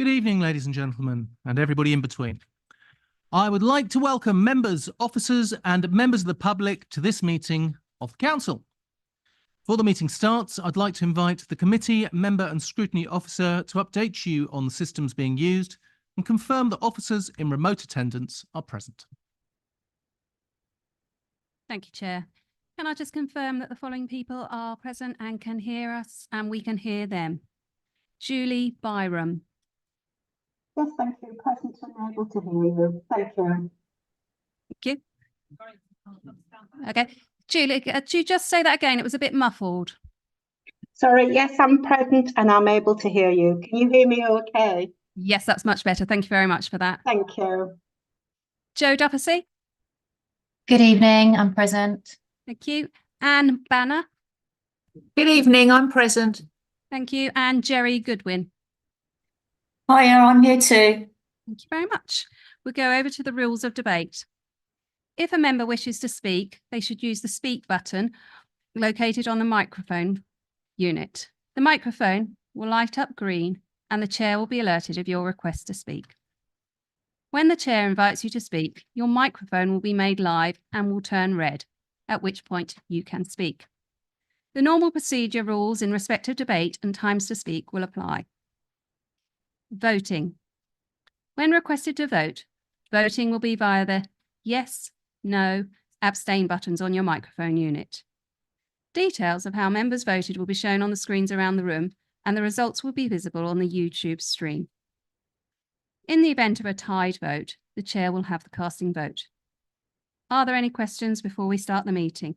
Good evening, ladies and gentlemen, and everybody in between. I would like to welcome members, officers, and members of the public to this meeting of the Council. Before the meeting starts, I'd like to invite the committee member and scrutiny officer to update you on the systems being used and confirm that officers in remote attendance are present. Thank you, Chair. Can I just confirm that the following people are present and can hear us and we can hear them? Julie Byram. Yes, thank you. Present and able to hear you. Thank you. Thank you. Okay. Julie, could you just say that again? It was a bit muffled. Sorry, yes, I'm present and I'm able to hear you. Can you hear me okay? Yes, that's much better. Thank you very much for that. Thank you. Jo Duffy. Good evening, I'm present. Thank you. Anne Banner. Good evening, I'm present. Thank you. And Jerry Goodwin. Hiya, I'm here too. Thank you very much. We'll go over to the rules of debate. If a member wishes to speak, they should use the speak button located on the microphone unit. The microphone will light up green and the chair will be alerted of your request to speak. When the chair invites you to speak, your microphone will be made live and will turn red, at which point you can speak. The normal procedure rules in respect of debate and times to speak will apply. Voting. When requested to vote, voting will be via the yes, no, abstain buttons on your microphone unit. Details of how members voted will be shown on the screens around the room and the results will be visible on the YouTube stream. In the event of a tied vote, the chair will have the casting vote. Are there any questions before we start the meeting?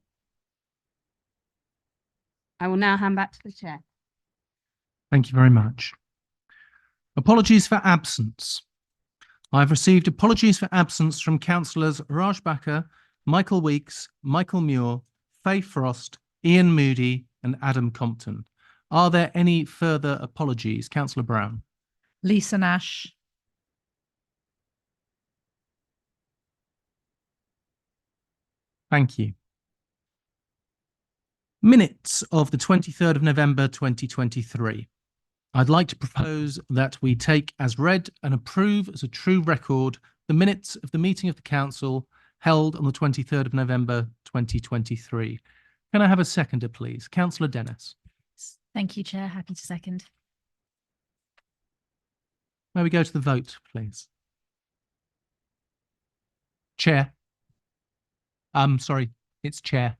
I will now hand back to the chair. Thank you very much. Apologies for absence. I've received apologies for absence from councillors Raj Backer, Michael Weeks, Michael Muir, Faye Frost, Ian Moody and Adam Compton. Are there any further apologies? Councillor Brown. Lisa Nash. Thank you. Minutes of the 23rd of November 2023. I'd like to propose that we take as read and approve as a true record the minutes of the meeting of the Council held on the 23rd of November 2023. Can I have a seconder, please? Councillor Dennis. Thank you, Chair. Happy to second. May we go to the vote, please? Chair. Sorry, it's Chair.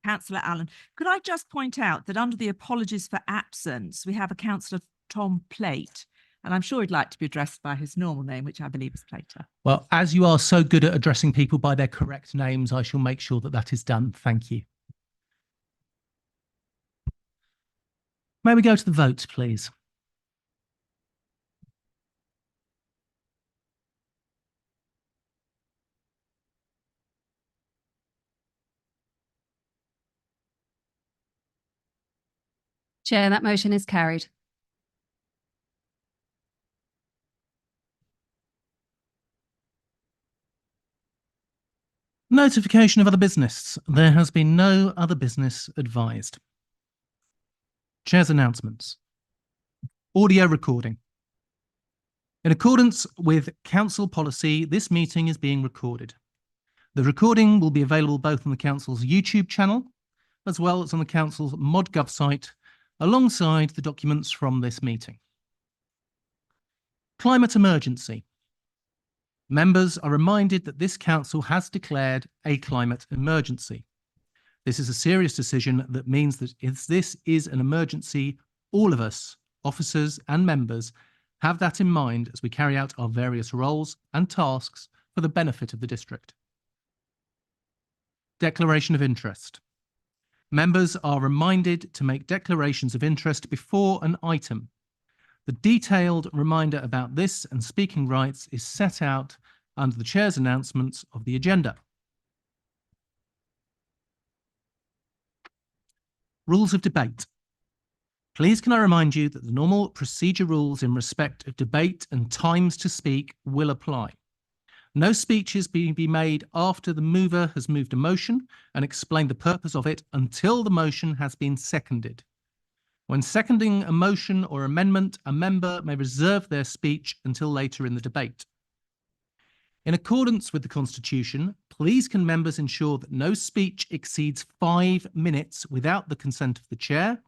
Councillor Allen. Could I just point out that under the apologies for absence, we have a Councillor Tom Plate, and I'm sure he'd like to be addressed by his normal name, which I believe is Plater. Well, as you are so good at addressing people by their correct names, I shall make sure that that is done. Thank you. May we go to the vote, please? Chair, that motion is carried. Notification of other business. There has been no other business advised. Chair's announcements. Audio recording. In accordance with Council policy, this meeting is being recorded. The recording will be available both on the Council's YouTube channel as well as on the Council's ModGov site, alongside the documents from this meeting. Climate emergency. Members are reminded that this Council has declared a climate emergency. This is a serious decision that means that if this is an emergency, all of us, officers and members, have that in mind as we carry out our various roles and tasks for the benefit of the district. Declaration of interest. Members are reminded to make declarations of interest before an item. The detailed reminder about this and speaking rights is set out under the Chair's announcements of the agenda. Rules of debate. Please can I remind you that the normal procedure rules in respect of debate and times to speak will apply. No speeches being made after the mover has moved a motion and explained the purpose of it until the motion has been seconded. When seconding a motion or amendment, a member may reserve their speech until later in the debate. In accordance with the Constitution, please can members ensure that no speech exceeds 5 minutes without the consent of the chair,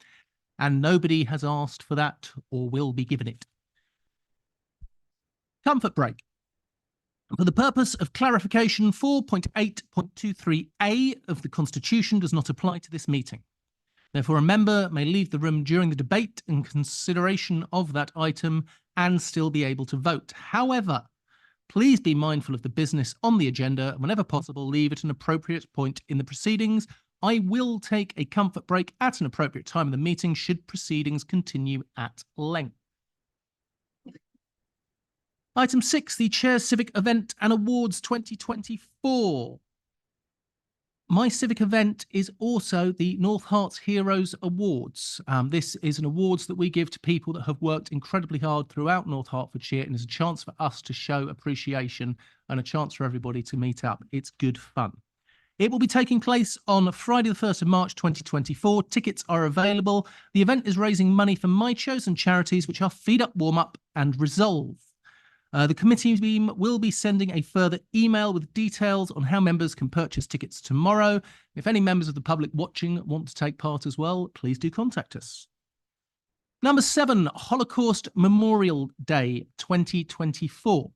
and nobody has asked for that or will be given it. Comfort break. For the purpose of clarification, 4.8.23a of the Constitution does not apply to this meeting. Therefore, a member may leave the room during the debate in consideration of that item and still be able to vote. However, please be mindful of the business on the agenda and whenever possible, leave at an appropriate point in the proceedings. I will take a comfort break at an appropriate time of the meeting should proceedings continue at length. Item 6, the Chair's Civic Event and Awards 2024. My civic event is also the North Herts Heroes Awards. This is an awards that we give to people that have worked incredibly hard throughout North Hertfordshire, and is a chance for us to show appreciation and a chance for everybody to meet up. It's good fun. It will be taking place on Friday, the 1st of March, 2024. Tickets are available. The event is raising money for my chosen charities, which are Feed Up, Warm Up and Resolve. The committee team will be sending a further email with details on how members can purchase tickets tomorrow. If any members of the public watching want to take part as well, please do contact us. Number 7, Holocaust Memorial Day 2024.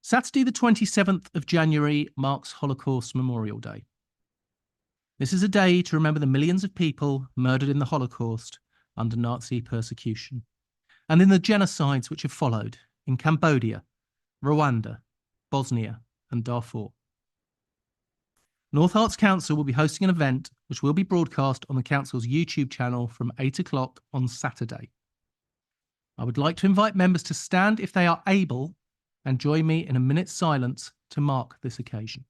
Saturday, the 27th of January marks Holocaust Memorial Day. This is a day to remember the millions of people murdered in the Holocaust under Nazi persecution, and in the genocides which have followed in Cambodia, Rwanda, Bosnia, and Darfur. North Herts Council will be hosting an event which will be broadcast on the Council's YouTube channel from 8 o'clock on Saturday. I would like to invite members to stand if they are able and join me in a minute's silence to mark this occasion.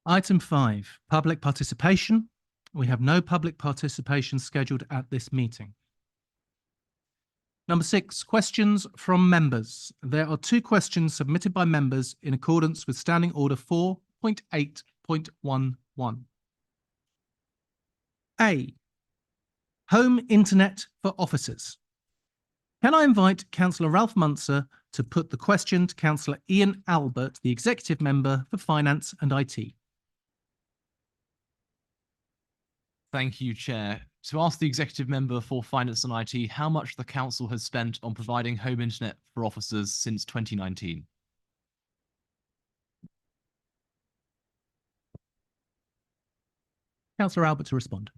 Item 5, public participation. We have no public participation scheduled at this meeting. Number 6, questions from members. There are 2 questions submitted by members in accordance with Standing Order 4.8.11. A. Home internet for officers. Can I invite Councillor Ralph Muntzer to put the question to Councillor Ian Albert, the Executive Member for Finance and IT? Thank you, Chair. To ask the Executive Member for Finance and IT how much the Council has spent on providing home internet for officers since 2019. Councillor Albert to respond.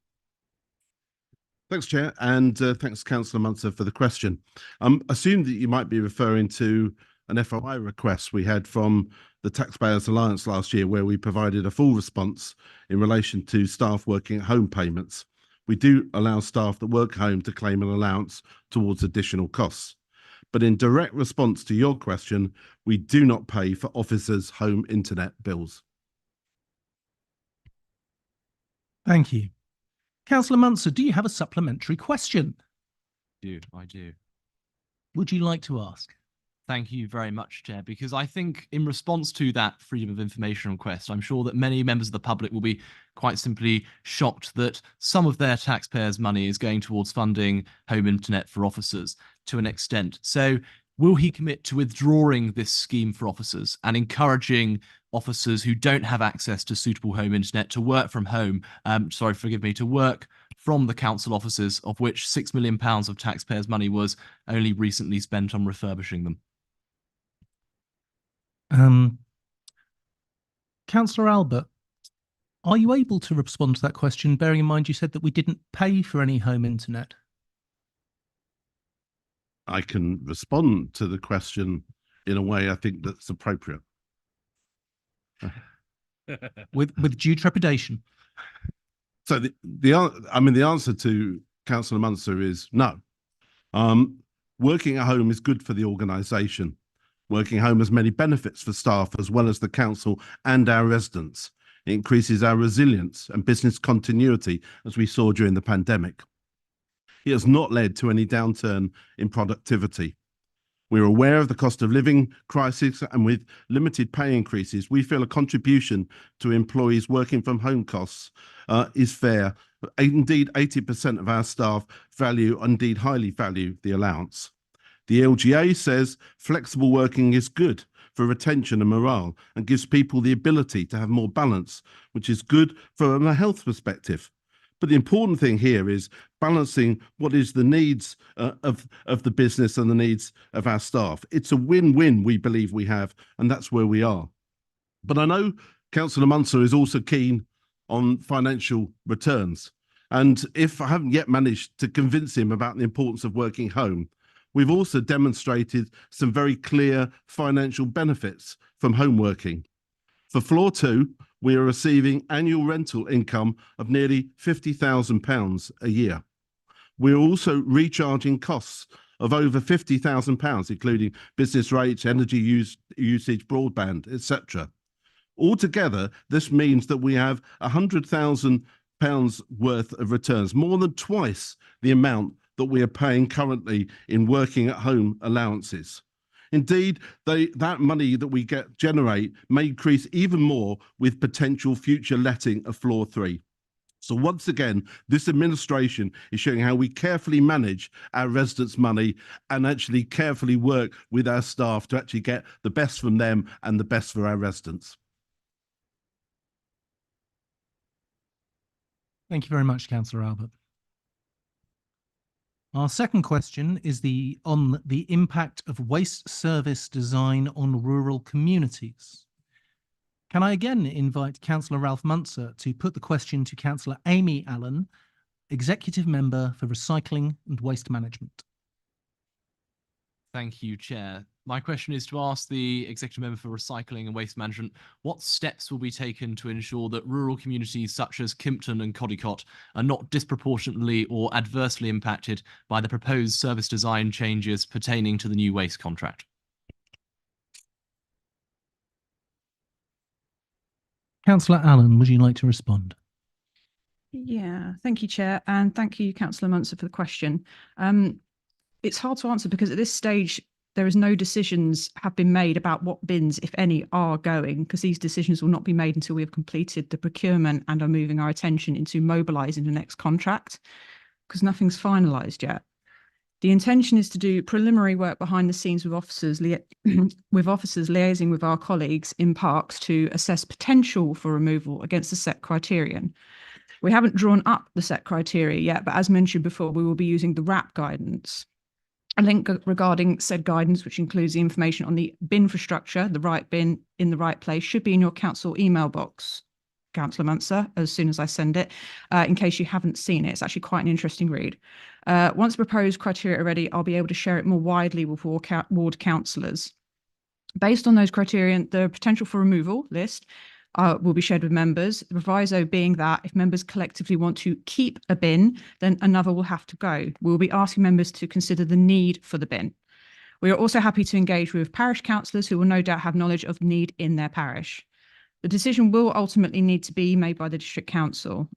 Thanks, Chair, and thanks, Councillor Muntzer, for the question. I assume that you might be referring to an FOI request we had from the Taxpayers Alliance last year, where we provided a full response in relation to staff working at home payments. We do allow staff that work home to claim an allowance towards additional costs. But in direct response to your question, we do not pay for officers' home internet bills. Thank you. Councillor Muntzer, do you have a supplementary question? I do. Would you like to ask? Thank you very much, Chair, because I think in response to that freedom of information request, I'm sure that many members of the public will be quite simply shocked that some of their taxpayers' money is going towards funding home internet for officers to an extent. So will he commit to withdrawing this scheme for officers and encouraging officers who don't have access to suitable home internet to work from home, to work from the council offices, of which £6 million of taxpayers' money was only recently spent on refurbishing them? Councillor Albert, are you able to respond to that question, bearing in mind you said that we didn't pay for any home internet? I can respond to the question in a way I think that's appropriate. With due trepidation. So the answer to Councillor Munster is no. Working at home is good for the organisation. Working at home has many benefits for staff as well as the council and our residents. It increases our resilience and business continuity, as we saw during the pandemic. It has not led to any downturn in productivity. We're aware of the cost of living crisis, and with limited pay increases, we feel a contribution to employees working from home costs is fair. Indeed, 80% of our staff highly value the allowance. The LGA says flexible working is good for retention and morale and gives people the ability to have more balance, which is good from a health perspective. But the important thing here is balancing what is the needs of the business and the needs of our staff. It's a win-win we believe we have, and that's where we are. But I know Councillor Munster is also keen on financial returns. And if I haven't yet managed to convince him about the importance of working home, we've also demonstrated some very clear financial benefits from home working. For floor 2, we are receiving annual rental income of nearly £50,000 a year. We're also recharging costs of over £50,000, including business rates, energy usage, broadband, etc. Altogether, this means that we have £100,000 worth of returns, more than twice the amount that we are paying currently in working at home allowances. Indeed, that money that we generate may increase even more with potential future letting of floor 3. So once again, this administration is showing how we carefully manage our residents' money and actually carefully work with our staff to actually get the best from them and the best for our residents. Thank you very much, Councillor Albert. Our second question is on the impact of waste service design on rural communities. Can I again invite Councillor Ralph Munster to put the question to Councillor Amy Allen, Executive Member for Recycling and Waste Management? Thank you, Chair. My question is to ask the Executive Member for Recycling and Waste Management, what steps will be taken to ensure that rural communities such as Kimpton and Codicott are not disproportionately or adversely impacted by the proposed service design changes pertaining to the new waste contract? Councillor Allen, would you like to respond? Yeah, thank you, Chair, and thank you, Councillor Munster, for the question. It's hard to answer because at this stage, there is no decisions have been made about what bins, if any, are going, because these decisions will not be made until we have completed the procurement and are moving our attention into mobilising the next contract, because nothing's finalised yet. The intention is to do preliminary work behind the scenes with officers, liaising with our colleagues in parks to assess potential for removal against the set criterion. We haven't drawn up the set criteria yet, but as mentioned before, we will be using the RAP guidance. A link regarding said guidance, which includes the information on the bin infrastructure, the right bin in the right place, should be in your council email box, Councillor Munster, as soon as I send it, in case you haven't seen it. It's actually quite an interesting read. Once the proposed criteria are ready, I'll be able to share it more widely with ward councillors. Based on those criteria, the potential for removal list will be shared with members. The proviso being that if members collectively want to keep a bin, then another will have to go. We'll be asking members to consider the need for the bin. We are also happy to engage with parish councillors who will no doubt have knowledge of need in their parish. The decision will ultimately need to be made by the district council.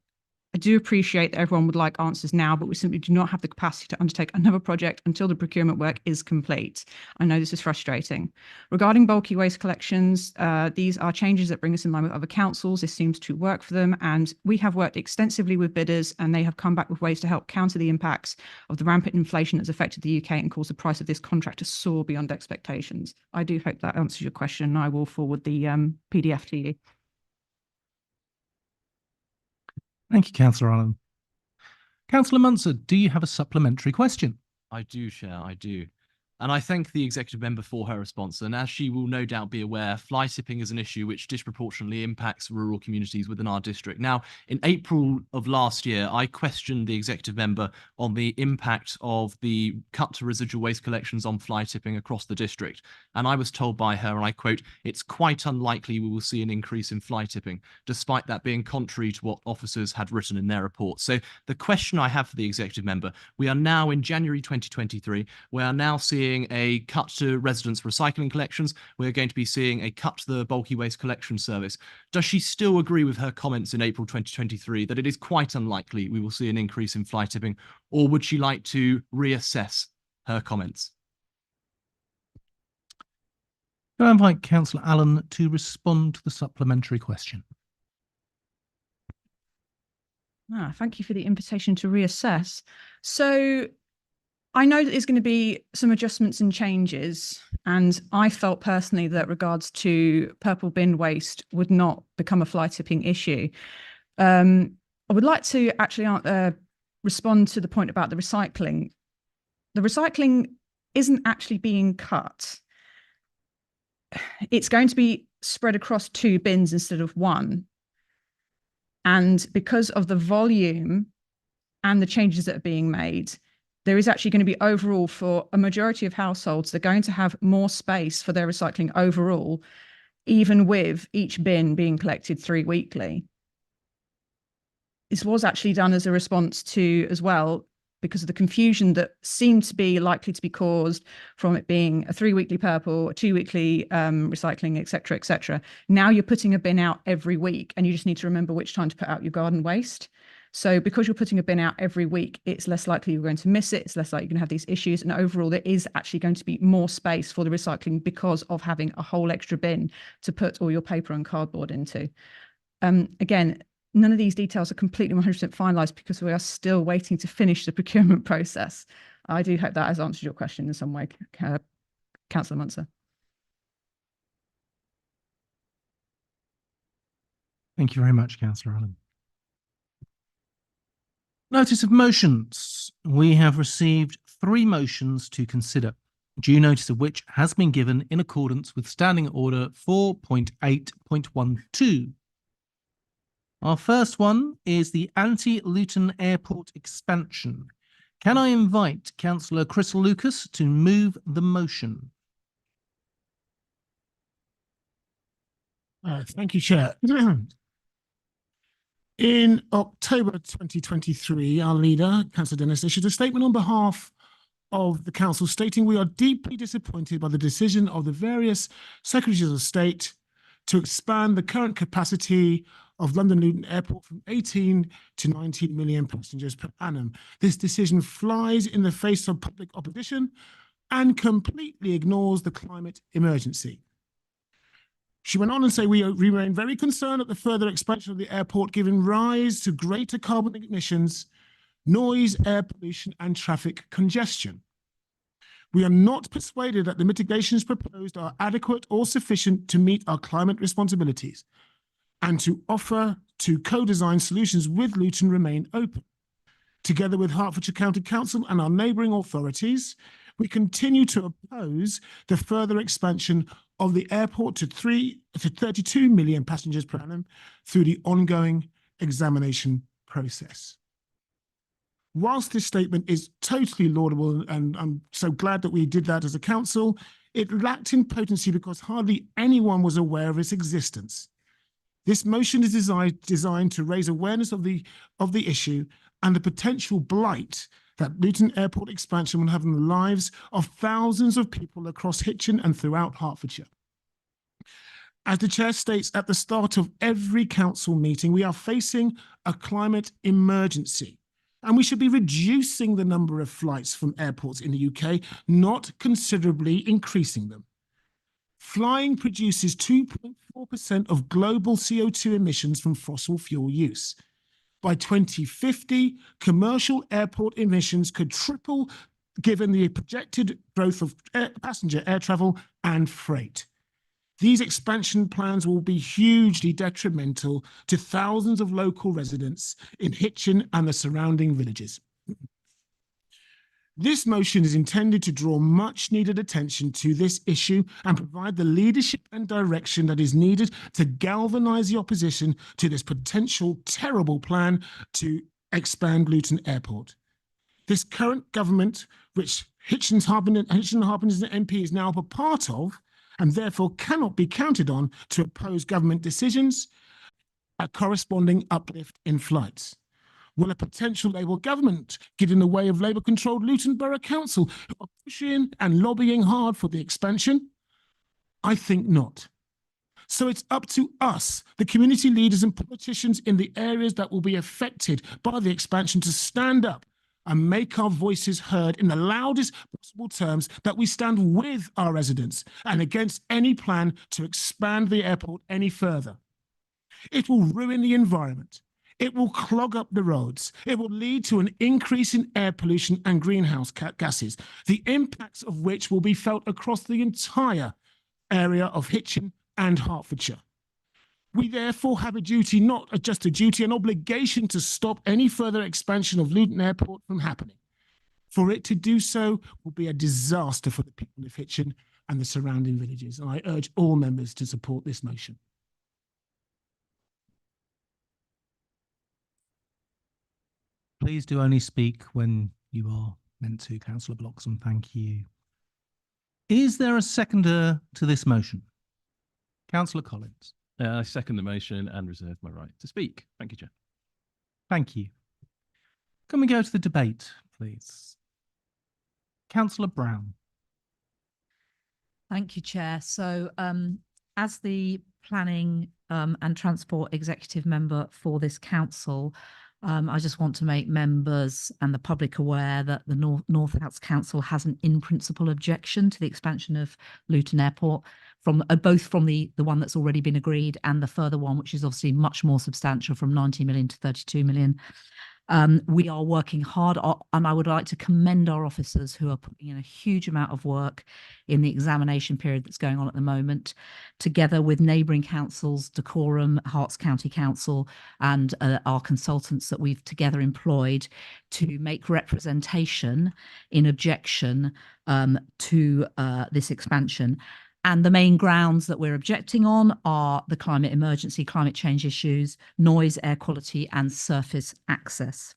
I do appreciate that everyone would like answers now, but we simply do not have the capacity to undertake another project until the procurement work is complete. I know this is frustrating. Regarding bulky waste collections, these are changes that bring us in line with other councils. This seems to work for them, and we have worked extensively with bidders, and they have come back with ways to help counter the impacts of the rampant inflation that's affected the UK and caused the price of this contract to soar beyond expectations. I do hope that answers your question. I will forward the PDF to you. Thank you, Councillor Allen. Councillor Munster, do you have a supplementary question? I do, Chair, I do. And I thank the executive member for her response. And as she will no doubt be aware, fly tipping is an issue which disproportionately impacts rural communities within our district. Now, in April of last year, I questioned the executive member on the impact of the cut to residual waste collections on fly tipping across the district. And I was told by her, and I quote, "It's quite unlikely we will see an increase in fly tipping," despite that being contrary to what officers had written in their report. So the question I have for the executive member, we are now in January 2023, we are now seeing a cut to residents' recycling collections. We're going to be seeing a cut to the bulky waste collection service. Does she still agree with her comments in April 2023 that it is quite unlikely we will see an increase in fly tipping, or would she like to reassess her comments? Can I invite Councillor Allen to respond to the supplementary question? Thank you for the invitation to reassess. So I know that there's going to be some adjustments and changes, and I felt personally that regards to purple bin waste would not become a fly tipping issue. I would like to actually respond to the point about the recycling. The recycling isn't actually being cut. It's going to be spread across 2 bins instead of 1. And because of the volume and the changes that are being made, there is actually going to be overall, for a majority of households, they're going to have more space for their recycling overall, even with each bin being collected 3 weekly. This was actually done as a response to, as well, because of the confusion that seemed to be likely to be caused from it being a 3 weekly purple, a 2 weekly recycling, etc., etc. Now you're putting a bin out every week, and you just need to remember which time to put out your garden waste. So because you're putting a bin out every week, it's less likely you're going to miss it. It's less likely you're going to have these issues. And overall, there is actually going to be more space for the recycling because of having a whole extra bin to put all your paper and cardboard into. Again, none of these details are completely 100% finalised because we are still waiting to finish the procurement process. I do hope that has answered your question in some way, Councillor Munster. Thank you very much, Councillor Allen. Notice of motions. We have received 3 motions to consider, due notice of which has been given in accordance with Standing Order 4.8.12. Our first one is the anti-Luton Airport expansion. Can I invite Councillor Chris Lucas to move the motion? Thank you, Chair. In October 2023, our leader, Councillor Dennis, issued a statement on behalf of the council stating we are deeply disappointed by the decision of the various secretaries of state to expand the current capacity of London Luton Airport from 18 to 19 million passengers per annum. This decision flies in the face of public opposition and completely ignores the climate emergency. She went on and say, we remain very concerned at the further expansion of the airport, giving rise to greater carbon emissions, noise, air pollution, and traffic congestion. We are not persuaded that the mitigations proposed are adequate or sufficient to meet our climate responsibilities, and to offer to co-design solutions with Luton remain open. Together with Hertfordshire County Council and our neighbouring authorities, we continue to oppose the further expansion of the airport to 32 million passengers per annum through the ongoing examination process. Whilst this statement is totally laudable, and I'm so glad that we did that as a council, it lacked in potency because hardly anyone was aware of its existence. This motion is designed to raise awareness of the issue and the potential blight that Luton Airport expansion will have on the lives of thousands of people across Hitchin and throughout Hertfordshire. As the chair states at the start of every council meeting, we are facing a climate emergency, and we should be reducing the number of flights from airports in the UK, not considerably increasing them. Flying produces 2.4% of global CO2 emissions from fossil fuel use. By 2050, commercial airport emissions could triple given the projected growth of passenger air travel and freight. These expansion plans will be hugely detrimental to thousands of local residents in Hitchin and the surrounding villages. This motion is intended to draw much needed attention to this issue and provide the leadership and direction that is needed to galvanise the opposition to this potential terrible plan to expand Luton Airport. This current government, which Hitchin Harbin and MP is now a part of, and therefore cannot be counted on to oppose government decisions, a corresponding uplift in flights. Will a potential Labour government get in the way of Labour-controlled Luton Borough Council, who are pushing and lobbying hard for the expansion? I think not. So it's up to us, the community leaders and politicians in the areas that will be affected by the expansion, to stand up and make our voices heard in the loudest possible terms that we stand with our residents and against any plan to expand the airport any further. It will ruin the environment. It will clog up the roads. It will lead to an increase in air pollution and greenhouse gases, the impacts of which will be felt across the entire area of Hitchin and Hertfordshire. We therefore have a duty, not just a duty, an obligation to stop any further expansion of Luton Airport from happening. For it to do so will be a disaster for the people of Hitchin and the surrounding villages. And I urge all members to support this motion. Please do only speak when you are meant to, Councillor Bloxham. Thank you. Is there a seconder to this motion? Councillor Collins. I second the motion and reserve my right to speak. Thank you, Chair. Thank you. Can we go to the debate, please? Councillor Brown. Thank you, Chair. So as the Planning and Transport Executive Member for this council, I just want to make members and the public aware that the North Outs Council has an in-principle objection to the expansion of Luton Airport, from both from the one that's already been agreed and the further one, which is obviously much more substantial, from 90 million to 32 million. We are working hard, and I would like to commend our officers who are putting in a huge amount of work in the examination period that's going on at the moment, together with neighbouring councils, Dacorum, Herts County Council, and our consultants that we've together employed to make representation in objection to this expansion. And the main grounds that we're objecting on are the climate emergency, climate change issues, noise, air quality, and surface access.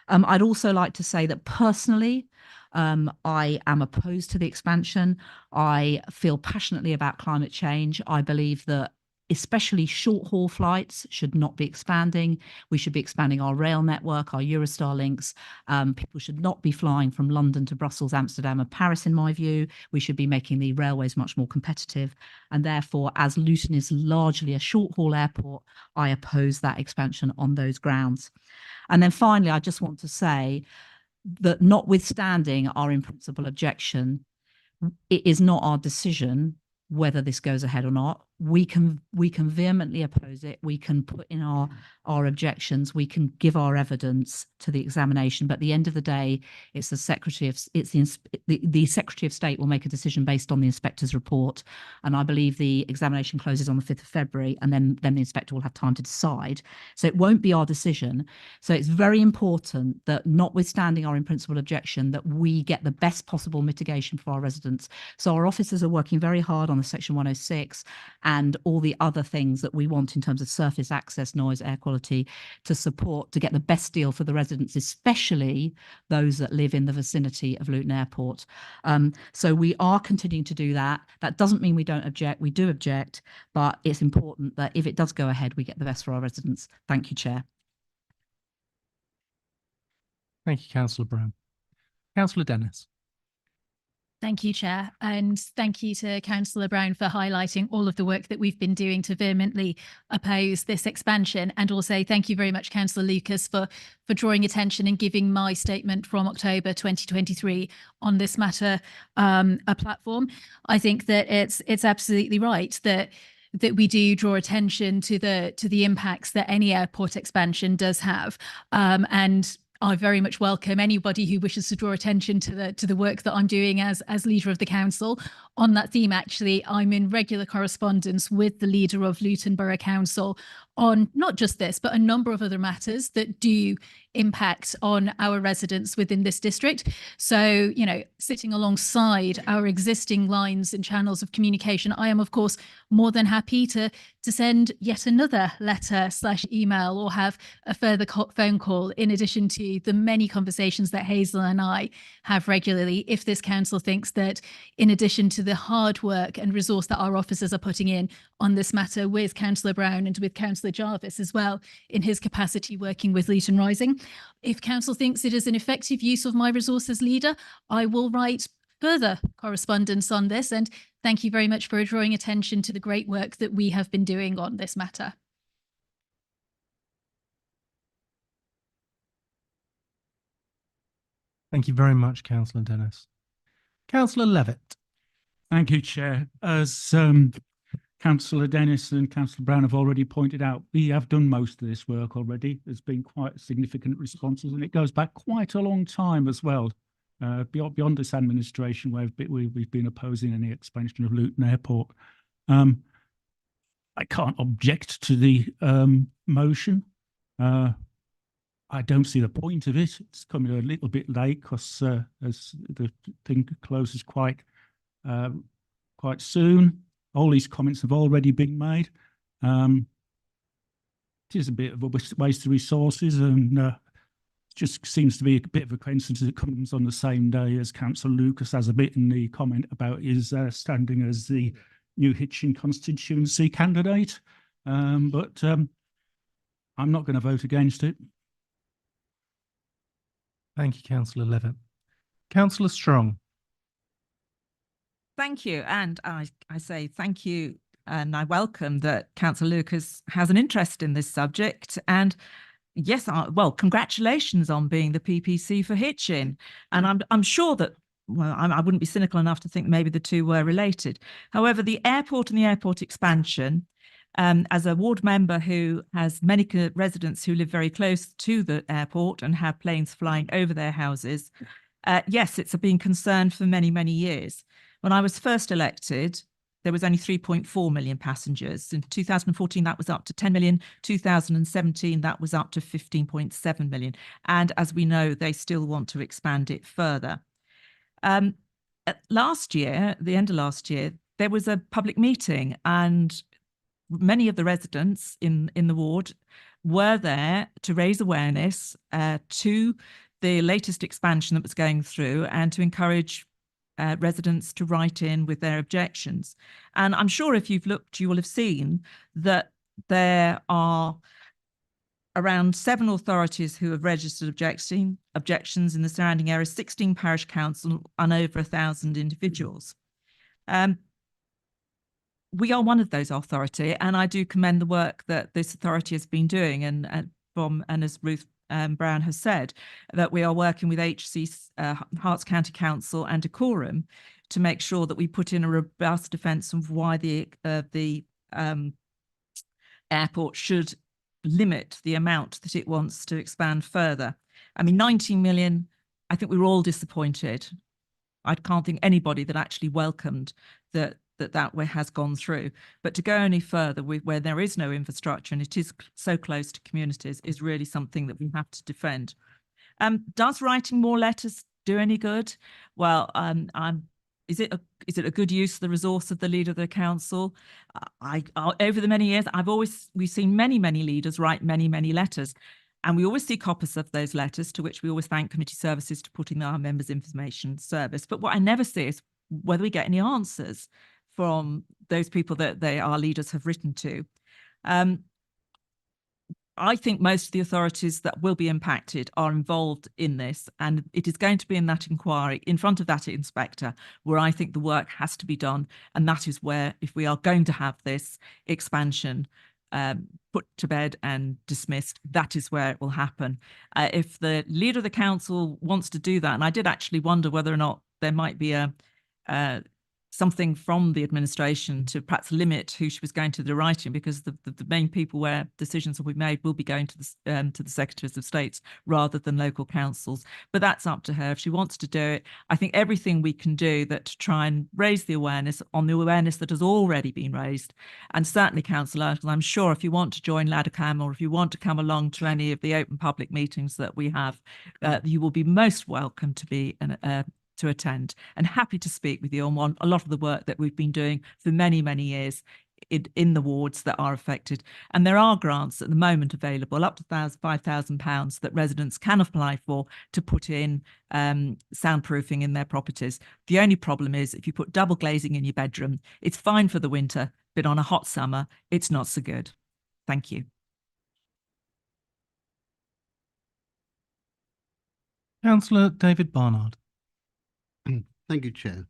I'd also like to say that personally, I am opposed to the expansion. I feel passionately about climate change. I believe that especially short-haul flights should not be expanding. We should be expanding our rail network, our Eurostar links. People should not be flying from London to Brussels, Amsterdam and Paris, in my view. We should be making the railways much more competitive. And therefore, as Luton is largely a short-haul airport, I oppose that expansion on those grounds. And then finally, I just want to say that notwithstanding our in-principle objection, it is not our decision whether this goes ahead or not. We can vehemently oppose it. We can put in our objections. We can give our evidence to the examination. But at the end of the day, it's the Secretary of the Secretary of State will make a decision based on the inspector's report. And I believe the examination closes on the 5th of February, and then the inspector will have time to decide. So it won't be our decision. So it's very important that, notwithstanding our in-principle objection, that we get the best possible mitigation for our residents. So our officers are working very hard on the Section 106 and all the other things that we want in terms of surface access, noise, air quality, to support, to get the best deal for the residents, especially those that live in the vicinity of Luton Airport. So we are continuing to do that. That doesn't mean we don't object. We do object, but it's important that if it does go ahead, we get the best for our residents. Thank you, Chair. Thank you, Councillor Brown. Councillor Dennis. Thank you, Chair, and thank you to Councillor Brown for highlighting all of the work that we've been doing to vehemently oppose this expansion. And also thank you very much, Councillor Lucas, for drawing attention and giving my statement from October 2023 on this matter a platform. I think that it's absolutely right that we do draw attention to the impacts that any airport expansion does have, and I very much welcome anybody who wishes to draw attention to the work that I'm doing as leader of the council. On that theme, actually, I'm in regular correspondence with the leader of Luton Borough Council on not just this, but a number of other matters that do impact on our residents within this district. So, you know, sitting alongside our existing lines and channels of communication, I am, of course, more than happy to send yet another letter/email or have a further phone call in addition to the many conversations that Hazel and I have regularly, if this council thinks that in addition to the hard work and resource that our officers are putting in on this matter with Councillor Brown and with Councillor Jarvis as well in his capacity working with Luton Rising, if council thinks it is an effective use of my resource as leader, I will write further correspondence on this, and thank you very much for drawing attention to the great work that we have been doing on this matter. Thank you very much, Councillor Dennis. Councillor Levitt. Thank you, Chair. As Councillor Dennis and Councillor Brown have already pointed out, we have done most of this work already. There's been quite significant responses, and it goes back quite a long time as well. Beyond this administration, where we've been opposing any expansion of Luton Airport. I can't object to the motion. I don't see the point of it. It's coming a little bit late because as the thing closes quite soon. All these comments have already been made. It is a bit of a waste of resources, and just seems to be a bit of a coincidence it comes on the same day as Councillor Lucas has a bit in the comment about his standing as the New Hitchin constituency candidate. But I'm not going to vote against it. Thank you, Councillor Levitt. Councillor Strong. Thank you. And I say thank you, and I welcome that Councillor Lucas has an interest in this subject. And yes, well, congratulations on being the PPC for Hitchin. And I'm sure that, well, I wouldn't be cynical enough to think maybe the two were related. However, the airport and the airport expansion, as a ward member who has many residents who live very close to the airport and have planes flying over their houses, yes, it's been concerned for many, many years. When I was first elected, there was only 3.4 million passengers. In 2014, that was up to 10 million. 2017, that was up to 15.7 million. And as we know, they still want to expand it further. Last year, the end of last year, there was a public meeting, and many of the residents in the ward were there to raise awareness to the latest expansion that was going through and to encourage residents to write in with their objections. And I'm sure if you've looked, you will have seen that there are around 7 authorities who have registered objections in the surrounding area, 16 parish council and over 1,000 individuals. We are one of those authority, and I do commend the work that this authority has been doing, and as Ruth Brown has said, that we are working with HC, Herts County Council and Decorum to make sure that we put in a robust defence of why the airport should limit the amount that it wants to expand further. I mean, 19 million, I think we were all disappointed. I can't think anybody that actually welcomed that way has gone through. But to go any further where there is no infrastructure and it is so close to communities is really something that we have to defend. Does writing more letters do any good? Well, is it a good use of the resource of the leader of the council? Over the many years, we've seen many leaders write many letters, and we always see copies of those letters, to which we always thank committee services to putting our members' information service. But what I never see is whether we get any answers from those people that our leaders have written to. I think most of the authorities that will be impacted are involved in this, and it is going to be in that inquiry, in front of that inspector, where I think the work has to be done. And that is where, if we are going to have this expansion put to bed and dismissed, that is where it will happen. If the leader of the council wants to do that, and I did actually wonder whether or not there might be a something from the administration to perhaps limit who she was going to the writing, because the main people where decisions will be made will be going to the secretaries of states rather than local councils. But that's up to her if she wants to do it. I think everything we can do that to try and raise the awareness on the awareness that has already been raised. And certainly, Councillor Erskine, I'm sure if you want to join Ladocam, or if you want to come along to any of the open public meetings that we have, you will be most welcome to be to attend, and happy to speak with you on a lot of the work that we've been doing for many, many years in the wards that are affected. And there are grants at the moment available, up to £5,000 that residents can apply for to put in soundproofing in their properties. The only problem is if you put double glazing in your bedroom, it's fine for the winter, but on a hot summer, it's not so good. Thank you. Councillor David Barnard. Thank you, Chair.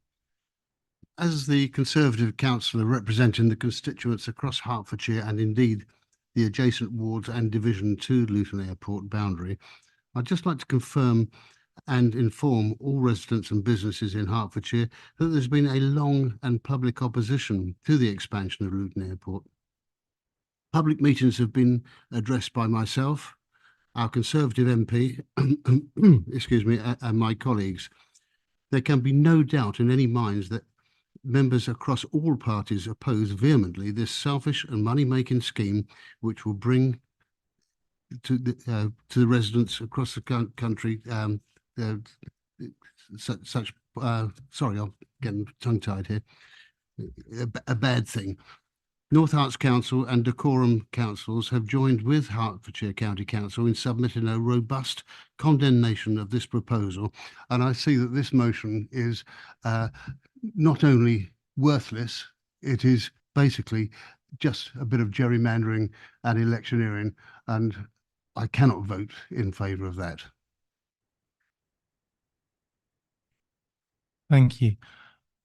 As the Conservative councillor representing the constituents across Hertfordshire and indeed the adjacent wards and Division 2 Luton Airport boundary, I'd just like to confirm and inform all residents and businesses in Hertfordshire that there's been a long and public opposition to the expansion of Luton Airport. Public meetings have been addressed by myself, our Conservative MP, excuse me, and my colleagues. There can be no doubt in any minds that members across all parties oppose vehemently this selfish and money-making scheme, which will bring to the residents across the country sorry, I'm getting tongue-tied here, a bad thing. North Herts Council and Dacorum councils have joined with Hertfordshire County Council in submitting a robust condemnation of this proposal. And I see that this motion is not only worthless, it is basically just a bit of gerrymandering and electioneering, and I cannot vote in favour of that. Thank you.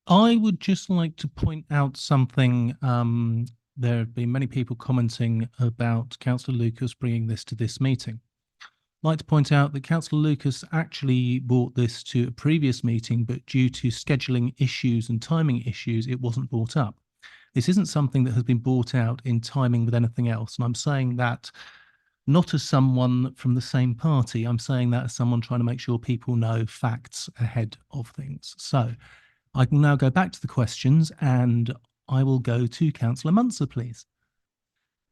I would just like to point out something. There have been many people commenting about Councillor Lucas bringing this to this meeting. I'd like to point out that Councillor Lucas actually brought this to a previous meeting, but due to scheduling issues and timing issues, it wasn't brought up. This isn't something that has been brought out in timing with anything else. And I'm saying that not as someone from the same party, I'm saying that as someone trying to make sure people know facts ahead of things. So I can now go back to the questions, and I will go to Councillor Muncer, please.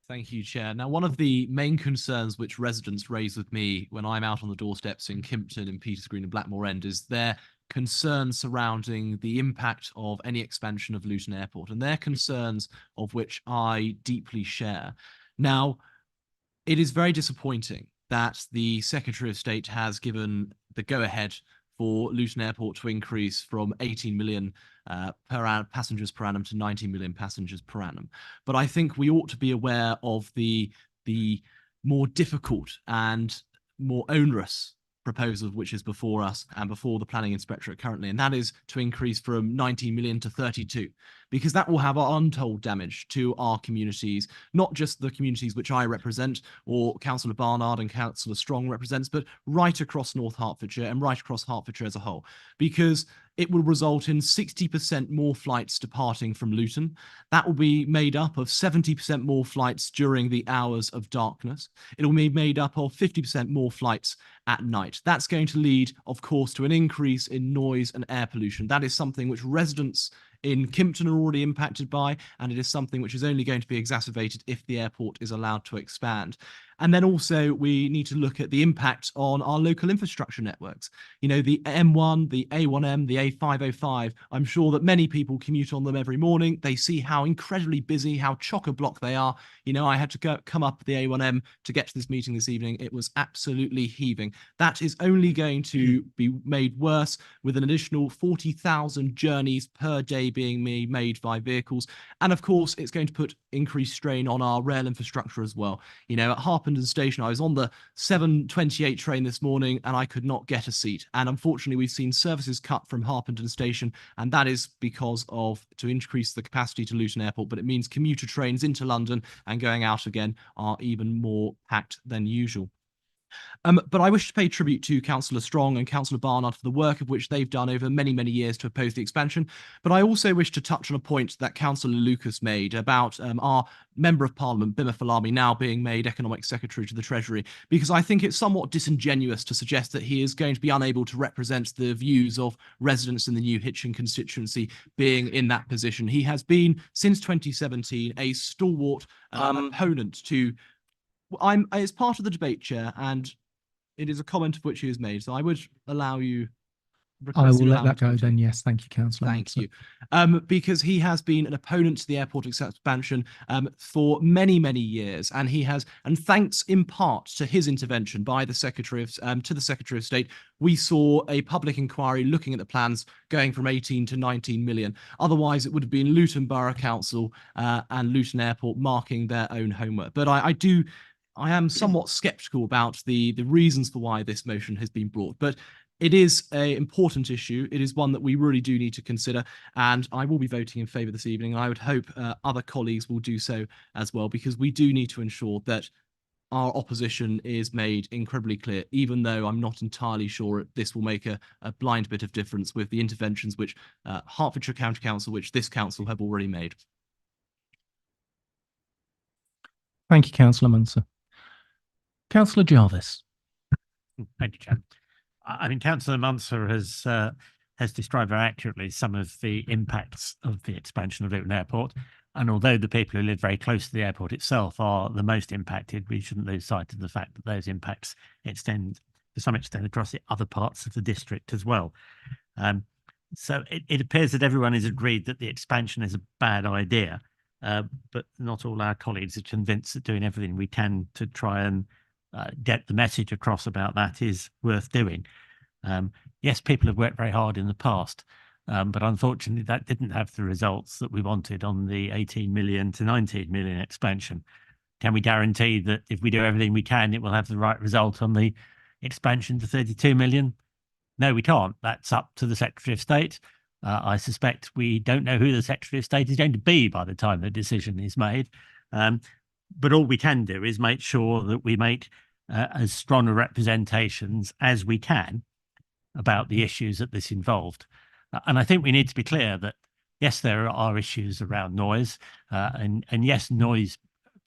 Thank you, Chair. Now, one of the main concerns which residents raise with me when I'm out on the doorsteps in Kimpton, in Peters Green and Blackmore End is their concerns surrounding the impact of any expansion of Luton Airport, and their concerns of which I deeply share. Now, it is very disappointing that the Secretary of State has given the go-ahead for Luton Airport to increase from 18 million passengers per annum to 19 million passengers per annum. But I think we ought to be aware of the more difficult and more onerous proposal which is before us and before the planning inspectorate currently, and that is to increase from 19 million to 32, because that will have untold damage to our communities, not just the communities which I represent or Councillor Barnard and Councillor Strong represents, but right across North Hertfordshire and right across Hertfordshire as a whole, because it will result in 60% more flights departing from Luton. That will be made up of 70% more flights during the hours of darkness. It will be made up of 50% more flights at night. That's going to lead, of course, to an increase in noise and air pollution. That is something which residents in Kimpton are already impacted by, and it is something which is only going to be exacerbated if the airport is allowed to expand. And then also we need to look at the impact on our local infrastructure networks. You know, the M1, the A1M, the A505, I'm sure that many people commute on them every morning. They see how incredibly busy, how chock-a-block they are. You know, I had to come up the A1M to get to this meeting this evening. It was absolutely heaving. That is only going to be made worse with an additional 40,000 journeys per day being made by vehicles. And of course, it's going to put increased strain on our rail infrastructure as well. You know, at Harpen Harpenden Station. I was on the 7:28 train this morning and I could not get a seat. And unfortunately, we've seen services cut from Harpenden Station, and that is because of to increase the capacity to Luton Airport. But it means commuter trains into London and going out again are even more packed than usual. But I wish to pay tribute to Councillor Strong and Councillor Barnard for the work of which they've done over many, many years to oppose the expansion. But I also wish to touch on a point that Councillor Lucas made about our Member of Parliament, Bima Falami, now being made Economic Secretary to the Treasury, because I think it's somewhat disingenuous to suggest that he is going to be unable to represent the views of residents in the New Hitchin constituency being in that position. He has been, since 2017, a stalwart opponent to... It's part of the debate, Chair, and it is a comment of which he has made. So I would allow you. I will let that go then. Yes, thank you, Councillor. Thank you. Because he has been an opponent to the airport expansion for many, many years, and he has, and thanks in part to his intervention by the Secretary of State, we saw a public inquiry looking at the plans going from 18 to 19 million. Otherwise, it would have been Luton Borough Council and Luton Airport marking their own homework. But I am somewhat sceptical about the reasons for why this motion has been brought, but it is an important issue. It is one that we really do need to consider, and I will be voting in favour this evening. I would hope other colleagues will do so as well, because we do need to ensure that our opposition is made incredibly clear, even though I'm not entirely sure this will make a blind bit of difference with the interventions which Hertfordshire County Council, which this council have already made. Thank you, Councillor Munster. Councillor Jarvis. Thank you, Chair. I mean, Councillor Munster has described very accurately some of the impacts of the expansion of Luton Airport. And although the people who live very close to the airport itself are the most impacted, we shouldn't lose sight of the fact that those impacts extend to some extent across the other parts of the district as well. So it appears that everyone is agreed that the expansion is a bad idea, but not all our colleagues are convinced that doing everything we can to try and get the message across about that is worth doing. Yes, people have worked very hard in the past, but unfortunately that didn't have the results that we wanted on the 18 million to 19 million expansion. Can we guarantee that if we do everything we can, it will have the right result on the expansion to 32 million? No, we can't. That's up to the Secretary of State. I suspect we don't know who the Secretary of State is going to be by the time the decision is made. But all we can do is make sure that we make as strong a representations as we can about the issues that this involved. And I think we need to be clear that, yes, there are issues around noise, and yes, noise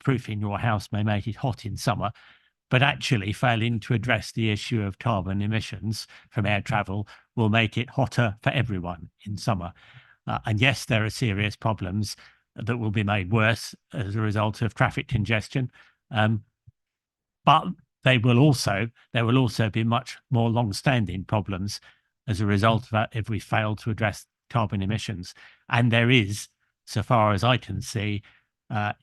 proofing your house may make it hot in summer, but actually failing to address the issue of carbon emissions from air travel will make it hotter for everyone in summer. And yes, there are serious problems that will be made worse as a result of traffic congestion. But there will also be much more long-standing problems as a result of that if we fail to address carbon emissions. And there is, so far as I can see,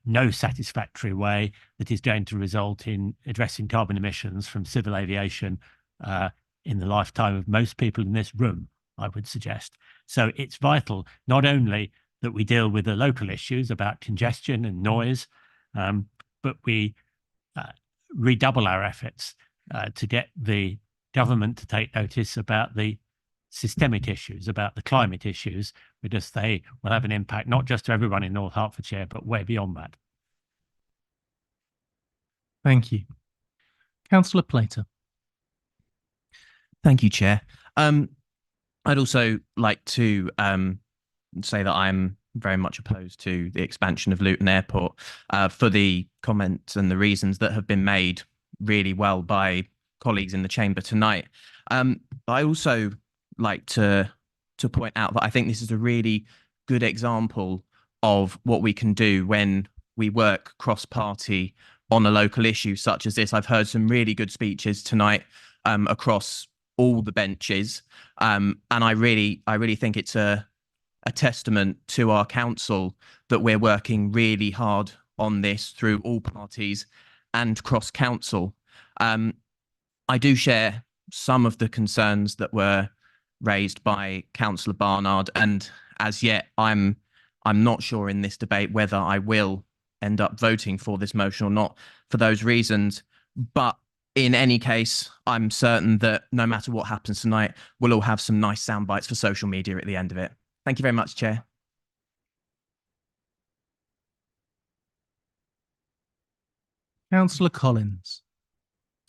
no satisfactory way that is going to result in addressing carbon emissions from civil aviation in the lifetime of most people in this room, I would suggest. So it's vital not only that we deal with the local issues about congestion and noise, but we redouble our efforts to get the government to take notice about the systemic issues, about the climate issues, because they will have an impact not just to everyone in North Hertfordshire, but way beyond that. Thank you. Councillor Plater. Thank you, Chair. I'd also like to say that I'm very much opposed to the expansion of Luton Airport for the comments and the reasons that have been made really well by colleagues in the chamber tonight. I also like to point out that I think this is a really good example of what we can do when we work cross-party on a local issue such as this. I've heard some really good speeches tonight across all the benches, and I really think it's a testament to our council that we're working really hard on this through all parties and cross-council. I do share some of the concerns that were raised by Councillor Barnard, and as yet I'm not sure in this debate whether I will end up voting for this motion or not for those reasons. But in any case, I'm certain that no matter what happens tonight, we'll all have some nice sound bites for social media at the end of it. Thank you very much, Chair. Councillor Collins.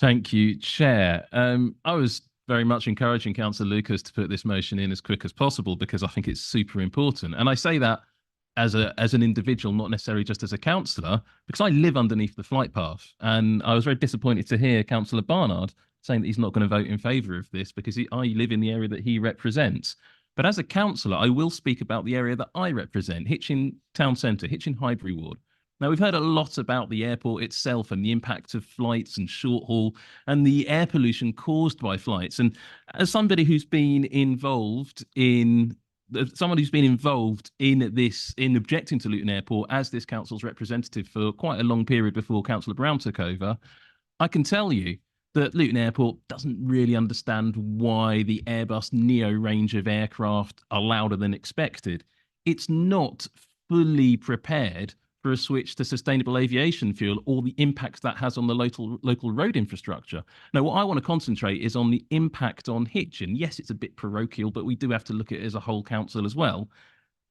Thank you, Chair. I was very much encouraging Councillor Lucas to put this motion in as quick as possible because I think it's super important. And I say that as an individual, not necessarily just as a councillor, because I live underneath the flight path. And I was very disappointed to hear Councillor Barnard saying that he's not going to vote in favour of this because I live in the area that he represents. But as a councillor, I will speak about the area that I represent, Hitchin Town Centre, Hitchin Highbury Ward. Now, we've heard a lot about the airport itself and the impact of flights and short haul and the air pollution caused by flights. And as somebody who's been involved in this, in objecting to Luton Airport as this council's representative for quite a long period before Councillor Brown took over, I can tell you that Luton Airport doesn't really understand why the Airbus Neo range of aircraft are louder than expected. It's not fully prepared for a switch to sustainable aviation fuel or the impact that has on the local road infrastructure. Now, what I want to concentrate is on the impact on Hitchin. Yes, it's a bit parochial, but we do have to look at it as a whole council as well.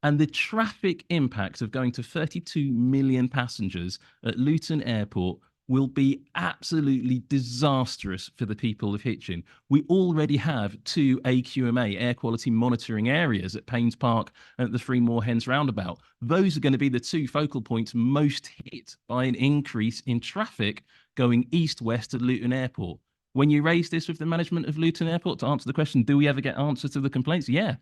And the traffic impact of going to 32 million passengers at Luton Airport will be absolutely disastrous for the people of Hitchin. We already have 2 AQMA, air quality monitoring areas at Paynes Park and at the Three Moorhens roundabout. Those are going to be the 2 focal points most hit by an increase in traffic going east-west at Luton Airport. When you raise this with the management of Luton Airport to answer the question, do we ever get answers to the complaints? Yeah.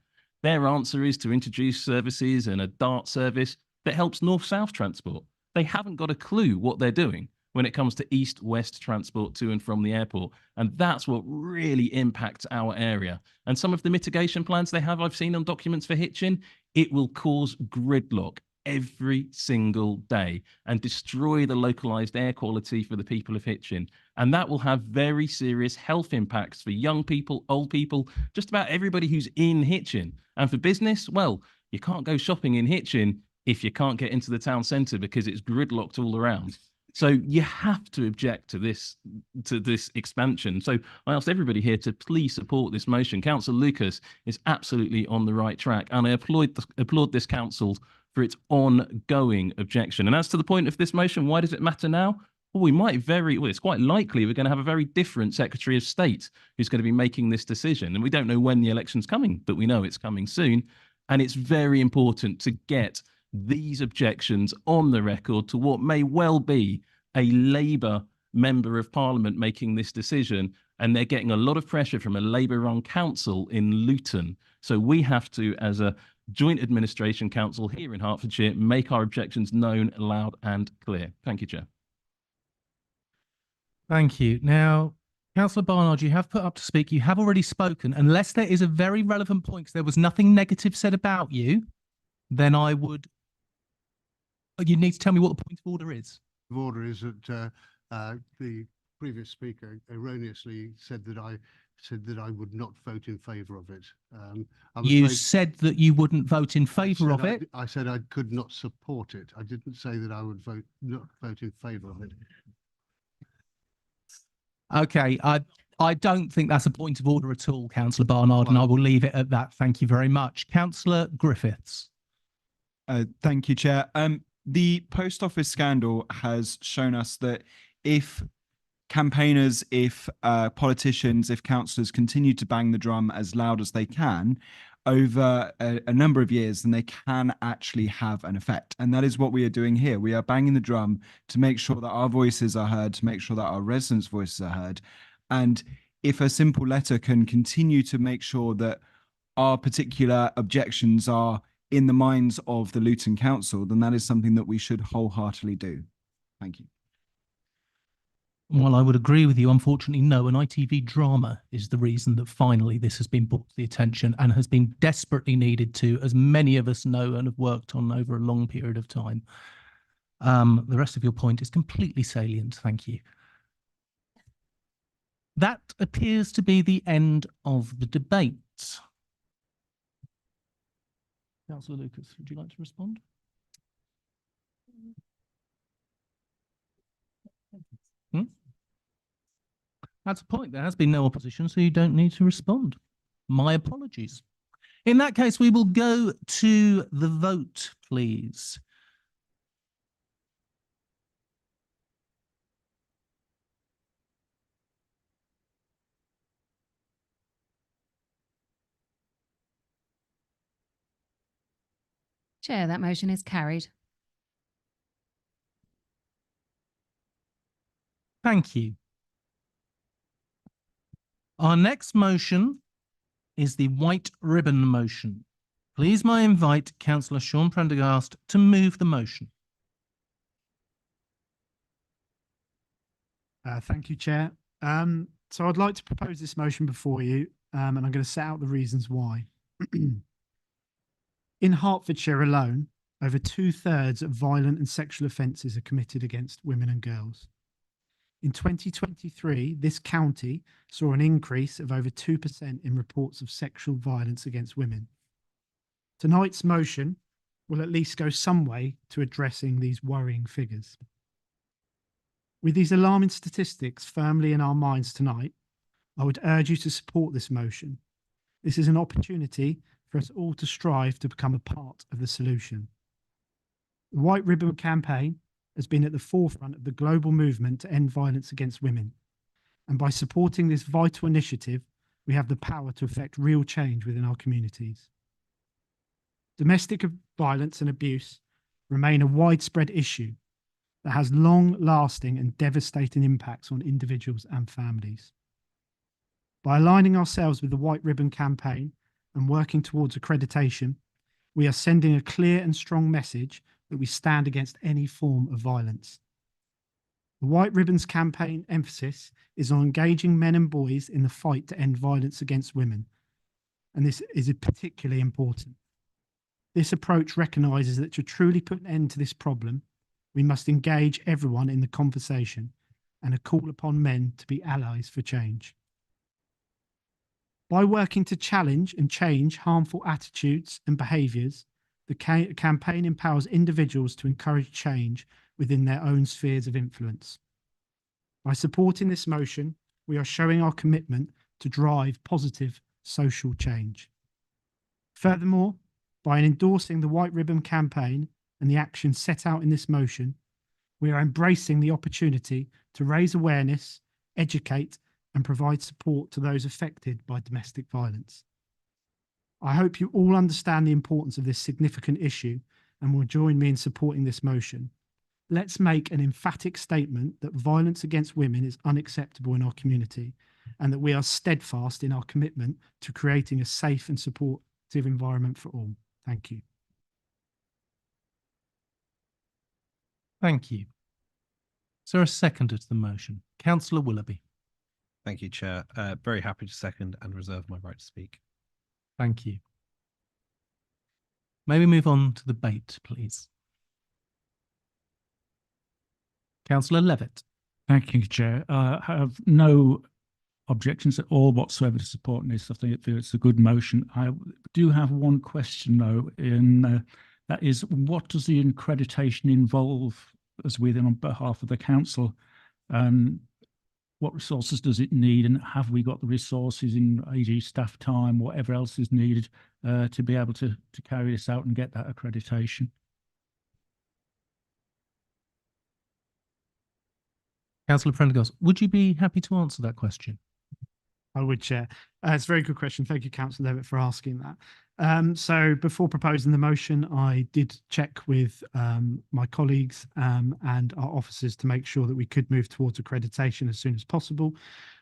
Their answer is to introduce services and a DART service that helps north-south transport. They haven't got a clue what they're doing when it comes to east-west transport to and from the airport. And that's what really impacts our area. And some of the mitigation plans they have, I've seen on documents for Hitchin, it will cause gridlock every single day and destroy the localized air quality for the people of Hitchin. And that will have very serious health impacts for young people, old people, just about everybody who's in Hitchin. And for business, well, you can't go shopping in Hitchin if you can't get into the town centre because it's gridlocked all around. So you have to object to this expansion. So I asked everybody here to please support this motion. Councillor Lucas is absolutely on the right track, and I applaud this council for its ongoing objection. And as to the point of this motion, why does it matter now? Well, it's quite likely we're going to have a very different Secretary of State who's going to be making this decision. And we don't know when the election's coming, but we know it's coming soon. And it's very important to get these objections on the record to what may well be a Labour member of Parliament making this decision, and they're getting a lot of pressure from a Labour-run council in Luton. So we have to, as a joint administration council here in Hertfordshire, make our objections known loud and clear. Thank you, Chair. Thank you. Now, Councillor Barnard, you have put up to speak. You have already spoken. Unless there is a very relevant point, because there was nothing negative said about you, then I would... You need to tell me what the point of order is. The order is that the previous speaker erroneously said that I would not vote in favour of it. You said that you wouldn't vote in favour of it. I said I could not support it. I didn't say that I would not vote in favour of it. Okay, I don't think that's a point of order at all, Councillor Barnard, and I will leave it at that. Thank you very much. Councillor Griffiths. Thank you, Chair. The post office scandal has shown us that if campaigners, if politicians, if councillors continue to bang the drum as loud as they can over a number of years, then they can actually have an effect. And that is what we are doing here. We are banging the drum to make sure that our voices are heard, to make sure that our residents' voices are heard. And if a simple letter can continue to make sure that our particular objections are in the minds of the Luton Council, then that is something that we should wholeheartedly do. Thank you. Well, I would agree with you. Unfortunately, no, an ITV drama is the reason that finally this has been brought to the attention and has been desperately needed to, as many of us know and have worked on over a long period of time. The rest of your point is completely salient. Thank you. That appears to be the end of the debate. Councillor Lucas, would you like to respond? That's a point. There has been no opposition, so you don't need to respond. My apologies. In that case, we will go to the vote, please. Chair, that motion is carried. Thank you. Our next motion is the white ribbon motion. Please may I invite Councillor Sean Prendergast to move the motion. Thank you, Chair. So I'd like to propose this motion before you, and I'm going to set out the reasons why. In Hertfordshire alone, over 2/3 of violent and sexual offences are committed against women and girls. In 2023, this county saw an increase of over 2% in reports of sexual violence against women. Tonight's motion will at least go some way to addressing these worrying figures. With these alarming statistics firmly in our minds tonight, I would urge you to support this motion. This is an opportunity for us all to strive to become a part of the solution. The White Ribbon Campaign has been at the forefront of the global movement to end violence against women. And by supporting this vital initiative, we have the power to effect real change within our communities. Domestic violence and abuse remain a widespread issue that has long-lasting and devastating impacts on individuals and families. By aligning ourselves with the White Ribbon Campaign and working towards accreditation, we are sending a clear and strong message that we stand against any form of violence. The White Ribbons Campaign emphasis is on engaging men and boys in the fight to end violence against women, and this is particularly important. This approach recognises that to truly put an end to this problem, we must engage everyone in the conversation and a call upon men to be allies for change. By working to challenge and change harmful attitudes and behaviours, the campaign empowers individuals to encourage change within their own spheres of influence. By supporting this motion, we are showing our commitment to drive positive social change. Furthermore, by endorsing the White Ribbon Campaign and the actions set out in this motion, we are embracing the opportunity to raise awareness, educate, and provide support to those affected by domestic violence. I hope you all understand the importance of this significant issue and will join me in supporting this motion. Let's make an emphatic statement that violence against women is unacceptable in our community and that we are steadfast in our commitment to creating a safe and supportive environment for all. Thank you. Thank you. Is there a seconder to the motion? Councillor Willoughby. Thank you, Chair. Very happy to second and reserve my right to speak. Thank you. May we move on to the debate, please? Councillor Levitt. Thank you, Chair. I have no objections at all whatsoever to supporting this. I think it's a good motion. I do have one question, though, that is, what does the accreditation involve us with on behalf of the council? What resources does it need, and have we got the resources in AG staff time, whatever else is needed to be able to carry this out and get that accreditation? Councillor Prendergast, would you be happy to answer that question? I would, Chair. It's a very good question. Thank you, Councillor Levitt, for asking that. So before proposing the motion, I did check with my colleagues and our officers to make sure that we could move towards accreditation as soon as possible.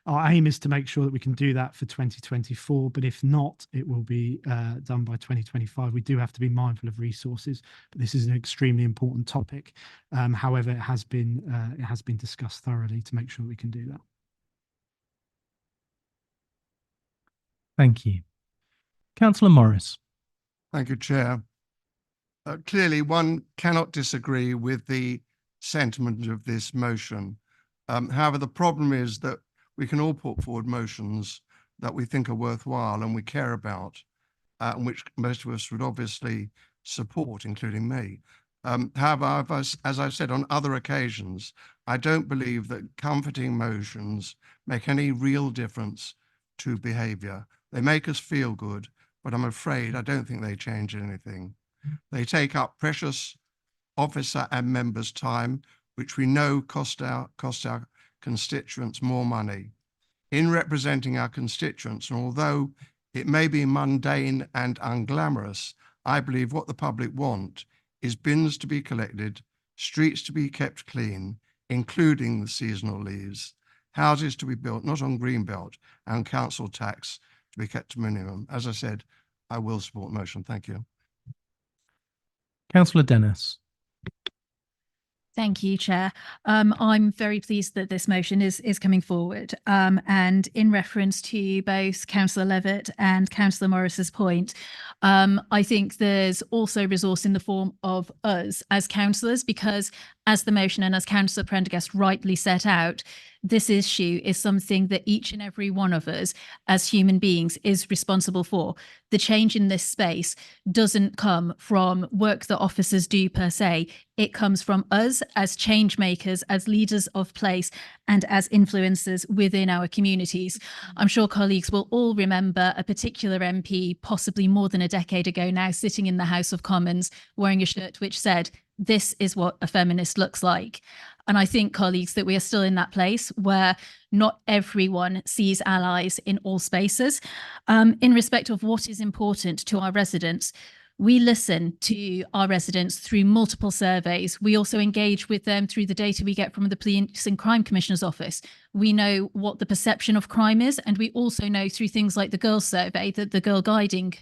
Our aim is to make sure that we can do that for 2024, but if not, it will be done by 2025. We do have to be mindful of resources, but this is an extremely important topic. However, it has been discussed thoroughly to make sure we can do that. Thank you. Councillor Morris. Thank you, Chair. Clearly, one cannot disagree with the sentiment of this motion. However, the problem is that we can all put forward motions that we think are worthwhile and we care about, and which most of us would obviously support, including me. However, as I've said on other occasions, I don't believe that comforting motions make any real difference to behaviour. They make us feel good, but I'm afraid I don't think they change anything. They take up precious officer and members' time, which we know cost our constituents more money. In representing our constituents, and although it may be mundane and unglamorous, I believe what the public want is bins to be collected, streets to be kept clean, including the seasonal leaves, houses to be built not on Greenbelt, and council tax to be kept to minimum. As I said, I will support the motion. Thank you. Councillor Dennis. Thank you, Chair. I'm very pleased that this motion is coming forward. And in reference to both Councillor Levitt and Councillor Morris's point, I think there's also resource in the form of us as councillors, because as the motion and as Councillor Prendergast rightly set out, this issue is something that each and every one of us as human beings is responsible for. The change in this space doesn't come from work that officers do per se. It comes from us as change makers, as leaders of place, and as influencers within our communities. I'm sure colleagues will all remember a particular MP, possibly more than a decade ago now, sitting in the House of Commons wearing a shirt which said, "This is what a feminist looks like." And I think, colleagues, that we are still in that place where not everyone sees allies in all spaces. In respect of what is important to our residents, we listen to our residents through multiple surveys. We also engage with them through the data we get from the Police and Crime Commissioner's Office. We know what the perception of crime is, and we also know through things like the Girls Survey that the Girl Guiding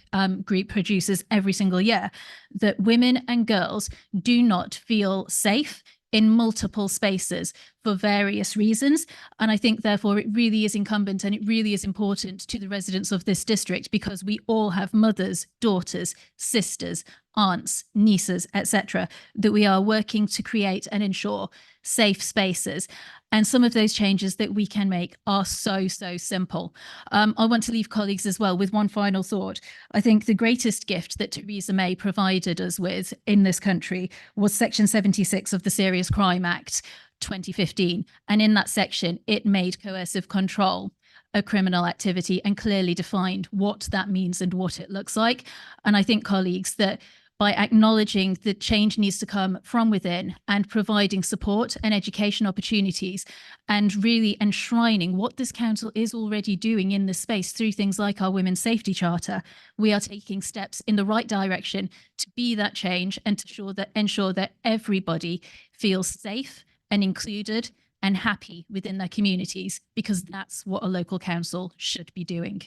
Group produces every single year, that women and girls do not feel safe in multiple spaces for various reasons. And I think, therefore, it really is incumbent and it really is important to the residents of this district, because we all have mothers, daughters, sisters, aunts, nieces, etc., that we are working to create and ensure safe spaces. And some of those changes that we can make are so simple. I want to leave colleagues as well with one final thought. I think the greatest gift that Theresa May provided us with in this country was Section 76 of the Serious Crime Act 2015. And in that section, it made coercive control a criminal activity and clearly defined what that means and what it looks like. And I think, colleagues, that by acknowledging that change needs to come from within and providing support and education opportunities and really enshrining what this council is already doing in this space through things like our Women's Safety Charter, we are taking steps in the right direction to be that change and to ensure that everybody feels safe and included and happy within their communities, because that's what a local council should be doing.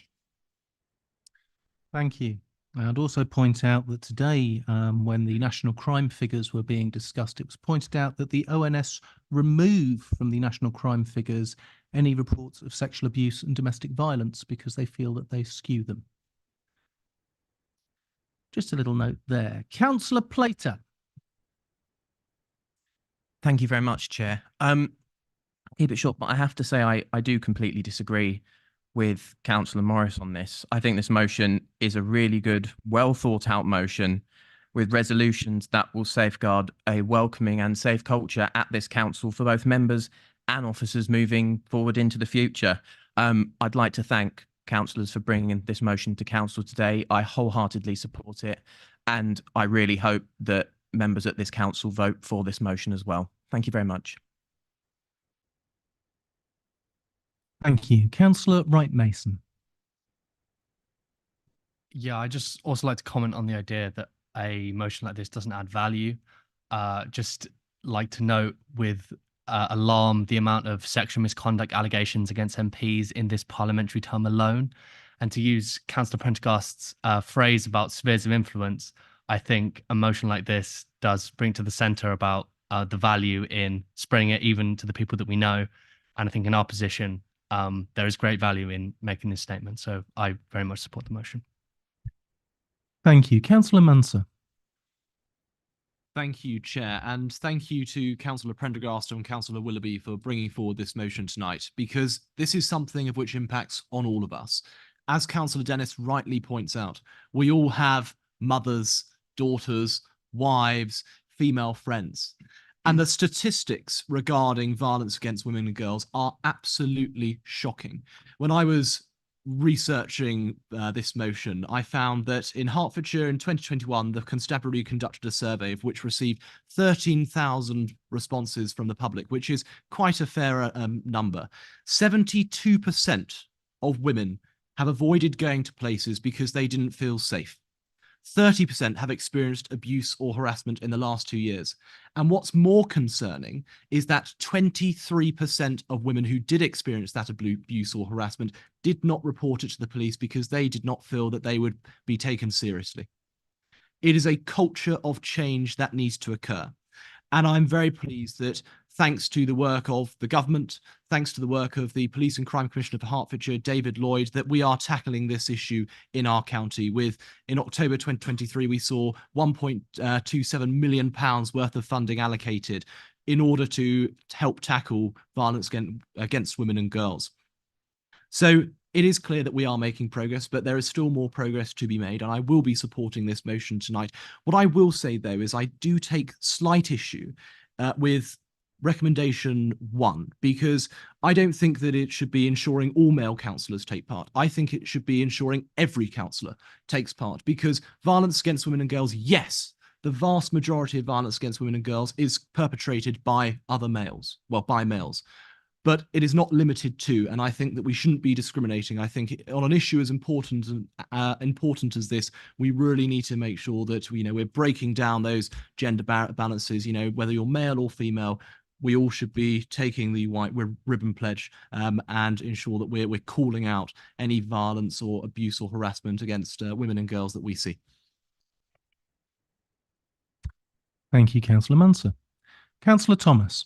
Thank you. I'd also point out that today, when the national crime figures were being discussed, it was pointed out that the ONS remove from the national crime figures any reports of sexual abuse and domestic violence because they feel that they skew them. Just a little note there. Councillor Plater. Thank you very much, Chair. Keep it short, but I have to say I do completely disagree with Councillor Morris on this. I think this motion is a really good, well thought out motion with resolutions that will safeguard a welcoming and safe culture at this council for both members and officers moving forward into the future. I'd like to thank councillors for bringing this motion to council today. I wholeheartedly support it, and I really hope that members at this council vote for this motion as well. Thank you very much. Thank you. Councillor Wright Mason. Yeah, I just also like to comment on the idea that a motion like this doesn't add value. Just like to note with alarm the amount of sexual misconduct allegations against MPs in this parliamentary term alone. And to use Councillor Prendergast's phrase about spheres of influence, I think a motion like this does bring to the centre about the value in spreading it even to the people that we know. And I think in our position, there is great value in making this statement. So I very much support the motion. Thank you. Councillor Mansur. Thank you, Chair, and thank you to Councillor Prendergast and Councillor Willoughby for bringing forward this motion tonight, because this is something of which impacts on all of us. As Councillor Dennis rightly points out, we all have mothers, daughters, wives, female friends. And the statistics regarding violence against women and girls are absolutely shocking. When I was researching this motion, I found that in Hertfordshire in 2021, the constabulary conducted a survey of which received 13,000 responses from the public, which is quite a fair number. 72% of women have avoided going to places because they didn't feel safe. 30% have experienced abuse or harassment in the last 2 years. And what's more concerning is that 23% of women who did experience that abuse or harassment did not report it to the police because they did not feel that they would be taken seriously. It is a culture of change that needs to occur. And I'm very pleased that thanks to the work of the government, thanks to the work of the Police and Crime Commissioner for Hertfordshire, David Lloyd, that we are tackling this issue in our county. In October 2023, we saw £1.27 million worth of funding allocated in order to help tackle violence against women and girls. So it is clear that we are making progress, but there is still more progress to be made, and I will be supporting this motion tonight. What I will say, though, is I do take slight issue with recommendation 1, because I don't think that it should be ensuring all male councillors take part. I think it should be ensuring every councillor takes part, because violence against women and girls, yes, the vast majority of violence against women and girls is perpetrated by other males, well, by males. But it is not limited to, and I think that we shouldn't be discriminating. I think on an issue as important as this, we really need to make sure that we're breaking down those gender balances. Whether you're male or female, we all should be taking the white ribbon pledge and ensure that we're calling out any violence or abuse or harassment against women and girls that we see. Thank you, Councillor Muncer. Councillor Thomas.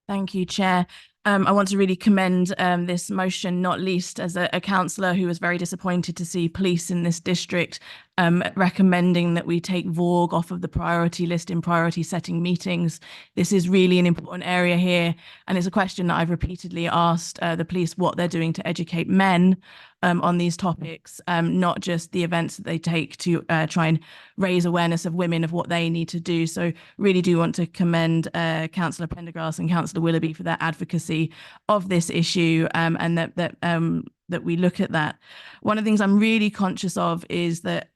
Thank you, Chair. I want to really commend this motion, not least as a councillor who was very disappointed to see police in this district recommending that we take VAWG off of the priority list in priority setting meetings. This is really an important area here, and it's a question that I've repeatedly asked the police what they're doing to educate men on these topics, not just the events that they take to try and raise awareness of women of what they need to do. So really do want to commend Councillor Prendergast and Councillor Willoughby for their advocacy of this issue, and that we look at that. One of the things I'm really conscious of is that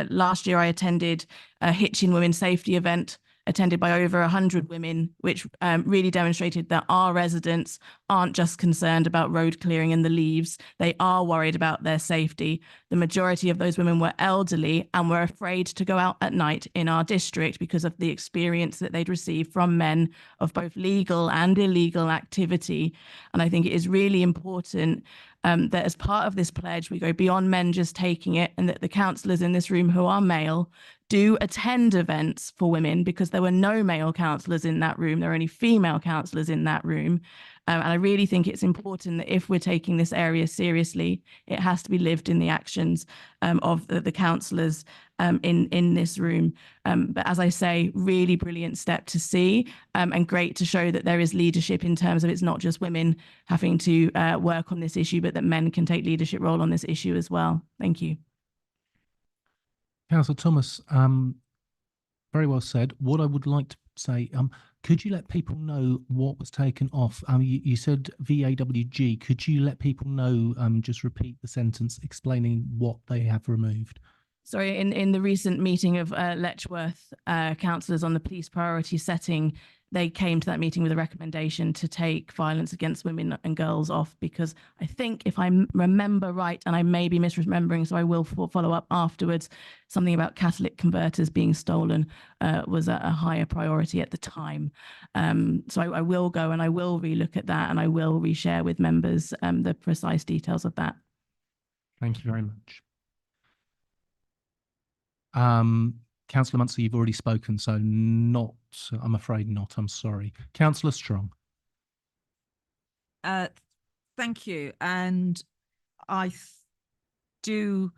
last year I attended a Hitchin Women's Safety event attended by over 100 women, which really demonstrated that our residents aren't just concerned about road clearing and the leaves. They are worried about their safety. The majority of those women were elderly and were afraid to go out at night in our district because of the experience that they'd received from men of both legal and illegal activity. And I think it is really important that as part of this pledge, we go beyond men just taking it, and that the councillors in this room who are male do attend events for women, because there were no male councillors in that room. There were only female councillors in that room. And I really think it's important that if we're taking this area seriously, it has to be lived in the actions of the councillors in this room. But as I say, really brilliant step to see, and great to show that there is leadership in terms of it's not just women having to work on this issue, but that men can take leadership role on this issue as well. Thank you. Councillor Thomas, very well said. What I would like to say, could you let people know what was taken off? You said VAWG. Could you let people know, just repeat the sentence explaining what they have removed? Sorry, in the recent meeting of Letchworth councillors on the police priority setting, they came to that meeting with a recommendation to take violence against women and girls off, because I think, if I remember right, and I may be misremembering, so I will follow up afterwards, something about catalytic converters being stolen was a higher priority at the time. So I will go and I will relook at that, and I will reshare with members the precise details of that. Thank you very much. Councillor Muncer, you've already spoken, so not, I'm afraid not, I'm sorry. Councillor Strong. Thank you. And I do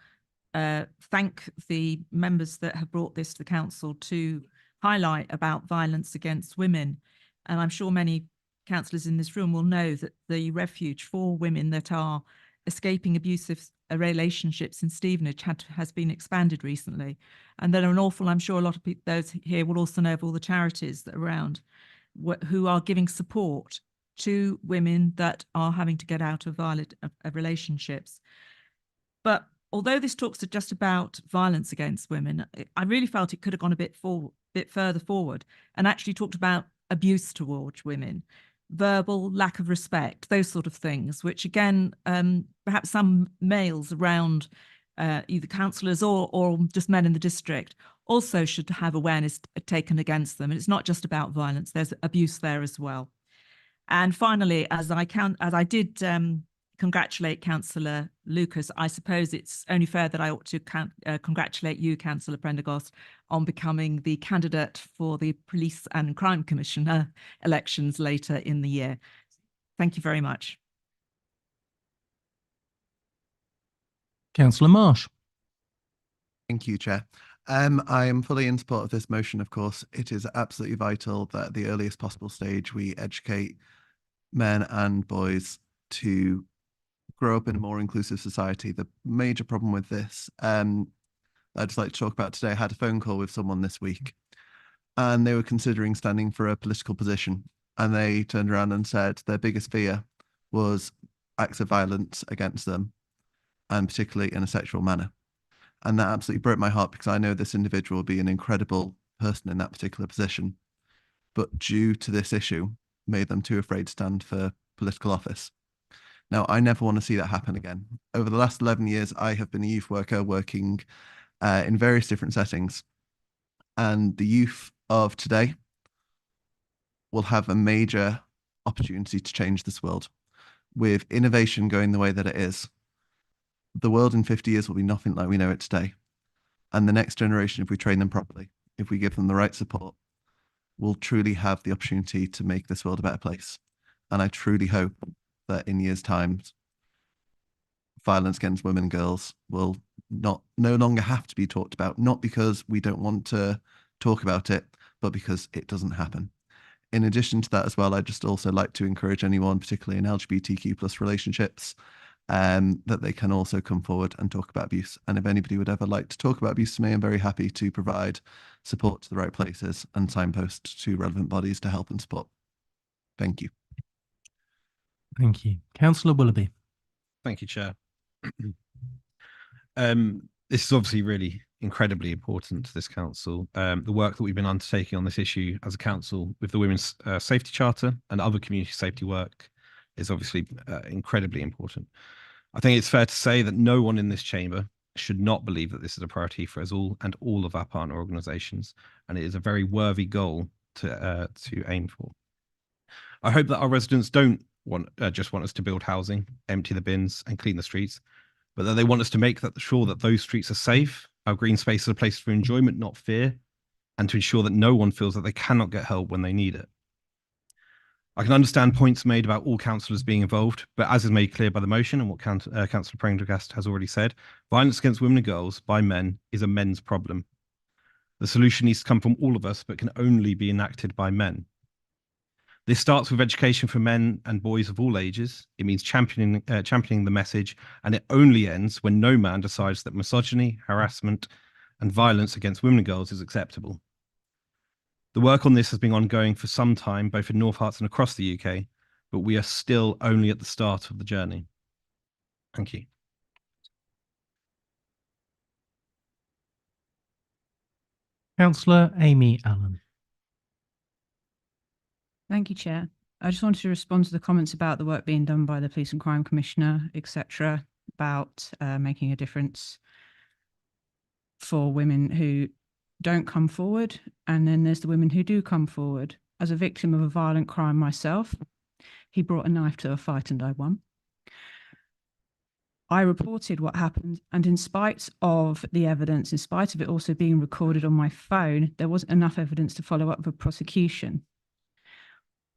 thank the members that have brought this to the council to highlight about violence against women. And I'm sure many councillors in this room will know that the refuge for women that are escaping abusive relationships in Stevenage has been expanded recently. And there are I'm sure a lot of people, those here will also know of all the charities that are around who are giving support to women that are having to get out of violent relationships. But although this talks just about violence against women, I really felt it could have gone a bit further forward and actually talked about abuse towards women, verbal, lack of respect, those sort of things, which again, perhaps some males around either councillors or just men in the district also should have awareness taken against them. And it's not just about violence, there's abuse there as well. And finally, as I did congratulate Councillor Lucas, I suppose it's only fair that I ought to congratulate you, Councillor Prendergast, on becoming the candidate for the Police and Crime Commissioner elections later in the year. Thank you very much. Councillor Marsh. Thank you, Chair. I am fully in support of this motion, of course. It is absolutely vital that at the earliest possible stage we educate men and boys to grow up in a more inclusive society. The major problem with this, I'd just like to talk about today, I had a phone call with someone this week and they were considering standing for a political position, and they turned around and said their biggest fear was acts of violence against them, and particularly in a sexual manner. And that absolutely broke my heart, because I know this individual will be an incredible person in that particular position, but due to this issue, made them too afraid to stand for political office. Now, I never want to see that happen again. Over the last 11 years, I have been a youth worker working in various different settings, and the youth of today will have a major opportunity to change this world. With innovation going the way that it is, the world in 50 years will be nothing like we know it today. And the next generation, if we train them properly, if we give them the right support, will truly have the opportunity to make this world a better place. And I truly hope that in years' time, violence against women and girls will no longer have to be talked about, not because we don't want to talk about it, but because it doesn't happen. In addition to that as well, I'd just also like to encourage anyone, particularly in LGBTQ+ relationships, that they can also come forward and talk about abuse. And if anybody would ever like to talk about abuse to me, I'm very happy to provide support to the right places and signpost to relevant bodies to help and support. Thank you. Thank you. Councillor Willoughby. Thank you, Chair. This is obviously really incredibly important to this council. The work that we've been undertaking on this issue as a council with the Women's Safety Charter and other community safety work is obviously incredibly important. I think it's fair to say that no one in this chamber should not believe that this is a priority for us all and all of our partner organisations, and it is a very worthy goal to aim for. I hope that our residents don't just want us to build housing, empty the bins and clean the streets, but that they want us to make sure that those streets are safe, our green spaces are places for enjoyment, not fear, and to ensure that no one feels that they cannot get help when they need it. I can understand points made about all councillors being involved, but as is made clear by the motion and what Councillor Prendergast has already said, violence against women and girls by men is a men's problem. The solution needs to come from all of us, but can only be enacted by men. This starts with education for men and boys of all ages. It means championing the message, and it only ends when no man decides that misogyny, harassment, and violence against women and girls is acceptable. The work on this has been ongoing for some time, both in North Herts and across the UK, but we are still only at the start of the journey. Thank you. Councillor Amy Allen. Thank you, Chair. I just wanted to respond to the comments about the work being done by the Police and Crime Commissioner, etc., about making a difference for women who don't come forward. And then there's the women who do come forward. As a victim of a violent crime myself, he brought a knife to a fight and I won. I reported what happened, and in spite of the evidence, in spite of it also being recorded on my phone, there wasn't enough evidence to follow up with prosecution.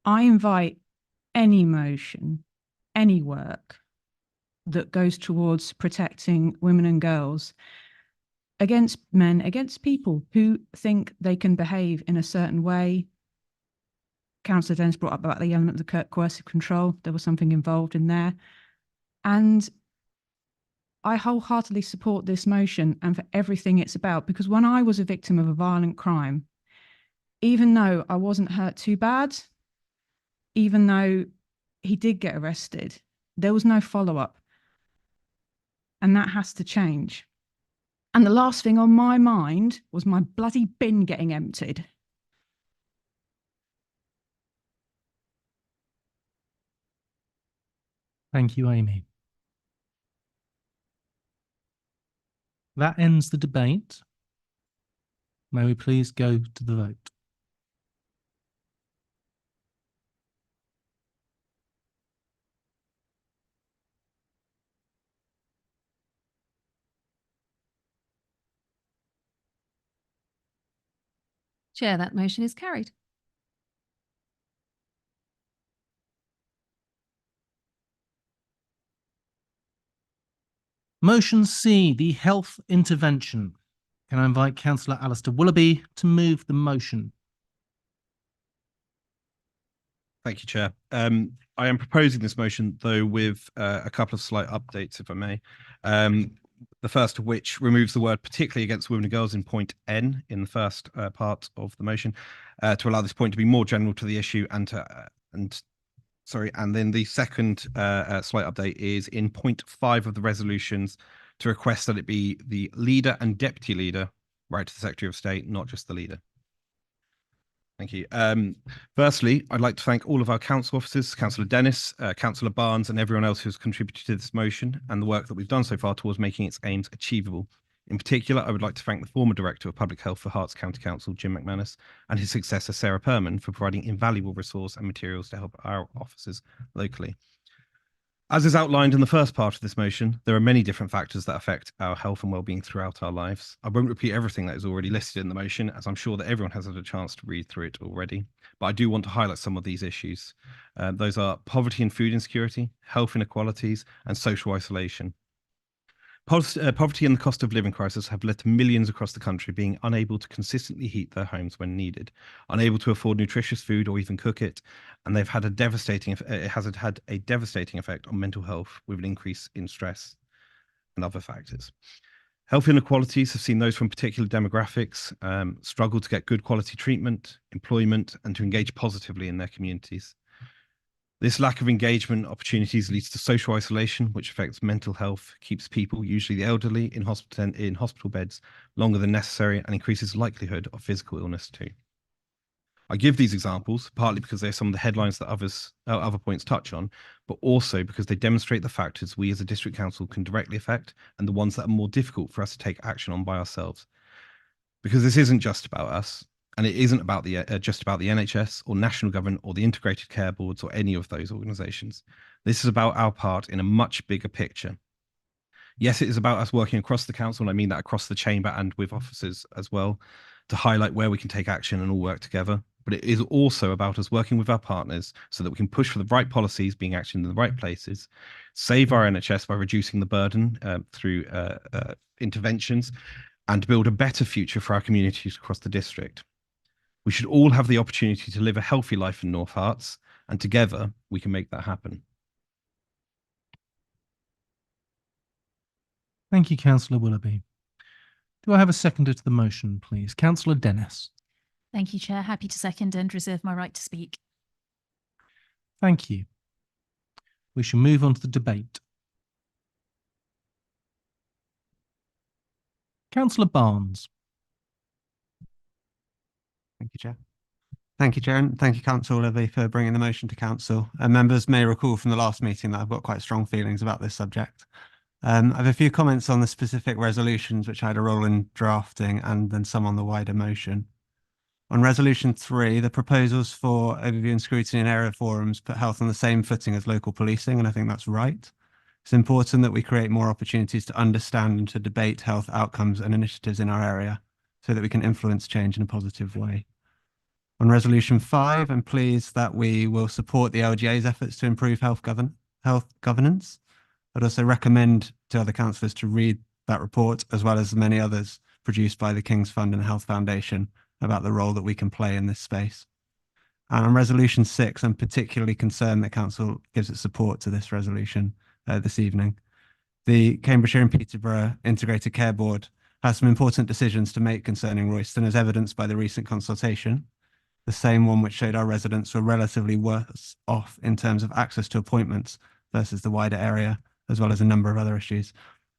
I invite any motion, any work that goes towards protecting women and girls against men, against people who think they can behave in a certain way. Councillor Dennis brought up about the element of the coercive control. There was something involved in there. And I wholeheartedly support this motion and for everything it's about, because when I was a victim of a violent crime, even though I wasn't hurt too bad, even though he did get arrested, there was no follow-up. And that has to change. And the last thing on my mind was my bloody bin getting emptied. Thank you, Amy. That ends the debate. May we please go to the vote? Chair, that motion is carried. Motion C, the health intervention. Can I invite Councillor Alistair Willoughby to move the motion? Thank you, Chair. I am proposing this motion, though, with a couple of slight updates, if I may. The first of which removes the word particularly against women and girls in point N in the first part of the motion to allow this point to be more general to the issue and then the second slight update is in point 5 of the resolutions to request that it be the leader and deputy leader, right to the Secretary of State, not just the leader. Thank you. Firstly, I'd like to thank all of our council officers, Councillor Dennis, Councillor Barnes, and everyone else who's contributed to this motion and the work that we've done so far towards making its aims achievable. In particular, I would like to thank the former Director of Public Health for Herts County Council, Jim McManus, and his successor, Sarah Perman, for providing invaluable resource and materials to help our officers locally. As is outlined in the first part of this motion, there are many different factors that affect our health and well-being throughout our lives. I won't repeat everything that is already listed in the motion, as I'm sure that everyone has had a chance to read through it already, but I do want to highlight some of these issues. Those are poverty and food insecurity, health inequalities, and social isolation. Poverty and the cost of living crisis have led to millions across the country being unable to consistently heat their homes when needed, unable to afford nutritious food or even cook it, and it has had a devastating effect on mental health with an increase in stress and other factors. Health inequalities have seen those from particular demographics struggle to get good quality treatment, employment, and to engage positively in their communities. This lack of engagement opportunities leads to social isolation, which affects mental health, keeps people, usually the elderly, in hospital beds longer than necessary, and increases likelihood of physical illness too. I give these examples partly because they're some of the headlines that other points touch on, but also because they demonstrate the factors we as a district council can directly affect and the ones that are more difficult for us to take action on by ourselves. Because this isn't just about us. And it isn't about just about the NHS or national government or the integrated care boards or any of those organisations. This is about our part in a much bigger picture. Yes, it is about us working across the council, and I mean that across the chamber and with officers as well, to highlight where we can take action and all work together. But it is also about us working with our partners so that we can push for the right policies being actioned in the right places, save our NHS by reducing the burden through interventions, and build a better future for our communities across the district. We should all have the opportunity to live a healthy life in North Herts, and together we can make that happen. Thank you, Councillor Willoughby. Do I have a seconder to the motion, please? Councillor Dennis. Thank you, Chair. Happy to second and reserve my right to speak. Thank you. We shall move on to the debate. Councillor Barnes. Thank you, Chair. Thank you, Chair, and thank you, Councillor Levy, for bringing the motion to Council. Members may recall from the last meeting that I've got quite strong feelings about this subject. I have a few comments on the specific resolutions which I had a role in drafting, and then some on the wider motion. On Resolution 3, the proposals for overview and scrutiny in area forums put health on the same footing as local policing, and I think that's right. It's important that we create more opportunities to understand and to debate health outcomes and initiatives in our area so that we can influence change in a positive way. On Resolution 5, I'm pleased that we will support the LGA's efforts to improve health governance. I'd also recommend to other councillors to read that report, as well as many others produced by the King's Fund and Health Foundation about the role that we can play in this space. And on Resolution 6, I'm particularly concerned that Council gives its support to this resolution this evening. The Cambridgeshire and Peterborough Integrated Care Board has some important decisions to make concerning Royston, as evidenced by the recent consultation, the same one which showed our residents were relatively worse off in terms of access to appointments versus the wider area, as well as a number of other issues.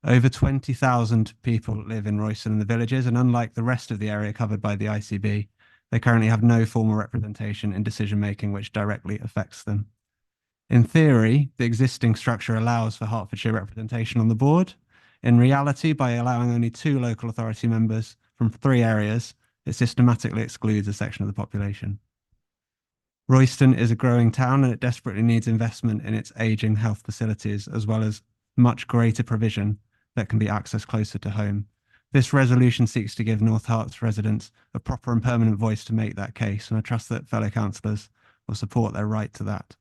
Over 20,000 people live in Royston and the villages, and unlike the rest of the area covered by the ICB, they currently have no formal representation in decision-making which directly affects them. In theory, the existing structure allows for Hertfordshire representation on the board. In reality, by allowing only 2 local authority members from 3 areas, it systematically excludes a section of the population. Royston is a growing town and it desperately needs investment in its ageing health facilities, as well as much greater provision that can be accessed closer to home. This resolution seeks to give North Herts residents a proper and permanent voice to make that case, and I trust that fellow councillors will support their right to that.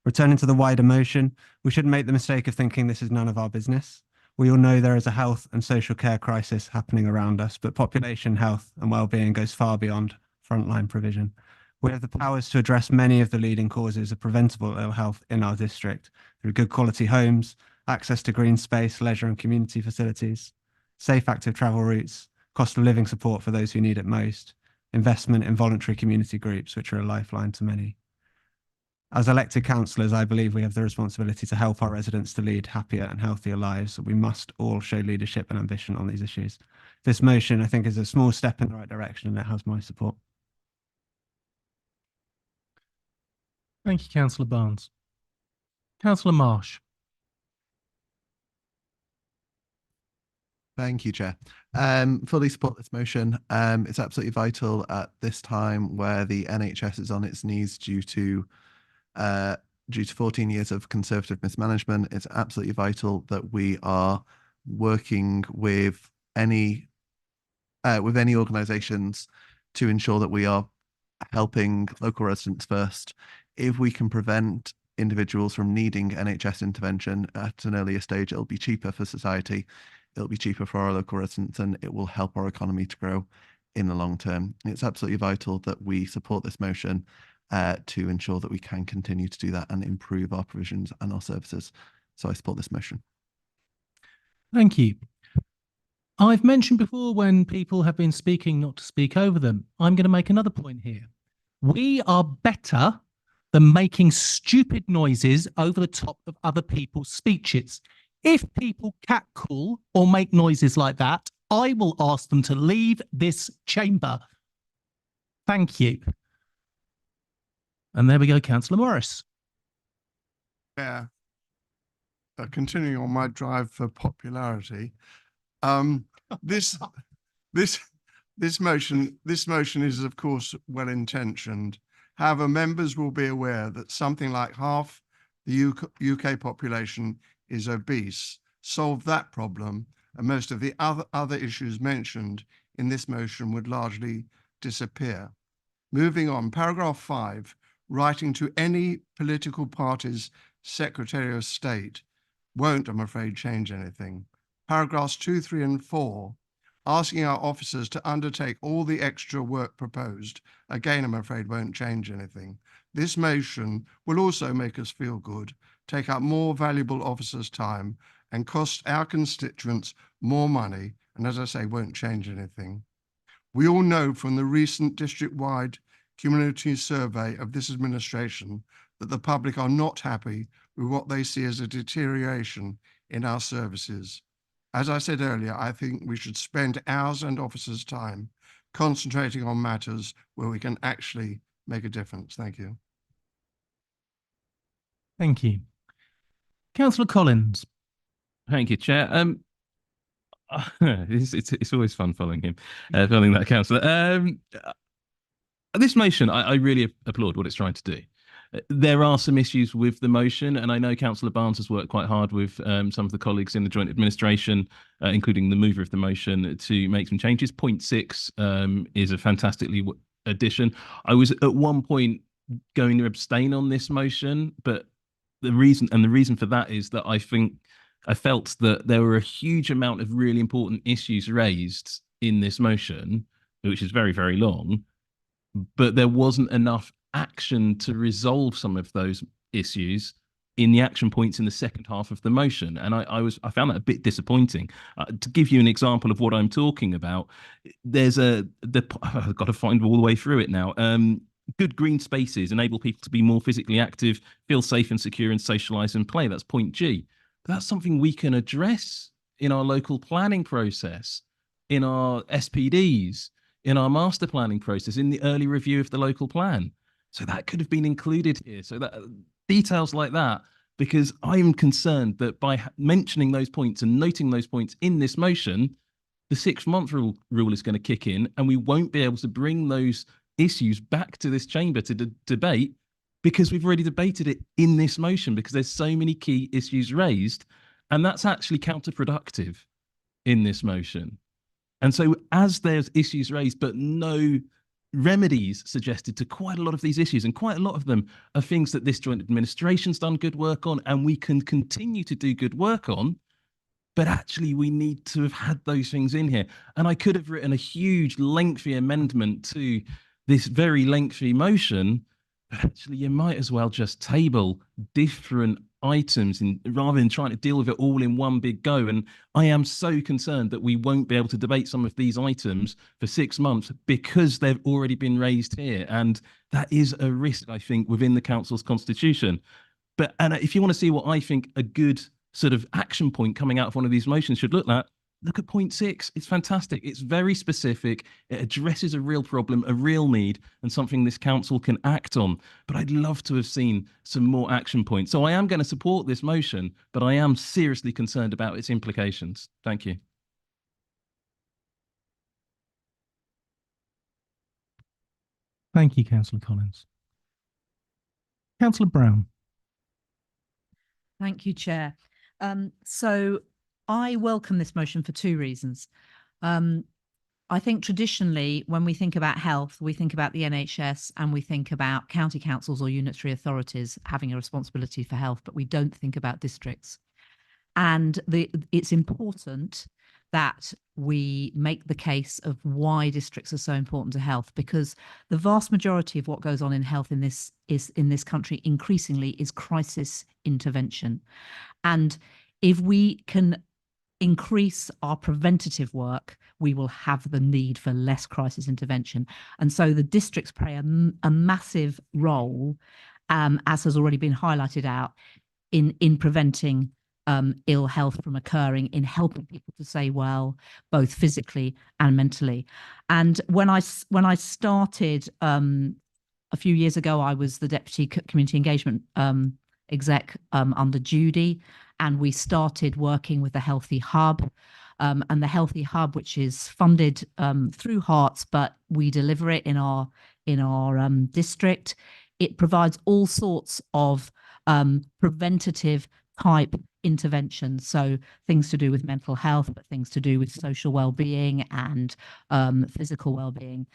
Returning to the wider motion, we shouldn't make the mistake of thinking this is none of our business. We all know there is a health and social care crisis happening around us, but population health and well-being goes far beyond frontline provision. We have the powers to address many of the leading causes of preventable ill health in our district through good quality homes, access to green space, leisure and community facilities, safe active travel routes, cost of living support for those who need it most, investment in voluntary community groups, which are a lifeline to many. As elected councillors, I believe we have the responsibility to help our residents to lead happier and healthier lives. We must all show leadership and ambition on these issues. This motion, I think, is a small step in the right direction and it has my support. Thank you, Councillor Barnes. Councillor Marsh. Thank you, Chair. Fully support this motion. It's absolutely vital at this time where the NHS is on its knees due to 14 years of Conservative mismanagement. It's absolutely vital that we are working with any organisations to ensure that we are helping local residents first. If we can prevent individuals from needing NHS intervention at an earlier stage, it'll be cheaper for society, it'll be cheaper for our local residents, and it will help our economy to grow in the long term. It's absolutely vital that we support this motion to ensure that we can continue to do that and improve our provisions and our services. So I support this motion. Thank you. I've mentioned before when people have been speaking not to speak over them. I'm going to make another point here. We are better than making stupid noises over the top of other people's speeches. If people catcall or make noises like that, I will ask them to leave this chamber. Thank you. And there we go, Councillor Morris. Yeah. Continuing on my drive for popularity, this motion is of course well intentioned. However, members will be aware that something like half the UK population is obese. Solve that problem, and most of the other issues mentioned in this motion would largely disappear. Moving on, paragraph 5, writing to any political party's Secretary of State won't, I'm afraid, change anything. Paragraphs 2, 3, and 4, asking our officers to undertake all the extra work proposed, again, I'm afraid, won't change anything. This motion will also make us feel good, take up more valuable officers' time, and cost our constituents more money, and as I say, won't change anything. We all know from the recent district-wide community survey of this administration that the public are not happy with what they see as a deterioration in our services. As I said earlier, I think we should spend ours and officers' time concentrating on matters where we can actually make a difference. Thank you. Thank you. Councillor Collins. Thank you, Chair. It's always fun following him, following that councillor. This motion, I really applaud what it's trying to do. There are some issues with the motion, and I know Councillor Barnes has worked quite hard with some of the colleagues in the joint administration, including the mover of the motion, to make some changes. Point 6 is a fantastically addition. I was at one point going to abstain on this motion, but the reason for that is that I felt that there were a huge amount of really important issues raised in this motion, which is very, very long, but there wasn't enough action to resolve some of those issues in the action points in the second half of the motion, and I found that a bit disappointing. To give you an example of what I'm talking about, there's I've got to find all the way through it now. Good green spaces enable people to be more physically active, feel safe and secure, and socialise and play. That's point G. But that's something we can address in our local planning process, in our SPDs, in our master planning process, in the early review of the local plan. So that could have been included here. So that details like that, because I'm concerned that by mentioning those points and noting those points in this motion, the 6-month rule is going to kick in, and we won't be able to bring those issues back to this chamber to debate, because we've already debated it in this motion, because there's so many key issues raised, and that's actually counterproductive in this motion. And so as there's issues raised but no remedies suggested to quite a lot of these issues, and quite a lot of them are things that this joint administration's done good work on and we can continue to do good work on, but actually we need to have had those things in here. And I could have written a huge lengthy amendment to this very lengthy motion, but actually you might as well just table different items rather than trying to deal with it all in one big go. And I am so concerned that we won't be able to debate some of these items for 6 months because they've already been raised here. And that is a risk, I think, within the council's constitution. And if you want to see what I think a good sort of action point coming out of one of these motions should look like, look at point 6. It's fantastic. It's very specific. It addresses a real problem, a real need, and something this council can act on. But I'd love to have seen some more action points. So I am going to support this motion, but I am seriously concerned about its implications. Thank you. Thank you, Councillor Collins. Councillor Brown. Thank you, Chair. So I welcome this motion for 2 reasons. I think traditionally, when we think about health, we think about the NHS and we think about county councils or unitary authorities having a responsibility for health, but we don't think about districts. And it's important that we make the case of why districts are so important to health, because the vast majority of what goes on in health in this country increasingly is crisis intervention. And if we can increase our preventative work, we will have the need for less crisis intervention. And so the districts play a massive role, as has already been highlighted out, in preventing ill health from occurring, in helping people to stay well, both physically and mentally. And when I started a few years ago, I was the Deputy Community Engagement exec under Judy, and we started working with the Healthy Hub. And the Healthy Hub, which is funded through Hearts, but we deliver it in our district. It provides all sorts of preventative type interventions, so things to do with mental health, but things to do with social well-being and physical well-being.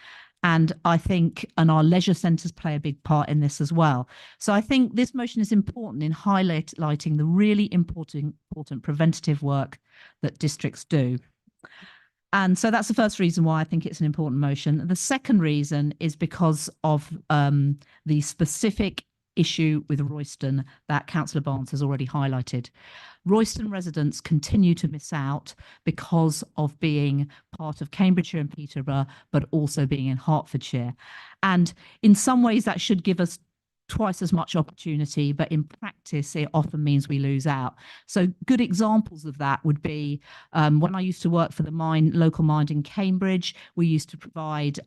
And I think, and our leisure centres play a big part in this as well. So I think this motion is important in highlighting the really important preventative work that districts do. And so that's the first reason why I think it's an important motion. The second reason is because of the specific issue with Royston that Councillor Barnes has already highlighted. Royston residents continue to miss out because of being part of Cambridgeshire and Peterborough, but also being in Hertfordshire. And in some ways that should give us twice as much opportunity, but in practice, it often means we lose out. So good examples of that would be when I used to work for the local mind in Cambridge, we used to provide,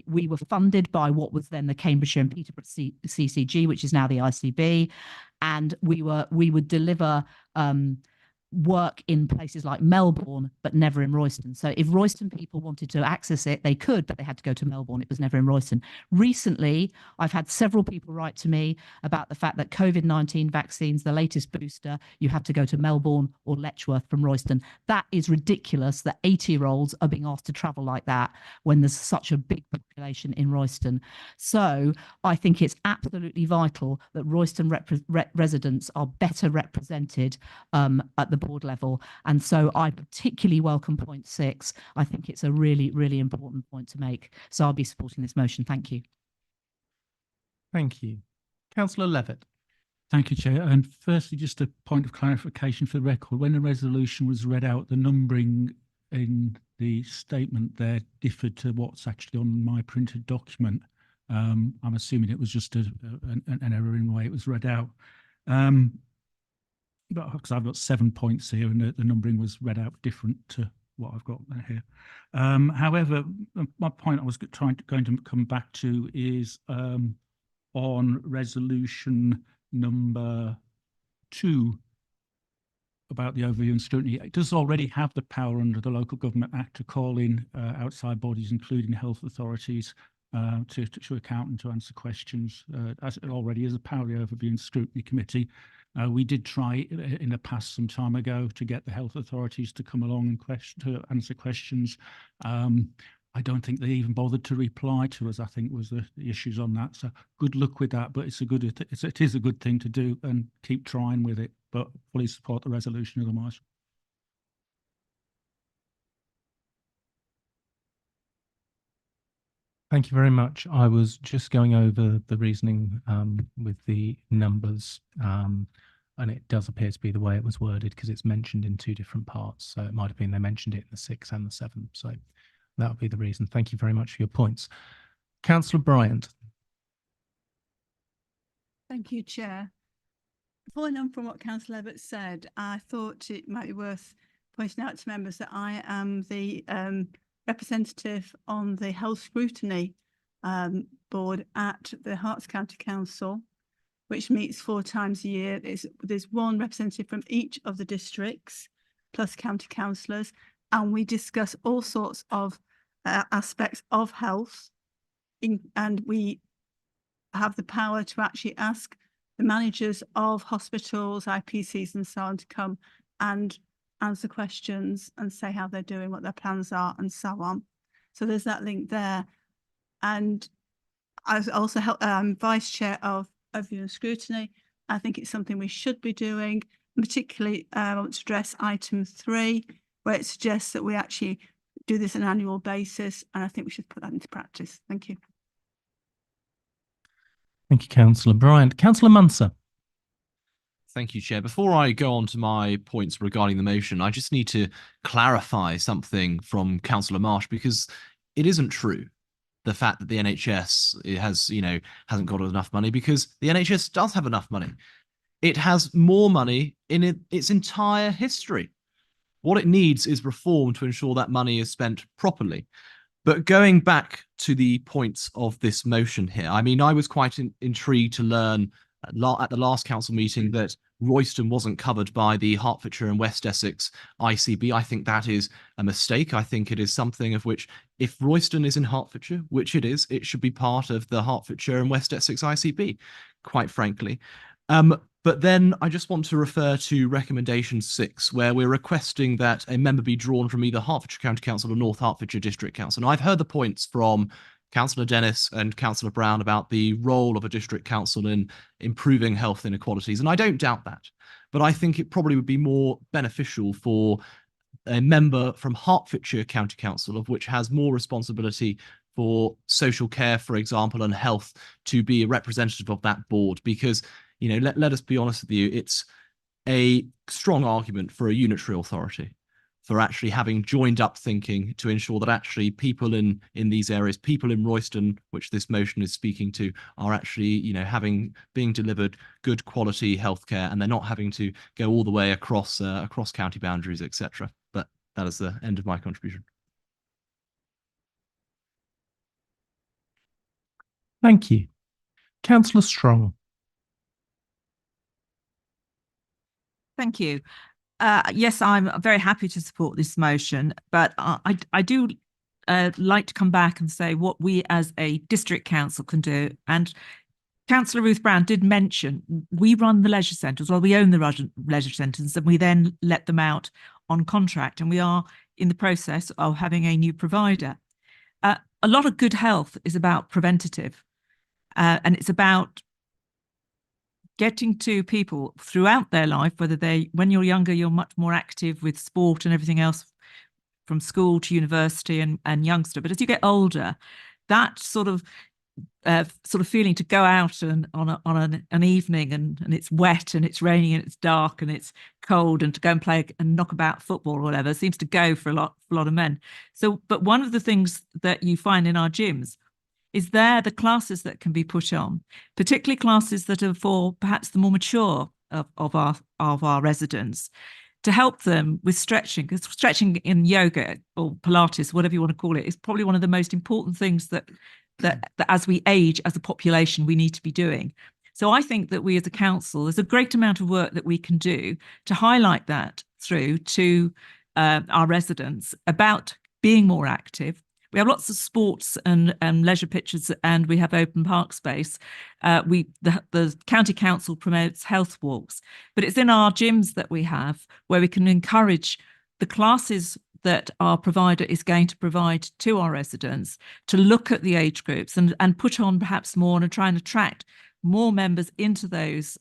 we were funded by what was then the Cambridgeshire and Peterborough CCG, which is now the ICB. And we would deliver work in places like Melbourne, but never in Royston. So if Royston people wanted to access it, they could, but they had to go to Melbourne. It was never in Royston. Recently, I've had several people write to me about the fact that COVID-19 vaccines, the latest booster, you have to go to Melbourne or Letchworth from Royston. That is ridiculous that 80-year-olds are being asked to travel like that when there's such a big population in Royston. So I think it's absolutely vital that Royston residents are better represented at the board level. And so I particularly welcome point 6. I think it's a really, really important point to make. So I'll be supporting this motion. Thank you. Thank you. Councillor Levitt. Thank you, Chair. And firstly, just a point of clarification for the record. When the resolution was read out, the numbering in the statement there differed to what's actually on my printed document. I'm assuming it was just an error in the way it was read out. But because I've got 7 points here and the numbering was read out different to what I've got here. However, my point I was going to come back to is on resolution number 2 about the overview and scrutiny. It does already have the power under the Local Government Act to call in outside bodies, including health authorities, to account and to answer questions, as it already is a power of the Overview and Scrutiny Committee. We did try in the past some time ago to get the health authorities to come along and to answer questions. I don't think they even bothered to reply to us, I think was the issues on that. So good luck with that, but it is a good thing to do, and keep trying with it, but fully support the resolution otherwise. Thank you very much. I was just going over the reasoning with the numbers, and it does appear to be the way it was worded because it's mentioned in 2 different parts. So it might have been they mentioned it in the 6 and the 7. So that would be the reason. Thank you very much for your points. Councillor Bryant. Thank you, Chair. Following on from what Councillor Levitt said, I thought it might be worth pointing out to members that I am the representative on the Health Scrutiny Board at the Herts County Council, which meets 4 times a year. There's one representative from each of the districts, plus county councillors, and we discuss all sorts of aspects of health, and we have the power to actually ask the managers of hospitals, IPCs and so on to come and answer questions and say how they're doing, what their plans are and so on. So there's that link there. And I was also vice chair of Overview and Scrutiny. I think it's something we should be doing, particularly I want to address item 3, where it suggests that we actually do this on an annual basis, and I think we should put that into practice. Thank you. Thank you, Councillor Bryant. Councillor Muncer. Thank you, Chair. Before I go on to my points regarding the motion, I just need to clarify something from Councillor Marsh, because it isn't true, the fact that the NHS hasn't got enough money, because the NHS does have enough money. It has more money in its entire history. What it needs is reform to ensure that money is spent properly. But going back to the points of this motion here, I mean, I was quite intrigued to learn at the last council meeting that Royston wasn't covered by the Hertfordshire and West Essex ICB. I think that is a mistake. I think it is something of which, if Royston is in Hertfordshire, which it is, it should be part of the Hertfordshire and West Essex ICB, quite frankly. But then I just want to refer to recommendation 6, where we're requesting that a member be drawn from either Hertfordshire County Council or North Hertfordshire District Council. And I've heard the points from Councillor Dennis and Councillor Brown about the role of a district council in improving health inequalities, and I don't doubt that. But I think it probably would be more beneficial for a member from Hertfordshire County Council, of which has more responsibility for social care, for example, and health, to be a representative of that board, because, you know, let us be honest with you, it's a strong argument for a unitary authority, for actually having joined up thinking to ensure that actually people in these areas, people in Royston, which this motion is speaking to, are actually, you know, being delivered good quality healthcare, and they're not having to go all the way across county boundaries, etc. But that is the end of my contribution. Thank you. Councillor Strong. Thank you. Yes, I'm very happy to support this motion, but I do like to come back and say what we as a district council can do. And Councillor Ruth Brown did mention we run the leisure centres, well, we own the leisure centres, and we then let them out on contract, and we are in the process of having a new provider. A lot of good health is about preventative, and it's about getting to people throughout their life, whether when you're younger, you're much more active with sport and everything else from school to university and youngster. But as you get older, that sort of sort of feeling to go out and on an evening and it's wet and it's raining and it's dark and it's cold, and to go and play and knock about football or whatever seems to go for a lot of men. So, but one of the things that you find in our gyms is the classes that can be put on, particularly classes that are for perhaps the more mature of our residents, to help them with stretching. Because stretching in yoga or Pilates, whatever you want to call it, is probably one of the most important things that as we age as a population, we need to be doing. So I think that we as a council, there's a great amount of work that we can do to highlight that through to our residents about being more active. We have lots of sports and leisure pitches, and we have open park space. The county council promotes health walks, but it's in our gyms that we have where we can encourage the classes that our provider is going to provide to our residents to look at the age groups and put on perhaps more and try and attract more members into those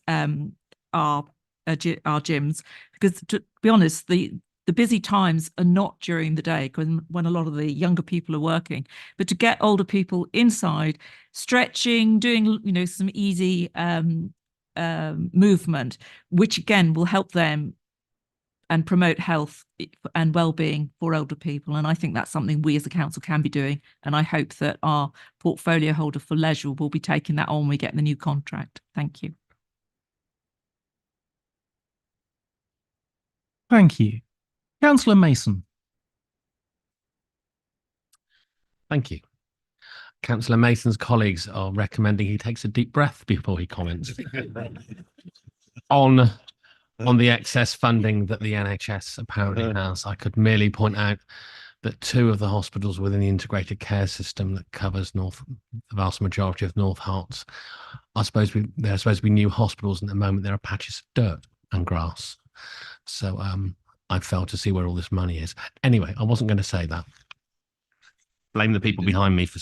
our gyms. Because to be honest, the busy times are not during the day when a lot of the younger people are working, but to get older people inside, stretching, doing some easy movement, which again will help them and promote health and well-being for older people. And I think that's something we as a council can be doing. And I hope that our portfolio holder for leisure will be taking that on when we get the new contract. Thank you. Thank you. Councillor Mason. Thank you. Councillor Mason's colleagues are recommending he takes a deep breath before he comments on the excess funding that the NHS apparently has. I could merely point out that 2 of the hospitals within the integrated care system that covers the vast majority of North Herts are supposed to be new hospitals, and at the moment there are patches of dirt and grass. So I failed to see where all this money is. Anyway, I wasn't going to say that. Blame the people behind me for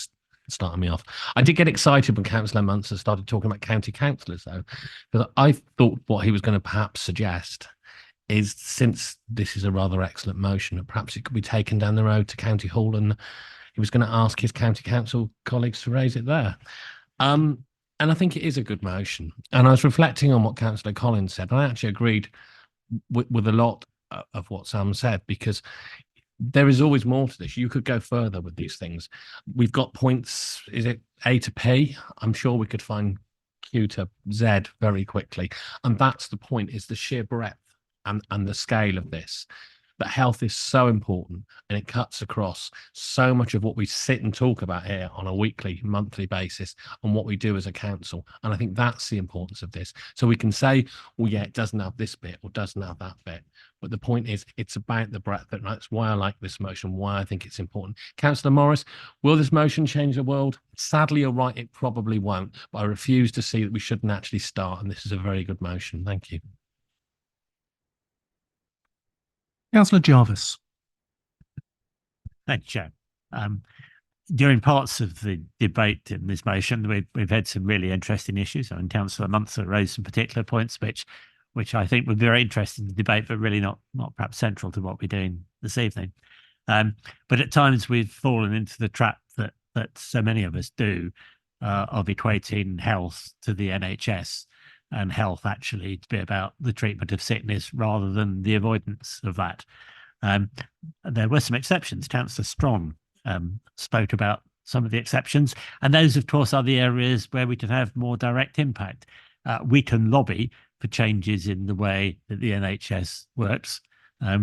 starting me off. I did get excited when Councillor Munster started talking about county councillors, though, because I thought what he was going to perhaps suggest is, since this is a rather excellent motion, that perhaps it could be taken down the road to County Hall, and he was going to ask his county council colleagues to raise it there. And I think it is a good motion. And I was reflecting on what Councillor Collins said, and I actually agreed with a lot of what Sam said, because there is always more to this. You could go further with these things. We've got points, is it A to P? I'm sure we could find Q to Z very quickly. And that's the point, is the sheer breadth and the scale of this. But health is so important, and it cuts across so much of what we sit and talk about here on a weekly, monthly basis, and what we do as a council. And I think that's the importance of this. So we can say, well, yeah, it doesn't have this bit or doesn't have that bit. But the point is, it's about the breadth, and that's why I like this motion, why I think it's important. Councillor Morris, will this motion change the world? Sadly, you're right, it probably won't. But I refuse to see that we shouldn't actually start, and this is a very good motion. Thank you. Councillor Jarvis. Thank you, Chair. During parts of the debate in this motion, we've had some really interesting issues. I mean, Councillor Munster raised some particular points which I think would be very interesting to debate, but really not perhaps central to what we're doing this evening. But at times we've fallen into the trap that so many of us do of equating health to the NHS, and health actually to be about the treatment of sickness rather than the avoidance of that. There were some exceptions. Councillor Strong spoke about some of the exceptions, and those, of course, are the areas where we can have more direct impact. We can lobby for changes in the way that the NHS works. I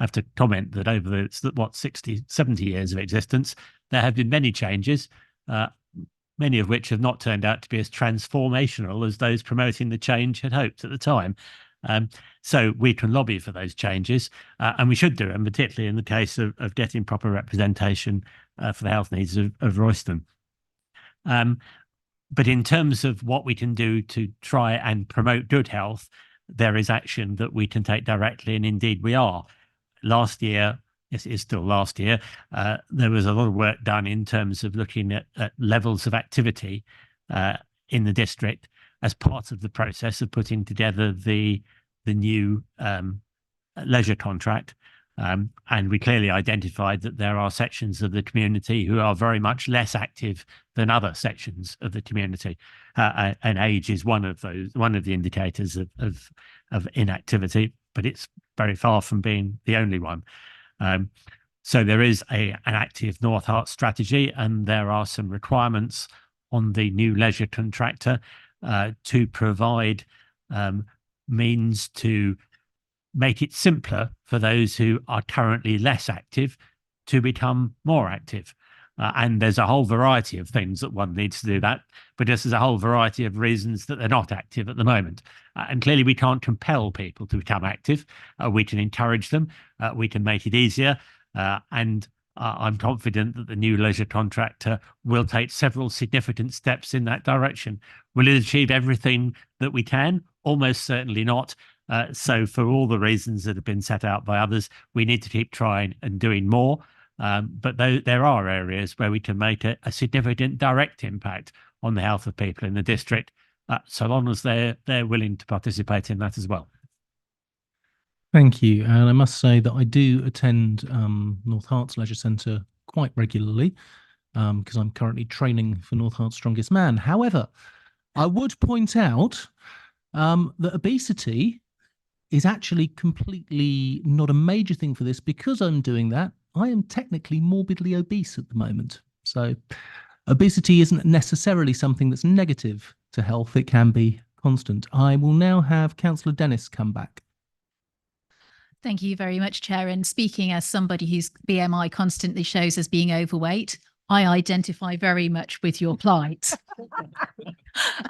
have to comment that over the 60, 70 years of existence, there have been many changes, many of which have not turned out to be as transformational as those promoting the change had hoped at the time. So we can lobby for those changes, and we should do, and particularly in the case of getting proper representation for the health needs of Royston. But in terms of what we can do to try and promote good health, there is action that we can take directly, and indeed we are. Last year, it is still last year, there was a lot of work done in terms of looking at levels of activity in the district as part of the process of putting together the new leisure contract. And we clearly identified that there are sections of the community who are very much less active than other sections of the community. And age is one of the indicators of inactivity, but it's very far from being the only one. So there is an active North Hart strategy, and there are some requirements on the new leisure contractor to provide means to make it simpler for those who are currently less active to become more active. And there's a whole variety of things that one needs to do that, but just there's a whole variety of reasons that they're not active at the moment. And clearly we can't compel people to become active. We can encourage them. We can make it easier. And I'm confident that the new leisure contractor will take several significant steps in that direction. Will it achieve everything that we can? Almost certainly not. So for all the reasons that have been set out by others, we need to keep trying and doing more. But there are areas where we can make a significant direct impact on the health of people in the district, so long as they're willing to participate in that as well. Thank you. And I must say that I do attend North Hart's Leisure Centre quite regularly because I'm currently training for North Hart's Strongest Man. However, I would point out that obesity is actually completely not a major thing for this. Because I'm doing that, I am technically morbidly obese at the moment. So obesity isn't necessarily something that's negative to health. It can be constant. I will now have Councillor Dennis come back. Thank you very much, Chair. And speaking as somebody whose BMI constantly shows as being overweight, I identify very much with your plight.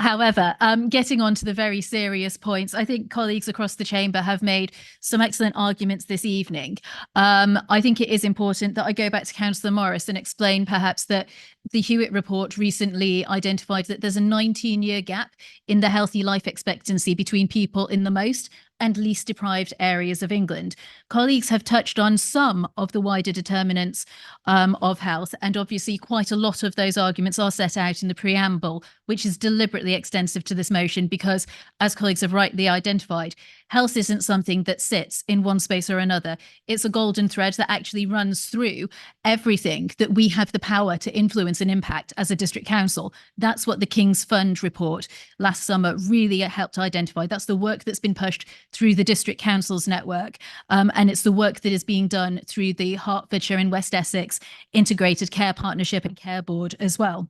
However, getting on to the very serious points, I think colleagues across the chamber have made some excellent arguments this evening. I think it is important that I go back to Councillor Morris and explain perhaps that the Hewitt report recently identified that there's a 19-year gap in the healthy life expectancy between people in the most and least deprived areas of England. Colleagues have touched on some of the wider determinants of health, and obviously quite a lot of those arguments are set out in the preamble, which is deliberately extensive to this motion because, as colleagues have rightly identified, health isn't something that sits in one space or another. It's a golden thread that actually runs through everything that we have the power to influence and impact as a district council. That's what the King's Fund report last summer really helped identify. That's the work that's been pushed through the district councils network. And it's the work that is being done through the Hertfordshire and West Essex Integrated Care Partnership and Care Board as well.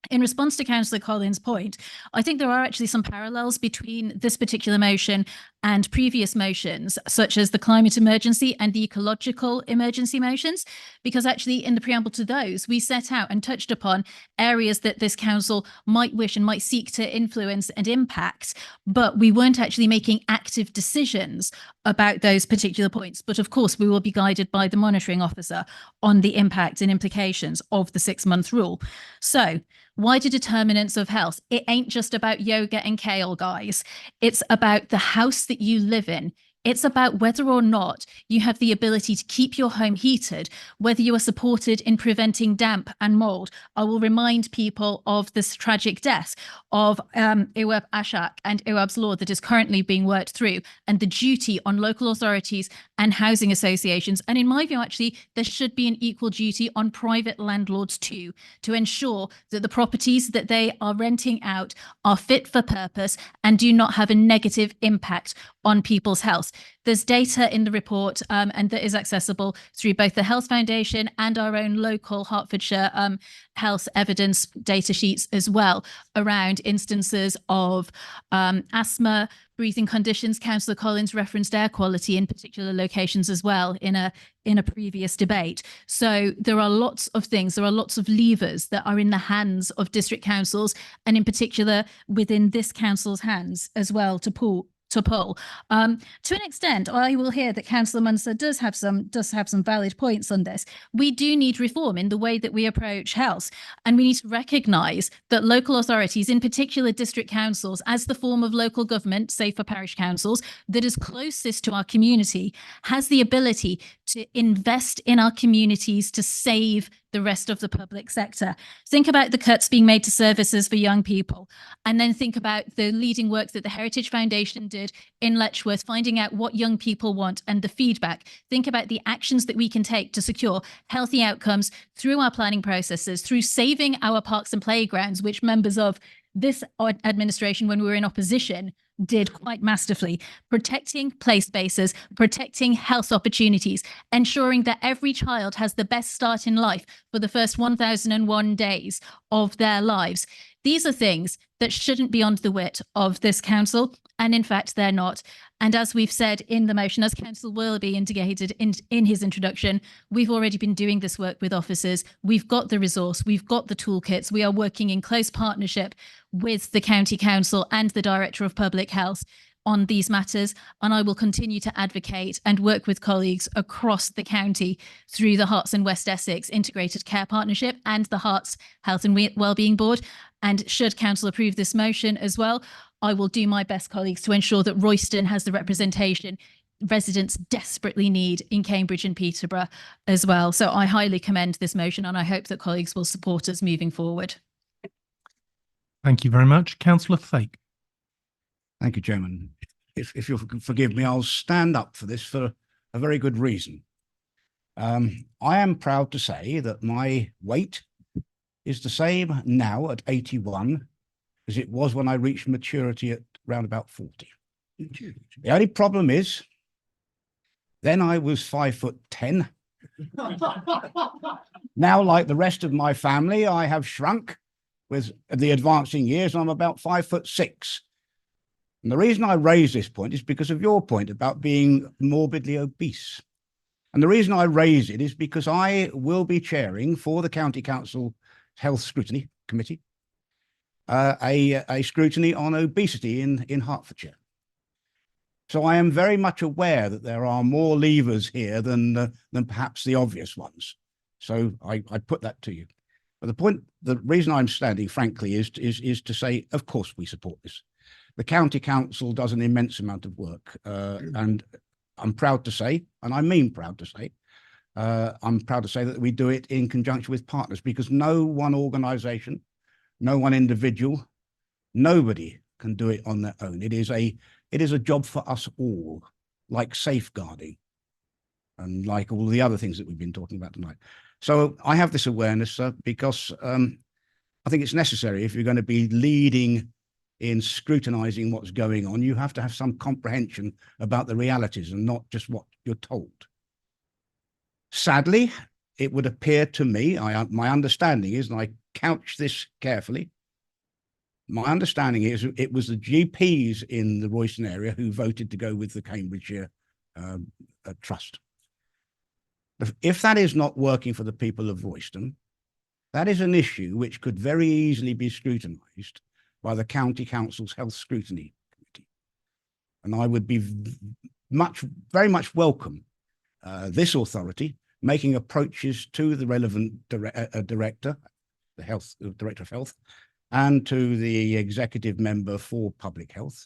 In response to Councillor Collins' point, I think there are actually some parallels between this particular motion and previous motions, such as the climate emergency and the ecological emergency motions, because actually in the preamble to those, we set out and touched upon areas that this council might wish and might seek to influence and impact, but we weren't actually making active decisions about those particular points. But of course, we will be guided by the monitoring officer on the impact and implications of the 6-month rule. So, wider determinants of health. It ain't just about yoga and kale, guys. It's about the house that you live in. It's about whether or not you have the ability to keep your home heated, whether you are supported in preventing damp and mold. I will remind people of this tragic death of Iwab Ashak and Iwab's law that is currently being worked through, and the duty on local authorities and housing associations. And in my view, actually, there should be an equal duty on private landlords too, to ensure that the properties that they are renting out are fit for purpose and do not have a negative impact on people's health. There's data in the report and that is accessible through both the Health Foundation and our own local Hertfordshire health evidence data sheets as well around instances of asthma, breathing conditions. Councillor Collins referenced air quality in particular locations as well in a previous debate. So there are lots of things, there are lots of levers that are in the hands of district councils, and in particular within this council's hands as well to pull. To an extent, I will hear that Councillor Munster does have some valid points on this. We do need reform in the way that we approach health, and we need to recognise that local authorities, in particular district councils, as the form of local government, say for parish councils, that is closest to our community, has the ability to invest in our communities to save the rest of the public sector. Think about the cuts being made to services for young people, and then think about the leading work that the Heritage Foundation did in Letchworth, finding out what young people want and the feedback. Think about the actions that we can take to secure healthy outcomes through our planning processes, through saving our parks and playgrounds, which members of this administration, when we were in opposition, did quite masterfully, protecting play spaces, protecting health opportunities, ensuring that every child has the best start in life for the first 1001 days of their lives. These are things that shouldn't be under the wit of this council, and in fact, they're not. And as we've said in the motion, as Councillor Willoughby indicated in his introduction, we've already been doing this work with officers. We've got the resource, we've got the toolkits. We are working in close partnership with the County Council and the Director of Public Health on these matters, and I will continue to advocate and work with colleagues across the county through the Herts and West Essex Integrated Care Partnership and the Herts Health and Wellbeing Board. And should Council approve this motion as well, I will do my best, colleagues, to ensure that Royston has the representation residents desperately need in Cambridge and Peterborough as well. So I highly commend this motion, and I hope that colleagues will support us moving forward. Thank you very much. Councillor Fake. Thank you, Chairman. If you'll forgive me, I'll stand up for this for a very good reason. I am proud to say that my weight is the same now at 81 as it was when I reached maturity at round about 40. The only problem is, then I was 5'10". Now, like the rest of my family, I have shrunk with the advancing years. I'm about 5'6". And the reason I raise this point is because of your point about being morbidly obese. And the reason I raise it is because I will be chairing for the County Council Health Scrutiny Committee, a scrutiny on obesity in Hertfordshire. So I am very much aware that there are more levers here than perhaps the obvious ones. So I put that to you. But the reason I'm standing, frankly, is to say, of course, we support this. The County Council does an immense amount of work, and I'm proud to say, and I mean proud to say, I'm proud to say that we do it in conjunction with partners, because no one organisation, no one individual, nobody can do it on their own. It is a job for us all, like safeguarding and like all the other things that we've been talking about tonight. So I have this awareness because I think it's necessary. If you're going to be leading in scrutinising what's going on, you have to have some comprehension about the realities and not just what you're told. Sadly, it would appear to me, my understanding is, and I couch this carefully, my understanding is it was the GPs in the Royston area who voted to go with the Cambridgeshire Trust. If that is not working for the people of Royston, that is an issue which could very easily be scrutinised by the County Council's Health Scrutiny Committee. And I would be very much welcome this authority making approaches to the relevant director, the Director of Health, and to the executive member for Public Health,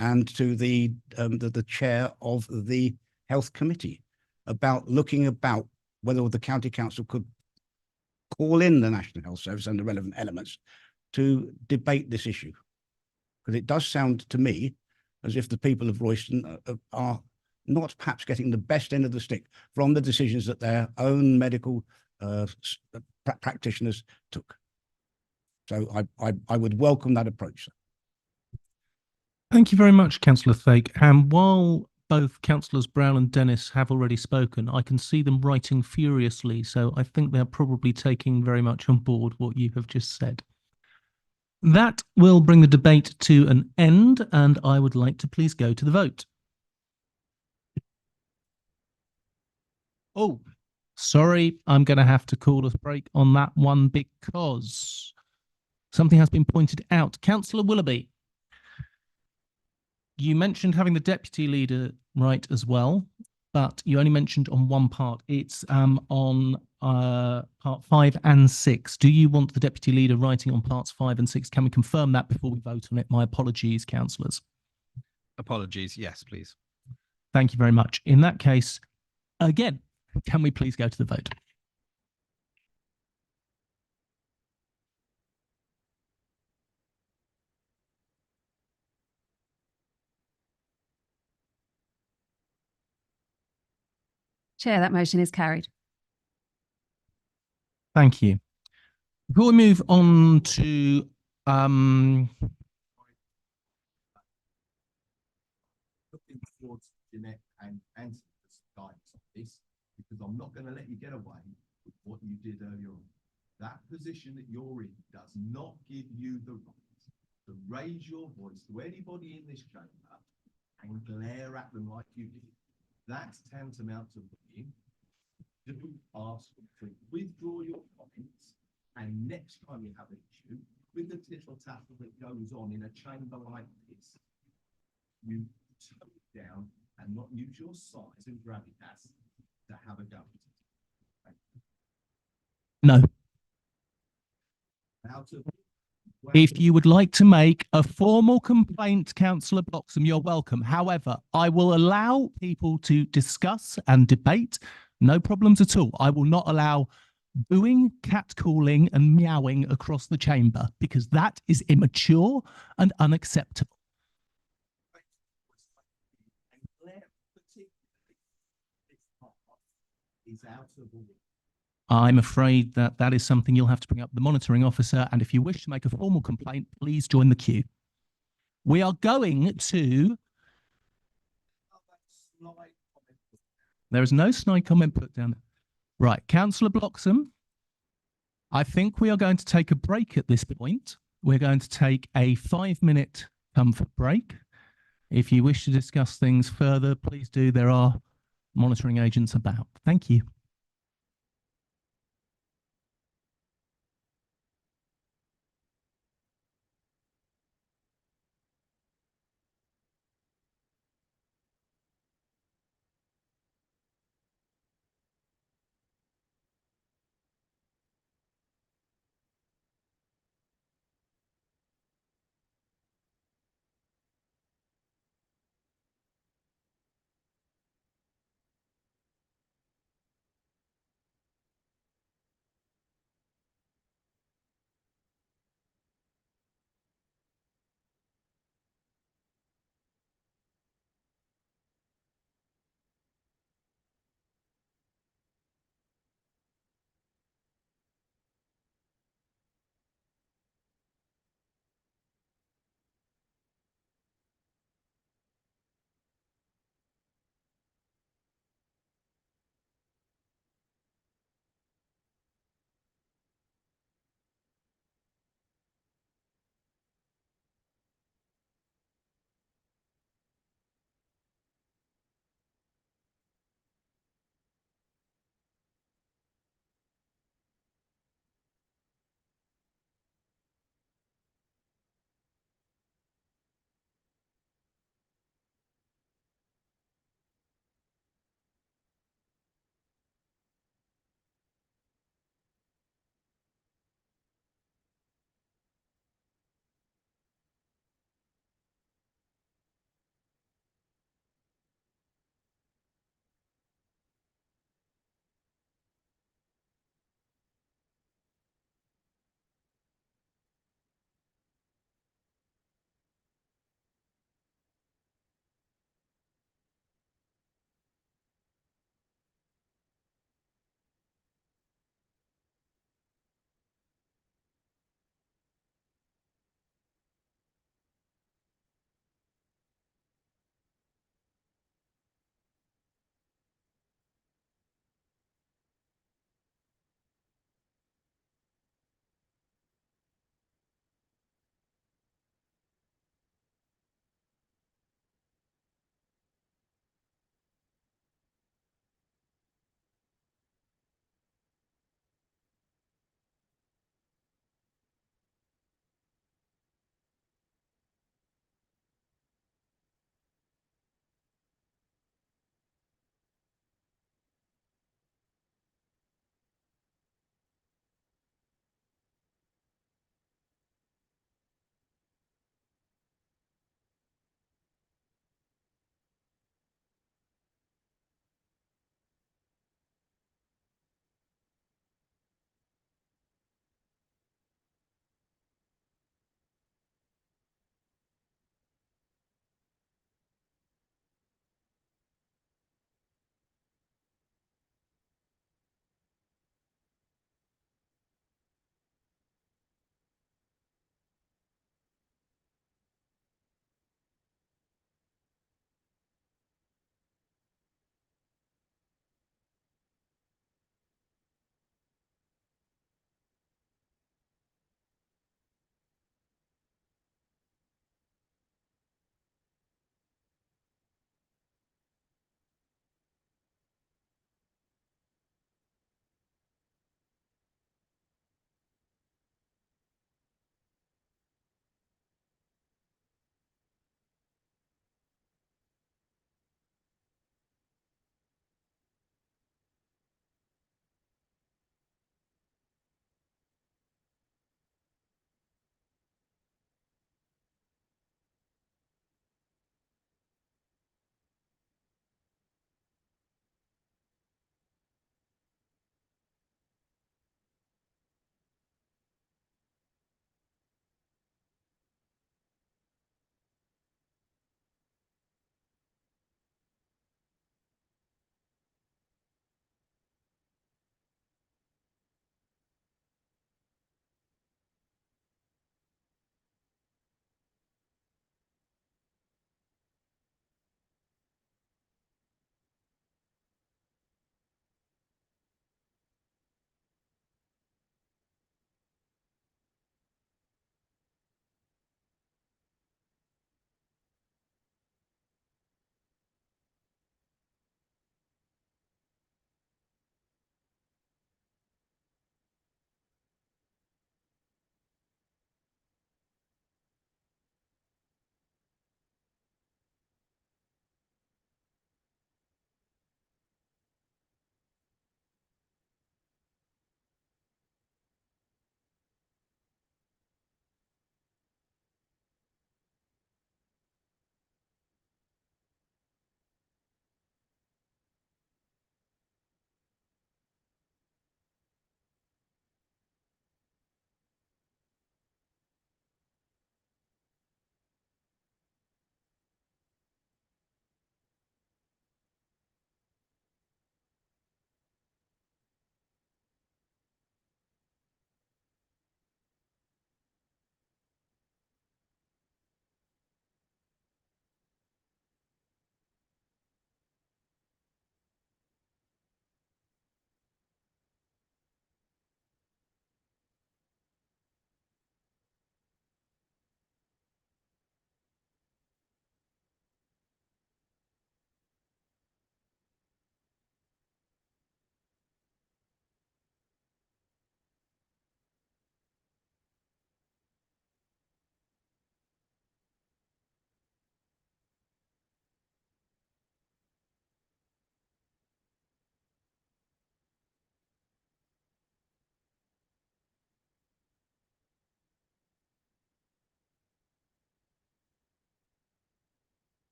and to the chair of the Health Committee about looking about whether the County Council could call in the National Health Service and the relevant elements to debate this issue. Because it does sound to me as if the people of Royston are not perhaps getting the best end of the stick from the decisions that their own medical practitioners took. So I would welcome that approach. Thank you very much, Councillor Fake. And while both Councillors Brown and Dennis have already spoken, I can see them writing furiously. So I think they're probably taking very much on board what you have just said. That will bring the debate to an end, and I would like to please go to the vote. Oh, sorry, I'm going to have to call a break on that one because something has been pointed out. Councillor Willoughby, you mentioned having the deputy leader right as well, but you only mentioned on one part. It's on part 5 and 6. Do you want the deputy leader writing on parts 5 and 6? Can we confirm that before we vote on it? My apologies, councillors. Apologies. Yes, please. Thank you very much. In that case, again, can we please go to the vote? Chair, that motion is carried. Thank you. Before we move on to looking towards Jeanette and Anthony for guidance on this, because I'm not going to let you get away with what you did earlier on. That position that you're in does not give you the right to raise your voice to anybody in this chamber and glare at them like you did. That's tantamount to being. Do ask to withdraw your comments, and next time you have an issue with the tittle tattle that goes on in a chamber like this, you tone it down and not use your size and gravitas to have a go at it. no. Out of If you would like to make a formal complaint, Councillor Bloxham, you're welcome. However, I will allow people to discuss and debate. No problems at all. I will not allow booing, catcalling and meowing across the chamber because that is immature and unacceptable. is out of order. I'm afraid that that is something you'll have to bring up with the monitoring officer. And if you wish to make a formal complaint, please join the queue. We are going to... There is no snide comment put down there. Right, Councillor Bloxham, I think we are going to take a break at this point. We're going to take a 5-minute comfort break. If you wish to discuss things further, please do. There are monitoring agents about. Thank you.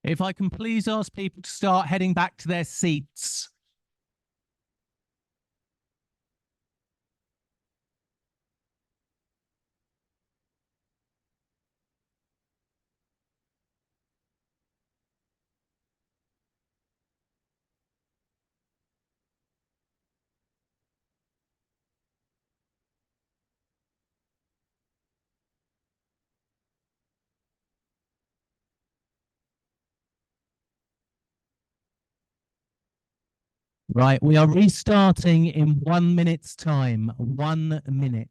If I can please ask people to start heading back to their seats. Right, we are restarting in 1 minute's time. 1 minute.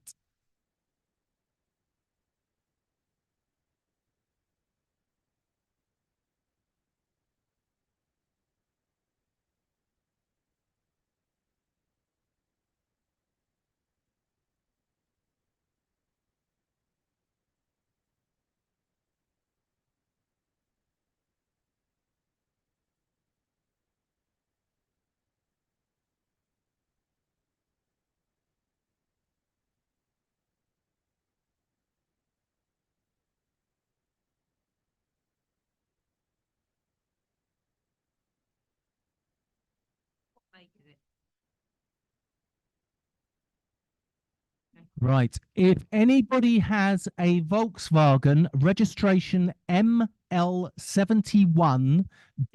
Right. If anybody has a Volkswagen registration ML71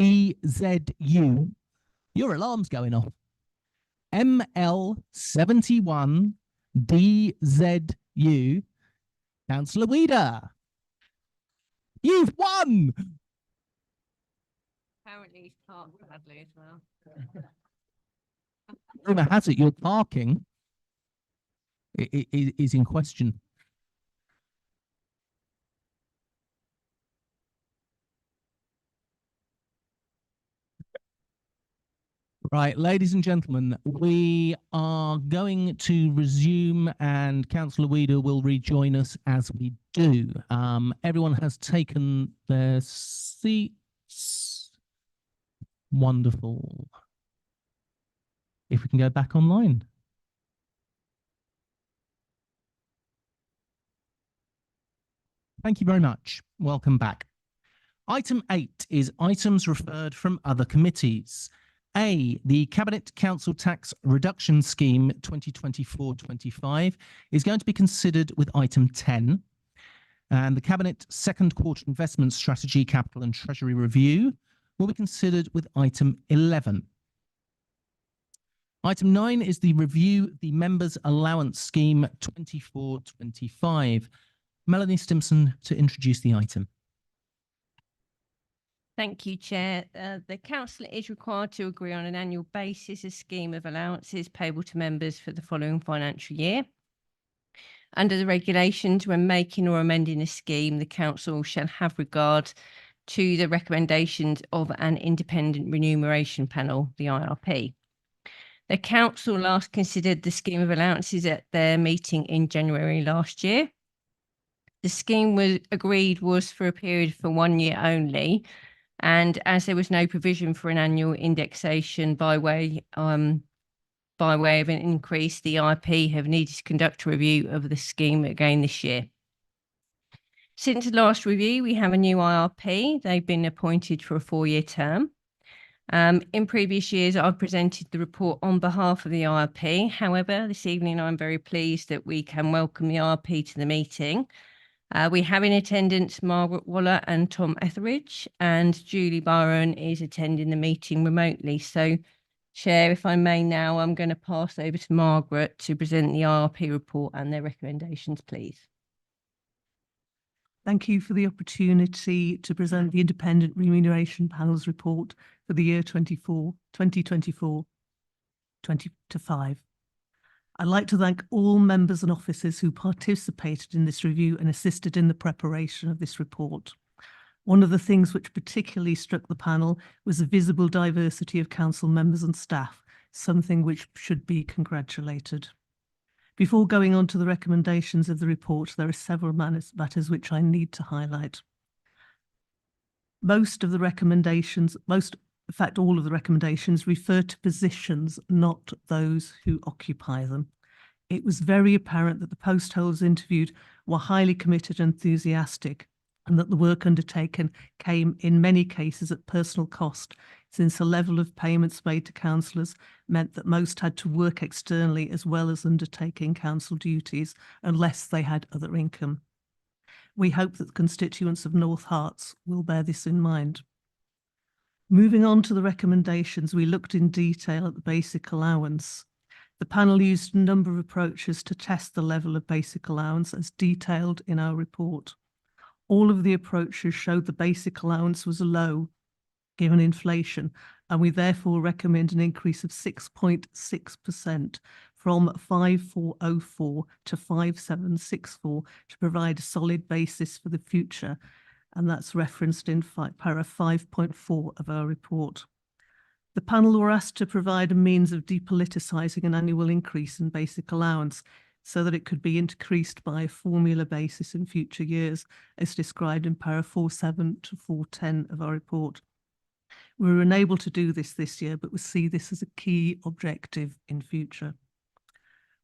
BZU, your alarm's going off. ML71 DZU, Councillor Weeder, you've won. Apparently he's parked badly as well. Rumour has it your parking is in question. Right, ladies and gentlemen, we are going to resume and Councillor Weeder will rejoin us as we do. Everyone has taken their seats. Wonderful. If we can go back online. Thank you very much. Welcome back. Item 8 is items referred from other committees. A, the Cabinet Council Tax Reduction Scheme 2024-25 is going to be considered with item 10. And the Cabinet Second Quarter Investment Strategy, Capital and Treasury Review will be considered with item 11. Item 9 is the Review the Members' Allowance Scheme 24-25. Melanie Stimson to introduce the item. Thank you, Chair. The Council is required to agree on an annual basis a scheme of allowances payable to members for the following financial year. Under the regulations, when making or amending a scheme, the Council shall have regard to the recommendations of an independent remuneration panel, the IRP. The Council last considered the scheme of allowances at their meeting in January last year. The scheme was agreed was for a period for 1 year only, and as there was no provision for an annual indexation by way of an increase, the IRP have needed to conduct a review of the scheme again this year. Since the last review, we have a new IRP. They've been appointed for a 4-year term. In previous years, I've presented the report on behalf of the IRP. However, this evening, I'm very pleased that we can welcome the IRP to the meeting. We have in attendance Margaret Waller and Tom Etheridge, and Julie Byron is attending the meeting remotely. So, Chair, if I may now, I'm going to pass over to Margaret to present the IRP report and their recommendations, please. Thank you for the opportunity to present the Independent Remuneration Panel's report for the year 2024-25. I'd like to thank all members and officers who participated in this review and assisted in the preparation of this report. One of the things which particularly struck the panel was the visible diversity of council members and staff, something which should be congratulated. Before going on to the recommendations of the report, there are several matters which I need to highlight. Most of the recommendations, in fact, all of the recommendations refer to positions, not those who occupy them. It was very apparent that the post holders interviewed were highly committed and enthusiastic. and that the work undertaken came in many cases at personal cost, since the level of payments made to councillors meant that most had to work externally as well as undertaking council duties unless they had other income. We hope that the constituents of North Herts will bear this in mind. Moving on to the recommendations, we looked in detail at the basic allowance. The panel used a number of approaches to test the level of basic allowance as detailed in our report. All of the approaches showed the basic allowance was low given inflation, and we therefore recommend an increase of 6.6% from 5404 to 5764 to provide a solid basis for the future, and that's referenced in paragraph 5.4 of our report. The panel were asked to provide a means of depoliticising an annual increase in basic allowance so that it could be increased by a formula basis in future years, as described in paragraph 4.7 to 4.10 of our report. We were unable to do this year, but we see this as a key objective in future.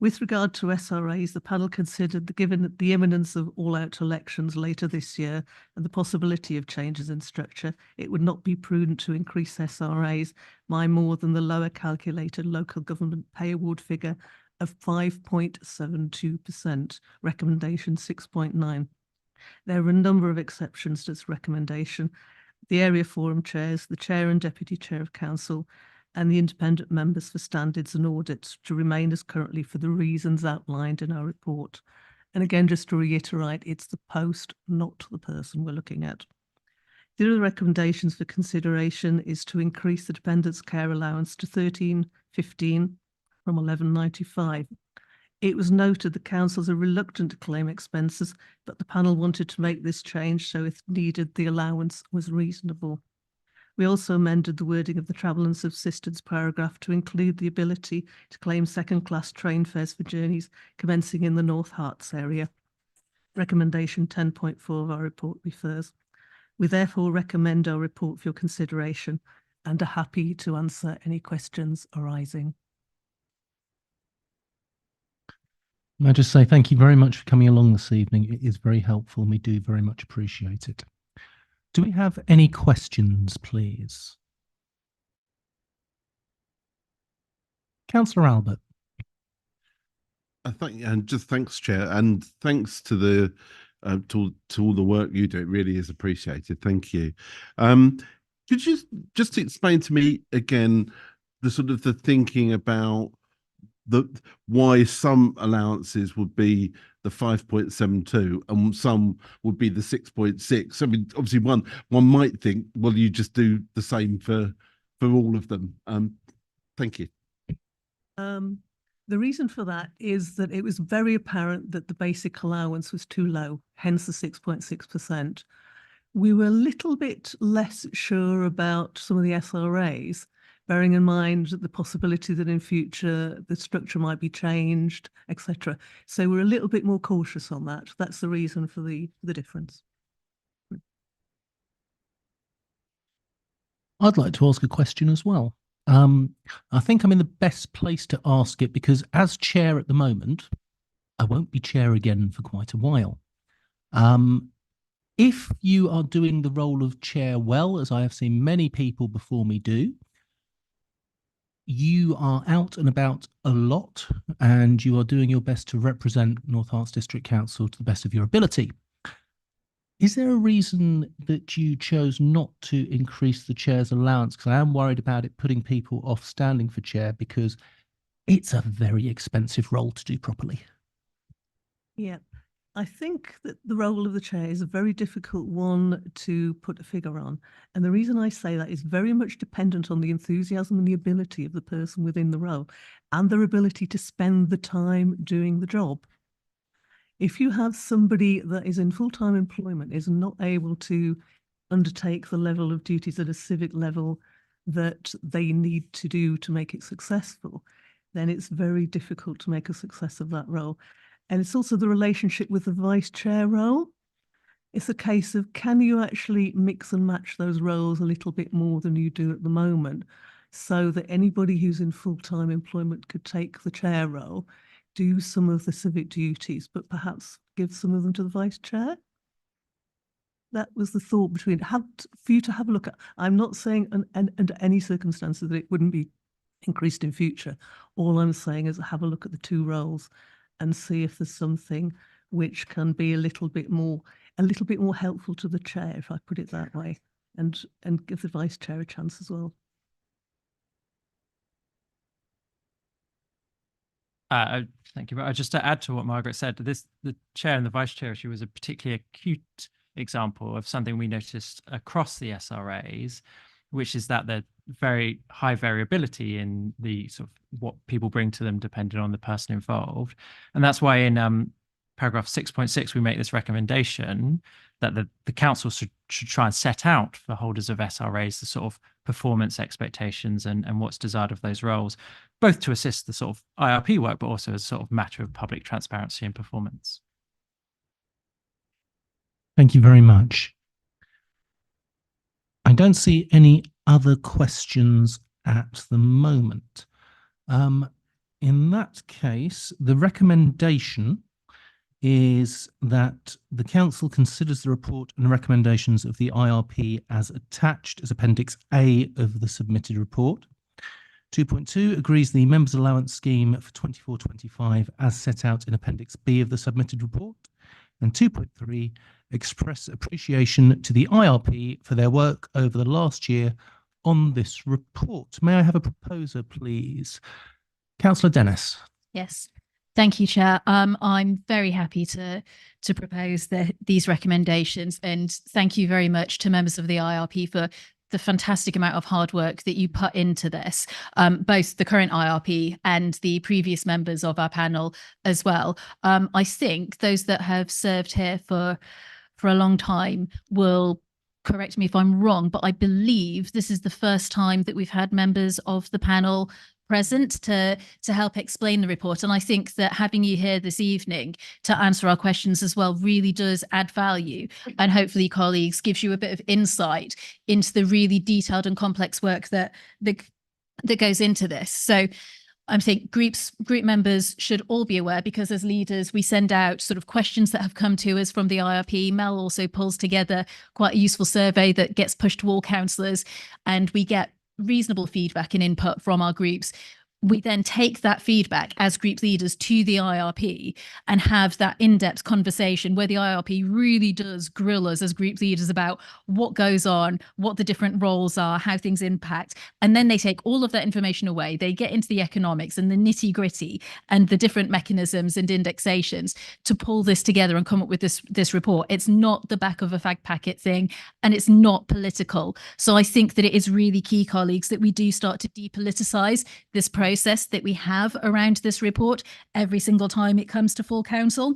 With regard to SRAs, the panel considered that given the imminence of all-out elections later this year and the possibility of changes in structure, it would not be prudent to increase SRAs by more than the lower calculated local government pay award figure of 5.72%, recommendation 6.9. There are a number of exceptions to this recommendation. The area forum chairs, the chair and deputy chair of council, and the independent members for standards and audits to remain as currently for the reasons outlined in our report. And again, just to reiterate, it's the post, not the person we're looking at. The other recommendations for consideration is to increase the dependents' care allowance to £13.15 from £11.95. It was noted that councils are reluctant to claim expenses, but the panel wanted to make this change so if needed, the allowance was reasonable. We also amended the wording of the travel and subsistence paragraph to include the ability to claim second-class train fares for journeys commencing in the North Herts area. Recommendation 10.4 of our report refers. We therefore recommend our report for your consideration and are happy to answer any questions arising. May I just say thank you very much for coming along this evening. It is very helpful and we do very much appreciate it. Do we have any questions, please? Councillor Albert. And just thanks, Chair, and thanks to the to all the work you do. It really is appreciated. Thank you. Could you just explain to me again the sort of the thinking about why some allowances would be the 5.72 and some would be the 6.6? I mean, obviously one might think, well, you just do the same for all of them. Thank you. The reason for that is that it was very apparent that the basic allowance was too low, hence the 6.6%. We were a little bit less sure about some of the SRAs, bearing in mind the possibility that in future the structure might be changed, etc. So we're a little bit more cautious on that. That's the reason for the difference. I'd like to ask a question as well. I think I'm in the best place to ask it because as chair at the moment, I won't be chair again for quite a while. If you are doing the role of chair well, as I have seen many people before me do, you are out and about a lot and you are doing your best to represent North Herts District Council to the best of your ability. Is there a reason that you chose not to increase the chair's allowance? Because I am worried about it putting people off standing for chair because it's a very expensive role to do properly. Yeah, I think that the role of the chair is a very difficult one to put a figure on. And the reason I say that is very much dependent on the enthusiasm and the ability of the person within the role and their ability to spend the time doing the job. If you have somebody that is in full-time employment, is not able to undertake the level of duties at a civic level that they need to do to make it successful, then it's very difficult to make a success of that role. And it's also the relationship with the vice chair role. It's a case of, can you actually mix and match those roles a little bit more than you do at the moment, so that anybody who's in full-time employment could take the chair role, do some of the civic duties, but perhaps give some of them to the vice chair? that was the thought between for you to have a look at. I'm not saying under any circumstances that it wouldn't be increased in future. All I'm saying is have a look at the two roles and see if there's something which can be a little bit more helpful to the chair, if I put it that way, and give the vice chair a chance as well. Thank you. Just to add to what Margaret said, the chair and the vice chair issue was a particularly acute example of something we noticed across the SRAs, which is that there's very high variability in the sort of what people bring to them depending on the person involved. And that's why in paragraph 6.6, we make this recommendation that the council should try and set out for holders of SRAs the sort of performance expectations and what's desired of those roles, both to assist the sort of IRP work, but also as a sort of matter of public transparency and performance. Thank you very much. I don't see any other questions at the moment. In that case, the recommendation is that the council considers the report and recommendations of the IRP as attached as Appendix A of the submitted report. 2.2 agrees the members' allowance scheme for 24-25 as set out in Appendix B of the submitted report. And 2.3 express appreciation to the IRP for their work over the last year on this report. May I have a proposer, please? Councillor Dennis. Yes. Thank you, Chair. I'm very happy to propose these recommendations, and thank you very much to members of the IRP for the fantastic amount of hard work that you put into this, both the current IRP and the previous members of our panel as well. I think those that have served here for a long time will correct me if I'm wrong, but I believe this is the first time that we've had members of the panel present to help explain the report. And I think that having you here this evening to answer our questions as well really does add value, and hopefully, colleagues, gives you a bit of insight into the really detailed and complex work that goes into this. So I think group members should all be aware, because as leaders, we send out sort of questions that have come to us from the IRP. Mel also pulls together quite a useful survey that gets pushed to all councillors, and we get reasonable feedback and input from our groups. We then take that feedback as group leaders to the IRP and have that in-depth conversation where the IRP really does grill us as group leaders about what goes on, what the different roles are, how things impact. And then they take all of that information away. They get into the economics and the nitty-gritty and the different mechanisms and indexations to pull this together and come up with this report. It's not the back of a fag packet thing, and it's not political. So I think that it is really key, colleagues, that we do start to depoliticize this process that we have around this report every single time it comes to full council.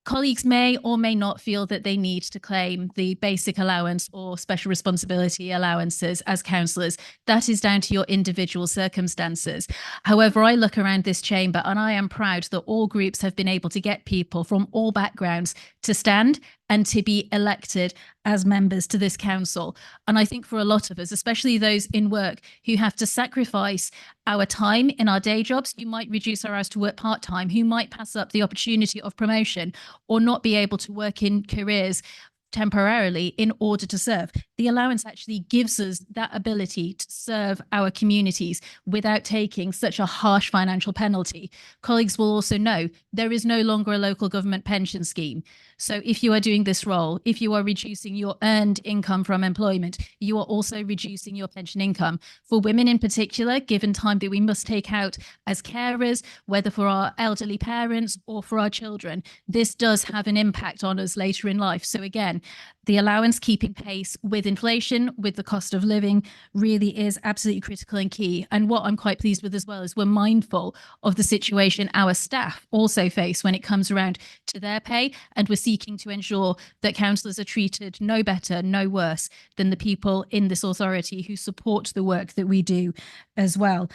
Colleagues may or may not feel that they need to claim the basic allowance or special responsibility allowances as councillors. That is down to your individual circumstances. However, I look around this chamber and I am proud that all groups have been able to get people from all backgrounds to stand and to be elected as members to this council. And I think for a lot of us, especially those in work who have to sacrifice our time in our day jobs, who might reduce our hours to work part-time, who might pass up the opportunity of promotion or not be able to work in careers temporarily in order to serve. The allowance actually gives us that ability to serve our communities without taking such a harsh financial penalty. Colleagues will also know there is no longer a local government pension scheme. So if you are doing this role, if you are reducing your earned income from employment, you are also reducing your pension income. For women in particular, given time that we must take out as carers, whether for our elderly parents or for our children, this does have an impact on us later in life. So again, the allowance keeping pace with inflation, with the cost of living, really is absolutely critical and key. And what I'm quite pleased with as well is we're mindful of the situation our staff also face when it comes around to their pay, and we're seeking to ensure that councillors are treated no better, no worse than the people in this authority who support the work that we do as well.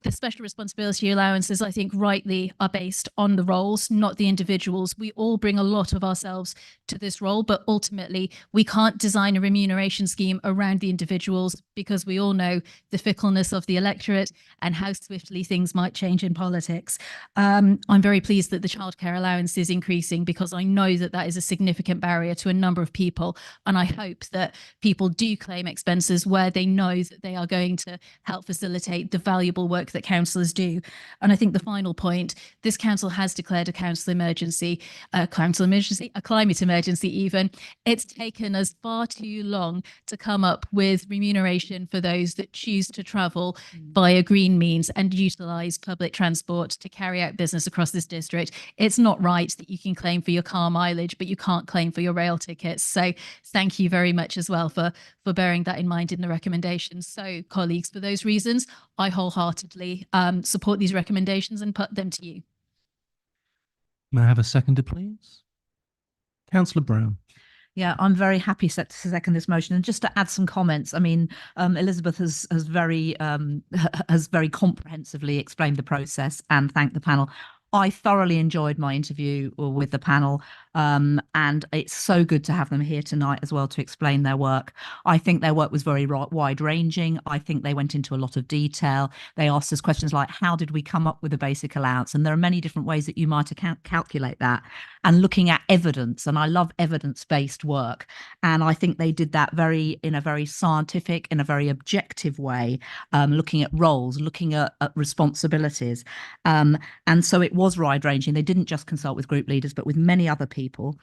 the special responsibility allowances, I think, rightly are based on the roles, not the individuals. We all bring a lot of ourselves to this role, but ultimately we can't design a remuneration scheme around the individuals because we all know the fickleness of the electorate and how swiftly things might change in politics. I'm very pleased that the childcare allowance is increasing because I know that that is a significant barrier to a number of people. And I hope that people do claim expenses where they know that they are going to help facilitate the valuable work that councillors do. And I think the final point, this council has declared a council emergency, a climate emergency even. It's taken us far too long to come up with remuneration for those that choose to travel via green means and utilise public transport to carry out business across this district. It's not right that you can claim for your car mileage, but you can't claim for your rail tickets. So thank you very much as well for bearing that in mind in the recommendations. So colleagues, for those reasons, I wholeheartedly support these recommendations and put them to you. May I have a seconder, please? Councillor Brown. Yeah, I'm very happy to second this motion. And just to add some comments, I mean, Elizabeth has very comprehensively explained the process and thanked the panel. I thoroughly enjoyed my interview with the panel, and it's so good to have them here tonight as well to explain their work. I think their work was very wide-ranging. I think they went into a lot of detail. They asked us questions like, how did we come up with a basic allowance? And there are many different ways that you might calculate that. And looking at evidence, and I love evidence-based work. And I think they did that in a very scientific, in a very objective way, looking at roles, looking at responsibilities. And so it was wide-ranging. They didn't just consult with group leaders, but with many other people.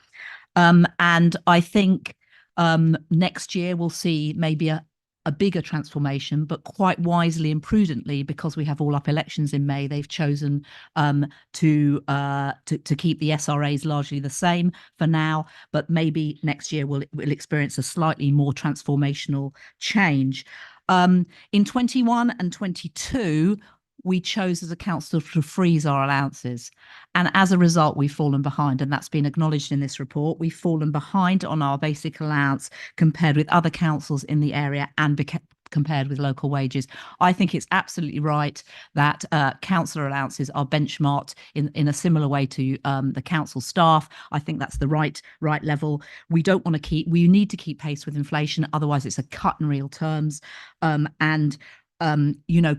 And I think next year we'll see maybe a bigger transformation, but quite wisely and prudently, because we have all up elections in May, they've chosen to keep the SRAs largely the same for now, but maybe next year we'll experience a slightly more transformational change. In 21 and 22, we chose as a council to freeze our allowances. And as a result, we've fallen behind, and that's been acknowledged in this report. We've fallen behind on our basic allowance compared with other councils in the area and compared with local wages. I think it's absolutely right that councillor allowances are benchmarked in a similar way to the council staff. I think that's the right level. We need to keep pace with inflation, otherwise it's a cut in real terms.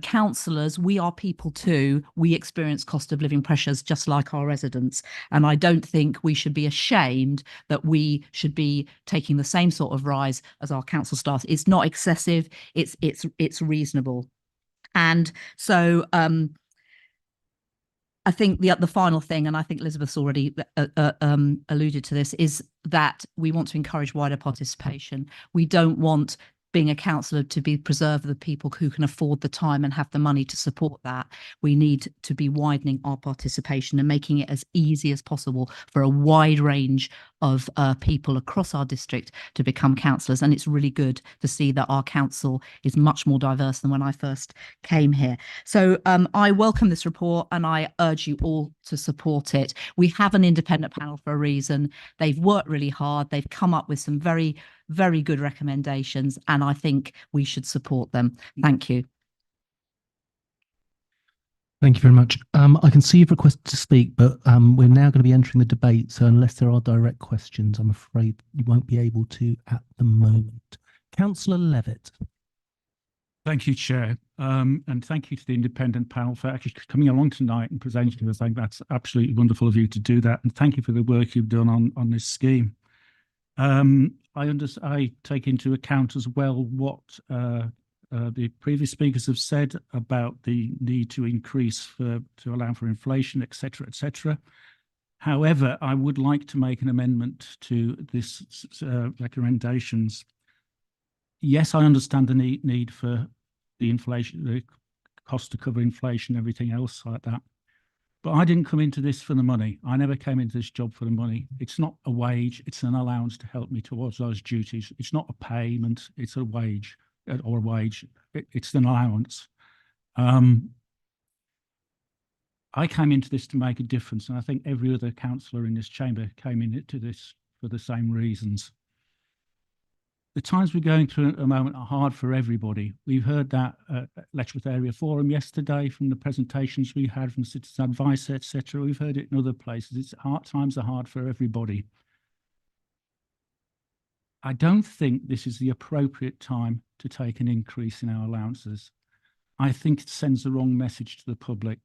Councillors, we are people too. We experience cost of living pressures just like our residents. And I don't think we should be ashamed that we should be taking the same sort of rise as our council staff. It's not excessive. It's reasonable. And so I think the final thing, and I think Elizabeth's already alluded to this, is that we want to encourage wider participation. We don't want being a councillor to be preserve the people who can afford the time and have the money to support that. We need to be widening our participation and making it as easy as possible for a wide range of people across our district to become councillors. And it's really good to see that our council is much more diverse than when I first came here. So I welcome this report and I urge you all to support it. We have an independent panel for a reason. They've worked really hard. They've come up with some very, very good recommendations, and I think we should support them. Thank you. Thank you very much. I can see you've requested to speak, but we're now going to be entering the debate. So unless there are direct questions, I'm afraid you won't be able to at the moment. Councillor Levitt. Thank you, Chair. And thank you to the independent panel for actually coming along tonight and presenting. I think that's absolutely wonderful of you to do that. And thank you for the work you've done on this scheme. I take into account as well what the previous speakers have said about the need to increase to allow for inflation, etc., etc. However, I would like to make an amendment to this recommendations. Yes, I understand the need for the inflation, the cost to cover inflation, everything else like that. But I didn't come into this for the money. I never came into this job for the money. It's not a wage. It's an allowance to help me towards those duties. It's not a payment. It's a wage or a wage. It's an allowance. I came into this to make a difference. And I think every other councillor in this chamber came into this for the same reasons. the times we're going through at the moment are hard for everybody. We've heard that at Letchworth Area Forum yesterday from the presentations we had from Citizen Advice, etc. We've heard it in other places. Times are hard for everybody. I don't think this is the appropriate time to take an increase in our allowances. I think it sends the wrong message to the public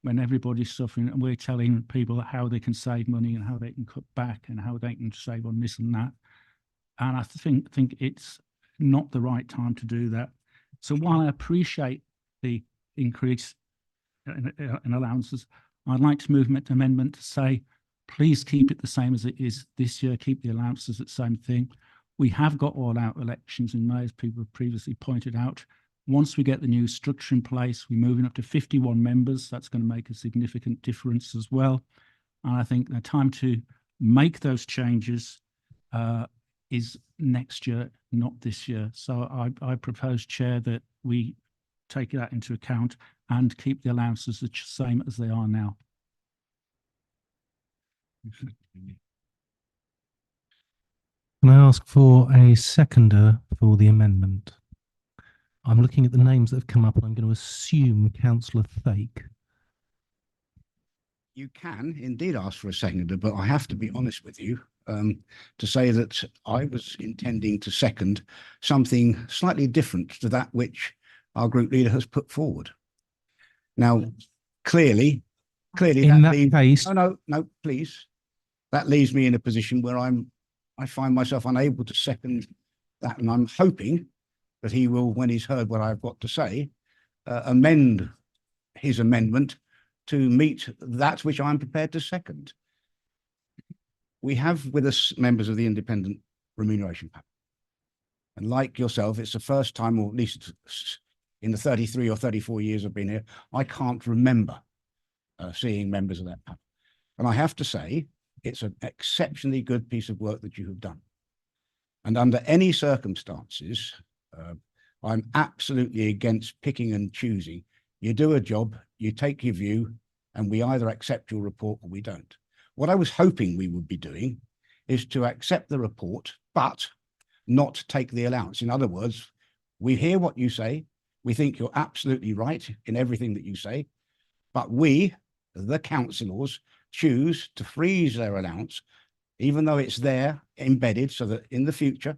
when everybody's suffering and we're telling people how they can save money and how they can cut back and how they can save on this and that. And I think it's not the right time to do that. So while I appreciate the increase in allowances, I'd like to move an amendment to say, please keep it the same as it is this year, keep the allowances at the same thing. We have got all-out elections in May, as people have previously pointed out. Once we get the new structure in place, we're moving up to 51 members. That's going to make a significant difference as well. And I think the time to make those changes is next year, not this year. So I propose, Chair, that we take that into account and keep the allowances the same as they are now. Can I ask for a seconder for the amendment? I'm looking at the names that have come up and I'm going to assume Councillor Thake. You can indeed ask for a seconder, but I have to be honest with you to say that I was intending to second something slightly different to that which our group leader has put forward. Now, clearly, in that case, no, please. That leaves me in a position where I find myself unable to second that, and I'm hoping that he will, when he's heard what I've got to say, amend his amendment to meet that which I'm prepared to second. We have with us members of the Independent Remuneration Panel. And like yourself, it's the first time, or at least in the 33 or 34 years I've been here, I can't remember seeing members of that panel. And I have to say, it's an exceptionally good piece of work that you have done. And under any circumstances, I'm absolutely against picking and choosing. You do a job, you take your view, and we either accept your report or we don't. What I was hoping we would be doing is to accept the report, but not take the allowance. In other words, we hear what you say, we think you're absolutely right in everything that you say, but we, the councillors, choose to freeze their allowance, even though it's there embedded, so that in the future,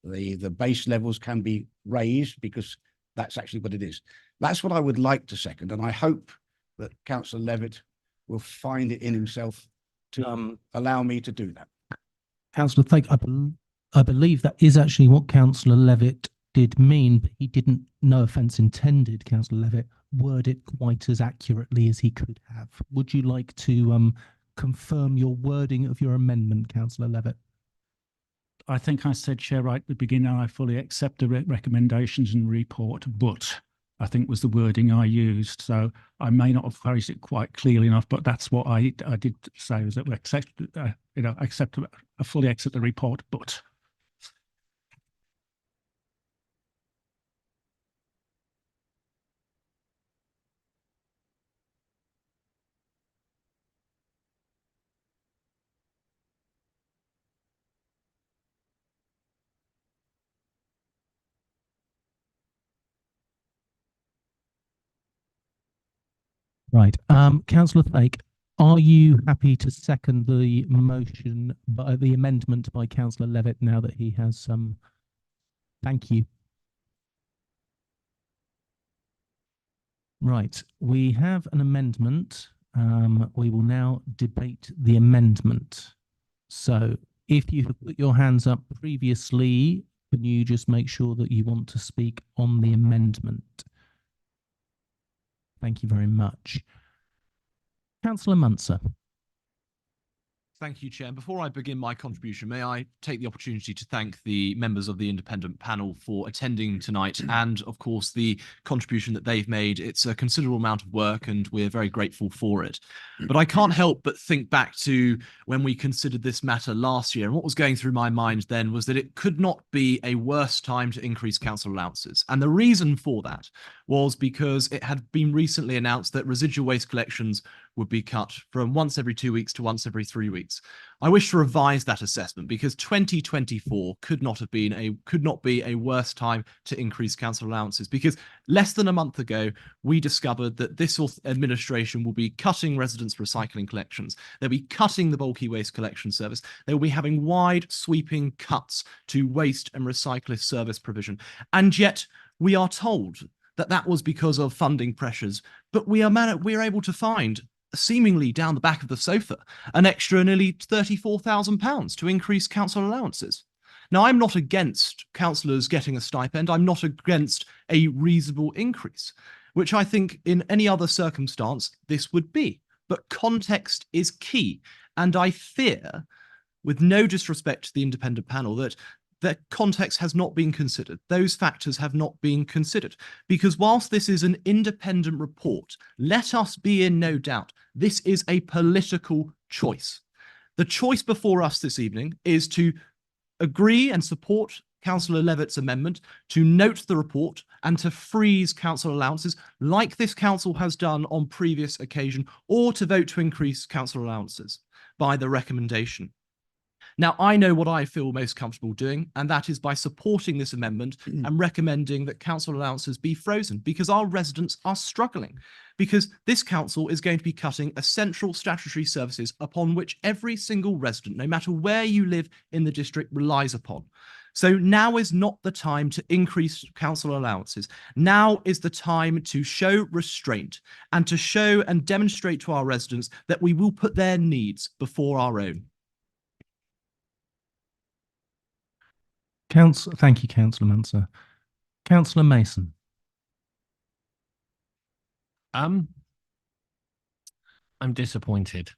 the base levels can be raised, because that's actually what it is. That's what I would like to second, and I hope that Councillor Levitt will find it in himself to allow me to do that. Councillor Thake, I believe that is actually what Councillor Levitt did mean, but he didn't, no offence intended, Councillor Levitt, word it quite as accurately as he could have. Would you like to confirm your wording of your amendment, Councillor Levitt? I think I said, Chair, right at the beginning, I fully accept the recommendations and report, but I think was the wording I used. So I may not have phrased it quite clearly enough, but that's what I did say, was that we accept, I fully accept the report, but. Right. Councillor Thake, are you happy to second the motion, the amendment by Councillor Levitt now that he has some? Thank you. Right. We have an amendment. We will now debate the amendment. So if you have put your hands up previously, can you just make sure that you want to speak on the amendment? Thank you very much. Councillor Muncer. Thank you, Chair. Before I begin my contribution, may I take the opportunity to thank the members of the independent panel for attending tonight and, of course, the contribution that they've made. It's a considerable amount of work and we're very grateful for it. But I can't help but think back to when we considered this matter last year, and what was going through my mind then was that it could not be a worse time to increase council allowances. And the reason for that was because it had been recently announced that residual waste collections would be cut from once every 2 weeks to once every 3 weeks. I wish to revise that assessment because 2024 could not be a worse time to increase council allowances, because less than a month ago we discovered that this administration will be cutting residents' recycling collections. They'll be cutting the bulky waste collection service. They will be having wide sweeping cuts to waste and recyclist service provision. And yet we are told that that was because of funding pressures, but we are able to find, seemingly down the back of the sofa, an extra nearly £34,000 to increase council allowances. Now, I'm not against councillors getting a stipend. I'm not against a reasonable increase, which I think in any other circumstance this would be. But context is key. And I fear, with no disrespect to the independent panel, that context has not been considered. Those factors have not been considered. Because whilst this is an independent report, let us be in no doubt, this is a political choice. The choice before us this evening is to agree and support Councillor Levitt's amendment, to note the report and to freeze council allowances like this council has done on previous occasion, or to vote to increase council allowances by the recommendation. Now, I know what I feel most comfortable doing, and that is by supporting this amendment and recommending that council allowances be frozen, because our residents are struggling, because this council is going to be cutting essential statutory services upon which every single resident, no matter where you live in the district, relies upon. So now is not the time to increase council allowances. Now is the time to show restraint and to show and demonstrate to our residents that we will put their needs before our own. Thank you, Councillor Manser. Councillor Mason. I'm disappointed.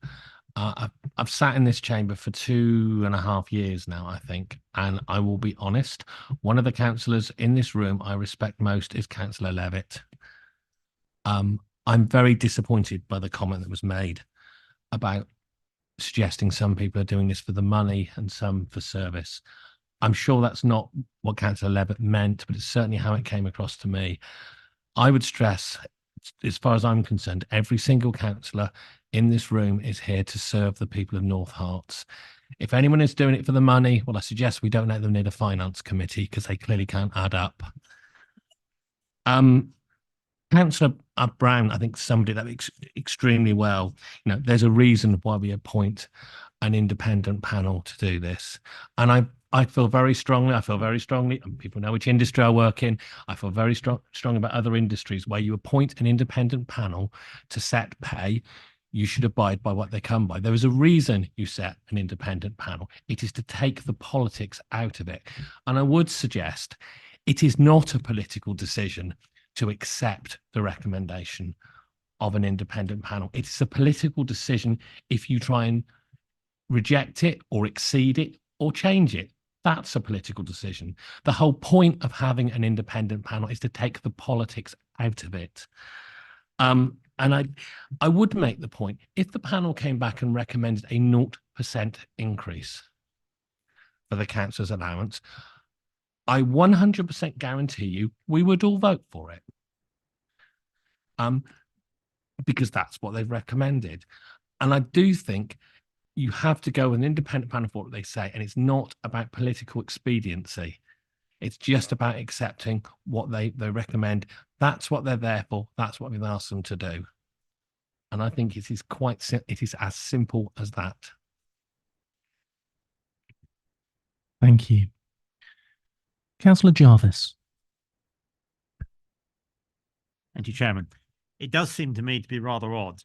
I've sat in this chamber for 2.5 years now, I think, and I will be honest, one of the councillors in this room I respect most is Councillor Levitt. I'm very disappointed by the comment that was made about suggesting some people are doing this for the money and some for service. I'm sure that's not what Councillor Levitt meant, but it's certainly how it came across to me. I would stress, as far as I'm concerned, every single councillor in this room is here to serve the people of North Herts. If anyone is doing it for the money, well, I suggest we don't let them near the finance committee, because they clearly can't add up. Councillor Brown, I think, summed it up extremely well. You know, there's a reason why we appoint an independent panel to do this. And I feel very strongly, and people know which industry I work in, I feel very strong about other industries where you appoint an independent panel to set pay. You should abide by what they come by. There is a reason you set an independent panel. It is to take the politics out of it. And I would suggest it is not a political decision to accept the recommendation of an independent panel. It is a political decision if you try and reject it or exceed it or change it. That's a political decision. The whole point of having an independent panel is to take the politics out of it. And I would make the point, if the panel came back and recommended a 0% increase for the council's allowance, I 100% guarantee you we would all vote for it. Because that's what they've recommended. And I do think you have to go with an independent panel for what they say, and it's not about political expediency. It's just about accepting what they recommend. That's what they're there for. That's what we've asked them to do. And I think it is as simple as that. Thank you. Councillor Jarvis. Thank you, Chairman. It does seem to me to be rather odd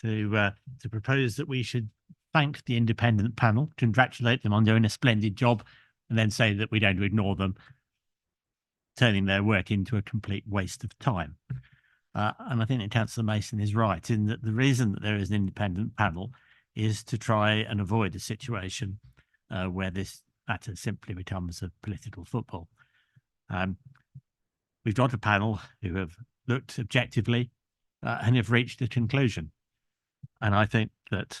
to propose that we should thank the independent panel, congratulate them on doing a splendid job, and then say that we're going to ignore them, turning their work into a complete waste of time. And I think that Councillor Mason is right in that the reason that there is an independent panel is to try and avoid a situation where this matter simply becomes a political football. We've got a panel who have looked objectively and have reached a conclusion. And I think that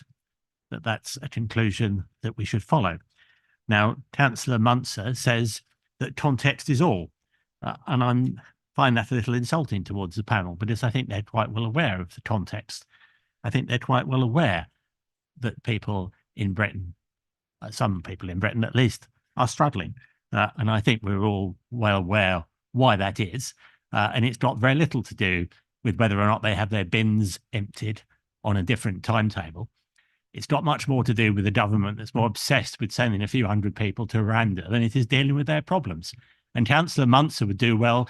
that's a conclusion that we should follow. Now, Councillor Munster says that context is all. And find that a little insulting towards the panel, because I think they're quite well aware of the context. I think they're quite well aware that people in Britain, some people in Britain at least, are struggling. And I think we're all well aware why that is. And it's got very little to do with whether or not they have their bins emptied on a different timetable. It's got much more to do with a government that's more obsessed with sending a few hundred people to Rwanda than it is dealing with their problems. And Councillor Munster would do well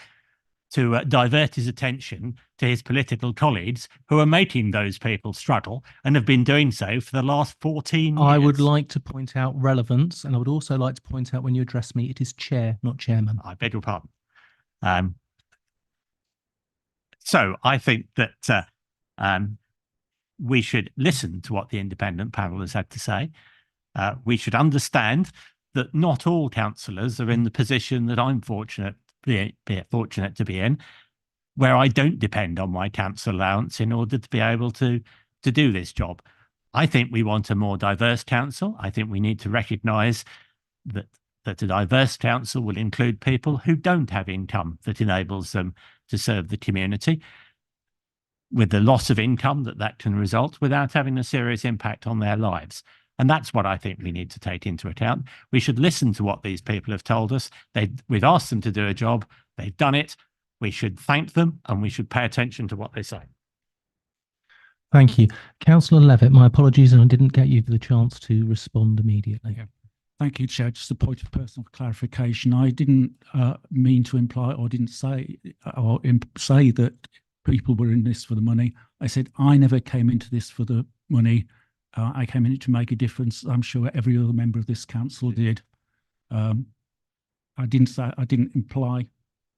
to divert his attention to his political colleagues who are making those people struggle and have been doing so for the last 14 years. I would like to point out relevance, and I would also like to point out when you address me, it is chair, not chairman. I beg your pardon. So I think that we should listen to what the independent panel has had to say. We should understand that not all councillors are in the position that I'm fortunate to be in, where I don't depend on my council allowance in order to be able to do this job. I think we want a more diverse council. I think we need to recognise that a diverse council will include people who don't have income that enables them to serve the community, with the loss of income that can result without having a serious impact on their lives. And that's what I think we need to take into account. We should listen to what these people have told us. We've asked them to do a job. They've done it. We should thank them and we should pay attention to what they say. Thank you. Councillor Levitt, my apologies, and I didn't get you the chance to respond immediately. Thank you, Chair. Just a point of personal clarification. I didn't mean to imply or didn't say say that people were in this for the money. I said I never came into this for the money. I came in it to make a difference. I'm sure every other member of this council did. I didn't imply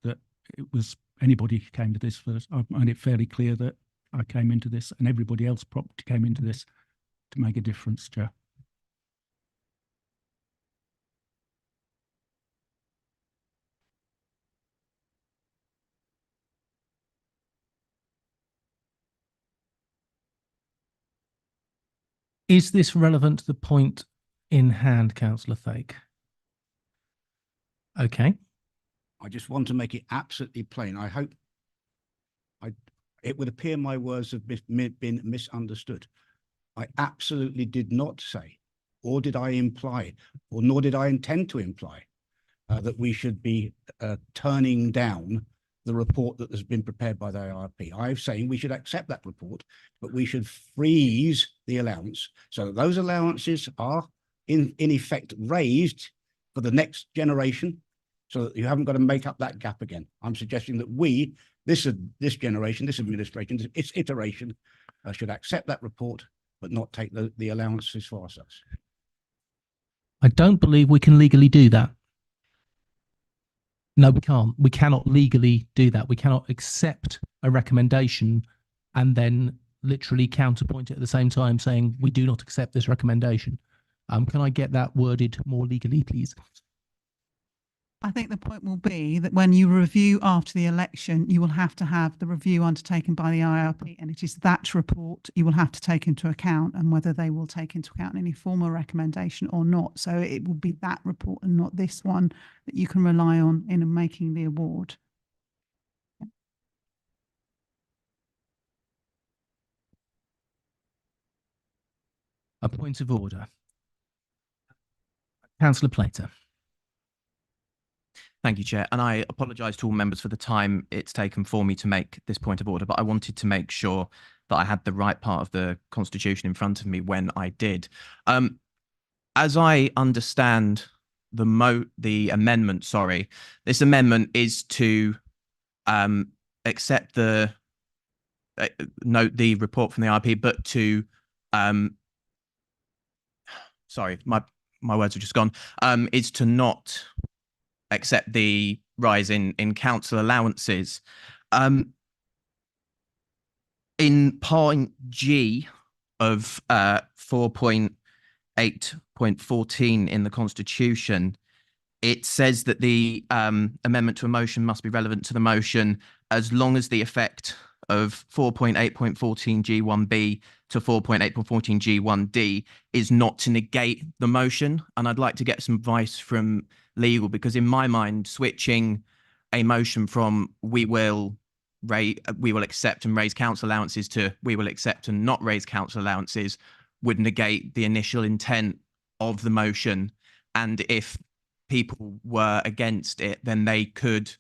that it was anybody who came to this first. I made it fairly clear that I came into this and everybody else probably came into this to make a difference, Chair. Is this relevant to the point in hand, Councillor Fake? Okay. I just want to make it absolutely plain. I hope it would appear my words have been misunderstood. I absolutely did not say, or did I imply, or nor did I intend to imply that we should be turning down the report that has been prepared by the IRP. I'm saying we should accept that report, but we should freeze the allowance so that those allowances are in effect raised for the next generation, so that you haven't got to make up that gap again. I'm suggesting that this generation, this administration, its iteration, should accept that report, but not take the allowances for ourselves. I don't believe we can legally do that. No, we can't. We cannot legally do that. We cannot accept a recommendation and then literally counterpoint it at the same time saying we do not accept this recommendation. Can I get that worded more legally, please? I think the point will be that when you review after the election, you will have to have the review undertaken by the IRP, and it is that report you will have to take into account, and whether they will take into account any formal recommendation or not. So it will be that report and not this one that you can rely on in making the award. A point of order. Councillor Plater. Thank you, Chair. And I apologise to all members for the time it's taken for me to make this point of order, but I wanted to make sure that I had the right part of the Constitution in front of me when I did. As I understand the amendment, this amendment is to accept the note the report from the IRP, but to sorry, my words are just gone. Is to not accept the rise in council allowances. In point G of 4.8.14 in the Constitution, it says that the amendment to a motion must be relevant to the motion as long as the effect of 4.8.14 G1B to 4.8.14 G1D is not to negate the motion. And I'd like to get some advice from legal, because in my mind, switching a motion from we will accept and raise council allowances to we will accept and not raise council allowances would negate the initial intent of the motion. And if people were against it, then they could,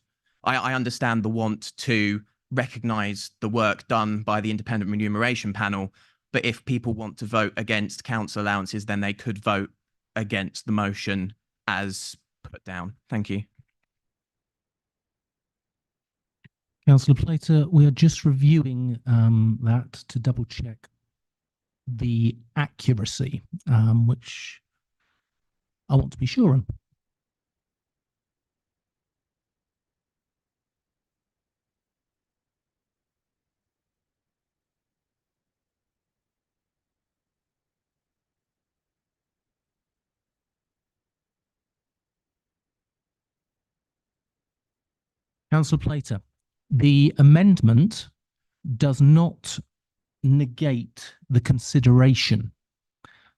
I understand the want to recognise the work done by the independent remuneration panel, but if people want to vote against council allowances, then they could vote against the motion as put down. Thank you. Councillor Plater, we are just reviewing that to double check the accuracy, which I want to be sure on. Councillor Plater, the amendment does not negate the consideration.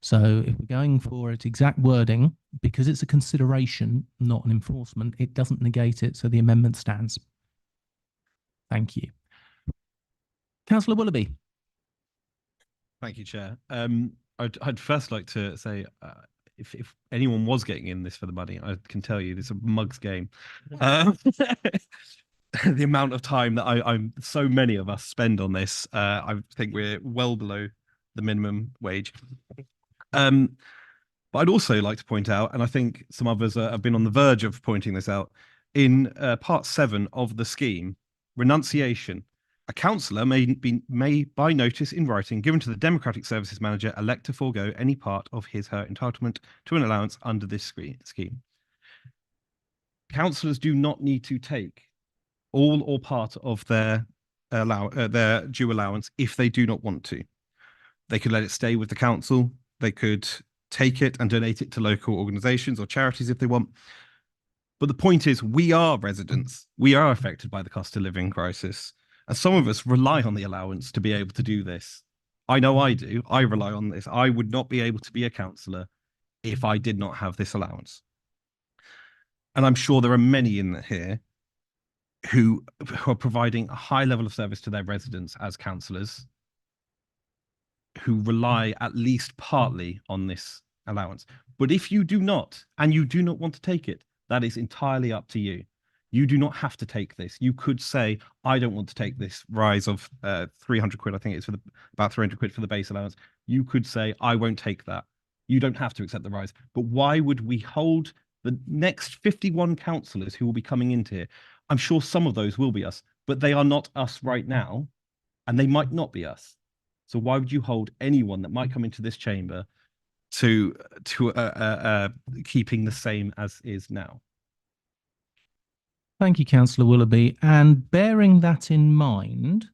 So if we're going for its exact wording, because it's a consideration, not an enforcement, it doesn't negate it, so the amendment stands. Thank you. Councillor Willoughby. Thank you, Chair. I'd first like to say, if anyone was getting in this for the money, I can tell you it's a mug's game. The amount of time that I'm so many of us spend on this, I think we're well below the minimum wage. But I'd also like to point out, and I think some others have been on the verge of pointing this out, in part 7 of the scheme, renunciation. A councillor may, by notice in writing given to the Democratic Services Manager, elect to forego any part of his/her entitlement to an allowance under this scheme. Councillors do not need to take all or part of their due allowance if they do not want to. They could let it stay with the council. They could take it and donate it to local organisations or charities if they want. But the point is, we are residents. We are affected by the cost of living crisis. And some of us rely on the allowance to be able to do this. I know I do. I rely on this. I would not be able to be a councillor if I did not have this allowance. And I'm sure there are many in here who are providing a high level of service to their residents as councillors who rely at least partly on this allowance. But if you do not, and you do not want to take it, that is entirely up to you. You do not have to take this. You could say, I don't want to take this rise of 300 quid. I think it's for about 300 quid for the base allowance. You could say, I won't take that. You don't have to accept the rise. But why would we hold the next 51 councillors who will be coming into here? I'm sure some of those will be us, but they are not us right now, and they might not be us. So why would you hold anyone that might come into this chamber to keeping the same as is now? Thank you, Councillor Willoughby. And bearing that in mind,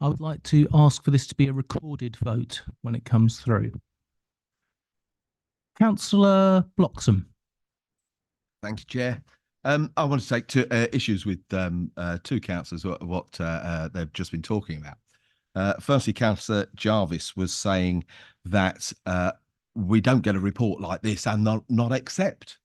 I would like to ask for this to be a recorded vote when it comes through. Councillor Bloxham. Thank you, Chair. I want to take two issues with two councillors, what they've just been talking about. Firstly, Councillor Jarvis was saying that we don't get a report like this and not accept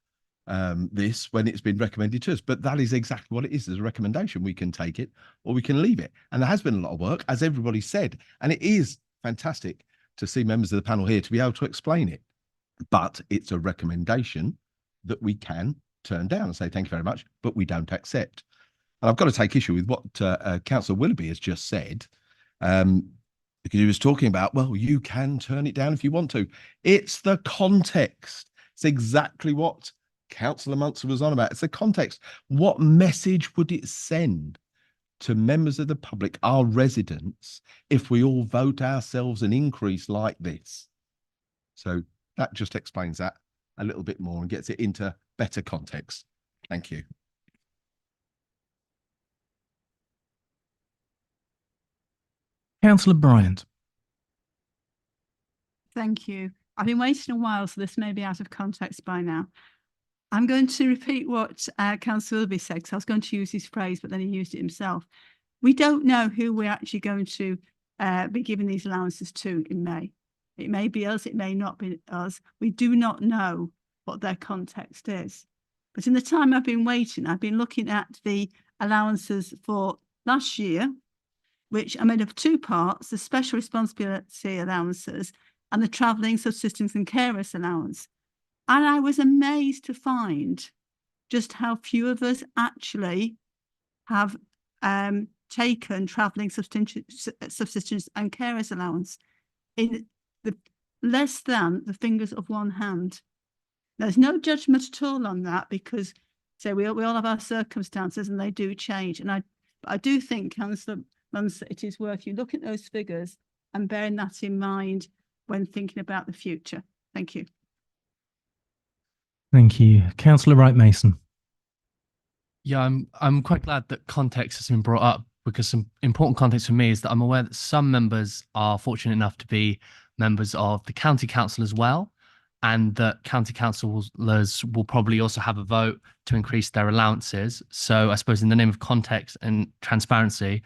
this when it's been recommended to us. But that is exactly what it is. There's a recommendation. We can take it or we can leave it. And there has been a lot of work, as everybody said. And it is fantastic to see members of the panel here to be able to explain it. But it's a recommendation that we can turn down and say, thank you very much, but we don't accept. And I've got to take issue with what Councillor Willoughby has just said, because he was talking about, well, you can turn it down if you want to. It's the context. It's exactly what Councillor Munson was on about. It's the context. What message would it send to members of the public, our residents, if we all vote ourselves an increase like this? So that just explains that a little bit more and gets it into better context. Thank you. Councillor Bryant. Thank you. I've been waiting a while, so this may be out of context by now. I'm going to repeat what Councillor Willoughby said, because I was going to use his phrase, but then he used it himself. We don't know who we're actually going to be giving these allowances to in May. It may be us, it may not be us. We do not know what their context is. But in the time I've been waiting, I've been looking at the allowances for last year, which are made of two parts, the special responsibility allowances and the travelling subsistence and carers allowance. And I was amazed to find just how few of us actually have taken travelling subsistence and carers allowance in the less than the fingers of one hand. There's no judgment at all on that, because we all have our circumstances and they do change. And I do think, Councillor Munster, it is worth you looking at those figures and bearing that in mind when thinking about the future. Thank you. Thank you. Councillor Wright Mason. Yeah, I'm quite glad that context has been brought up, because some important context for me is that I'm aware that some members are fortunate enough to be members of the county council as well, and that county councillors will probably also have a vote to increase their allowances. So I suppose in the name of context and transparency,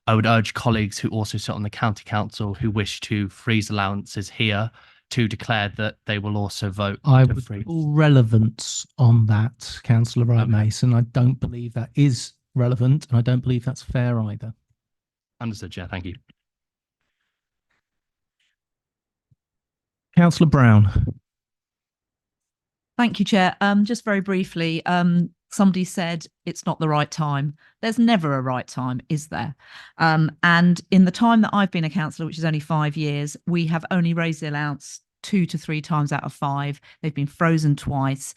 I would urge colleagues who also sit on the county council who wish to freeze allowances here to declare that they will also vote I to would freeze. pull relevance on that, Councillor Wright Mason. I don't believe that is relevant, and I don't believe that's fair either. Understood, Chair. Thank you. Councillor Brown. Thank you, Chair. Just very briefly, somebody said it's not the right time. There's never a right time, is there? And in the time that I've been a councillor, which is only 5 years, we have only raised the allowance 2 to 3 times out of 5. They've been frozen twice.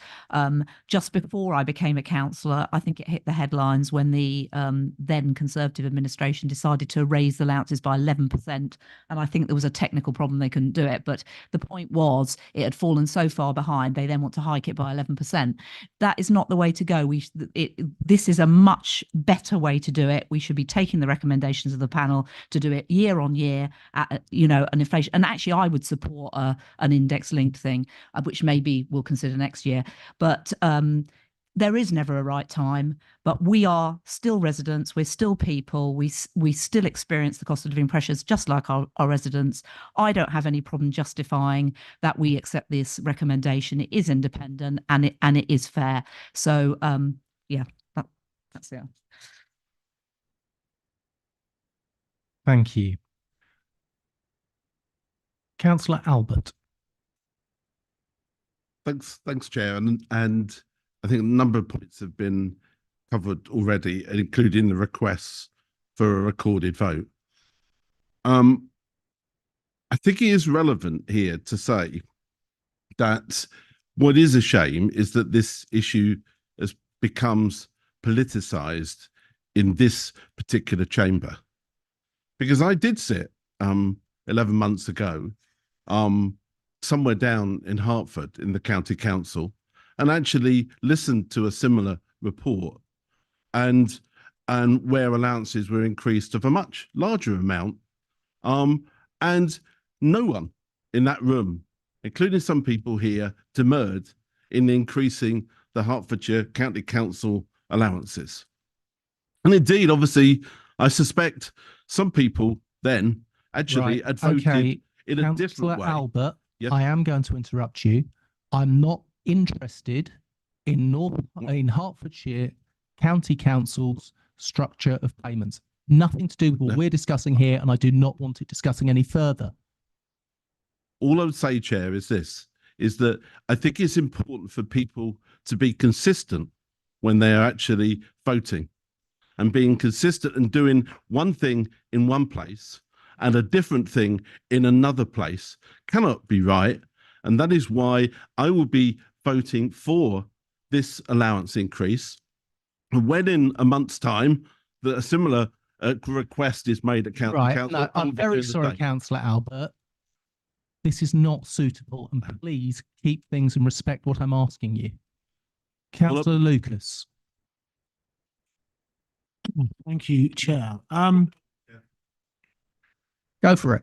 Just before I became a councillor, I think it hit the headlines when the then Conservative administration decided to raise the allowances by 11%. And I think there was a technical problem, they couldn't do it. But the point was, it had fallen so far behind, they then want to hike it by 11%. That is not the way to go. This is a much better way to do it. We should be taking the recommendations of the panel to do it year on year at, an inflation. And actually, I would support an index linked thing, which maybe we'll consider next year. But there is never a right time, but we are still residents. We're still people. We still experience the cost of living pressures just like our residents. I don't have any problem justifying that we accept this recommendation. It is independent and it is fair. So yeah, that's it. Thank you. Councillor Albert. Thanks, Chair. And I think a number of points have been covered already, including the requests for a recorded vote. I think it is relevant here to say that what is a shame is that this issue becomes politicised in this particular chamber. Because I did sit 11 months ago somewhere down in Hertford in the county council and actually listened to a similar report and where allowances were increased of a much larger amount. And no one in that room, including some people here, demurred in increasing the Hertfordshire County Council allowances. And indeed, obviously, I suspect some people then actually had voted in a different way. Albert, Yes. I am going to interrupt you. I'm not interested in Hertfordshire County Council's structure of payments. Nothing to do with what we're discussing here, and I do not want it discussing any further. All I would say, Chair, is this, is that I think it's important for people to be consistent when they are actually voting, and being consistent and doing one thing in one place and a different thing in another place cannot be right. And that is why I will be voting for this allowance increase. And when in a month's time that a similar request is made at council, No, I'm very sorry, Councillor Albert. This is not suitable, and please keep things and respect what I'm asking you. Councillor Lucas. Thank you, Chair. Go for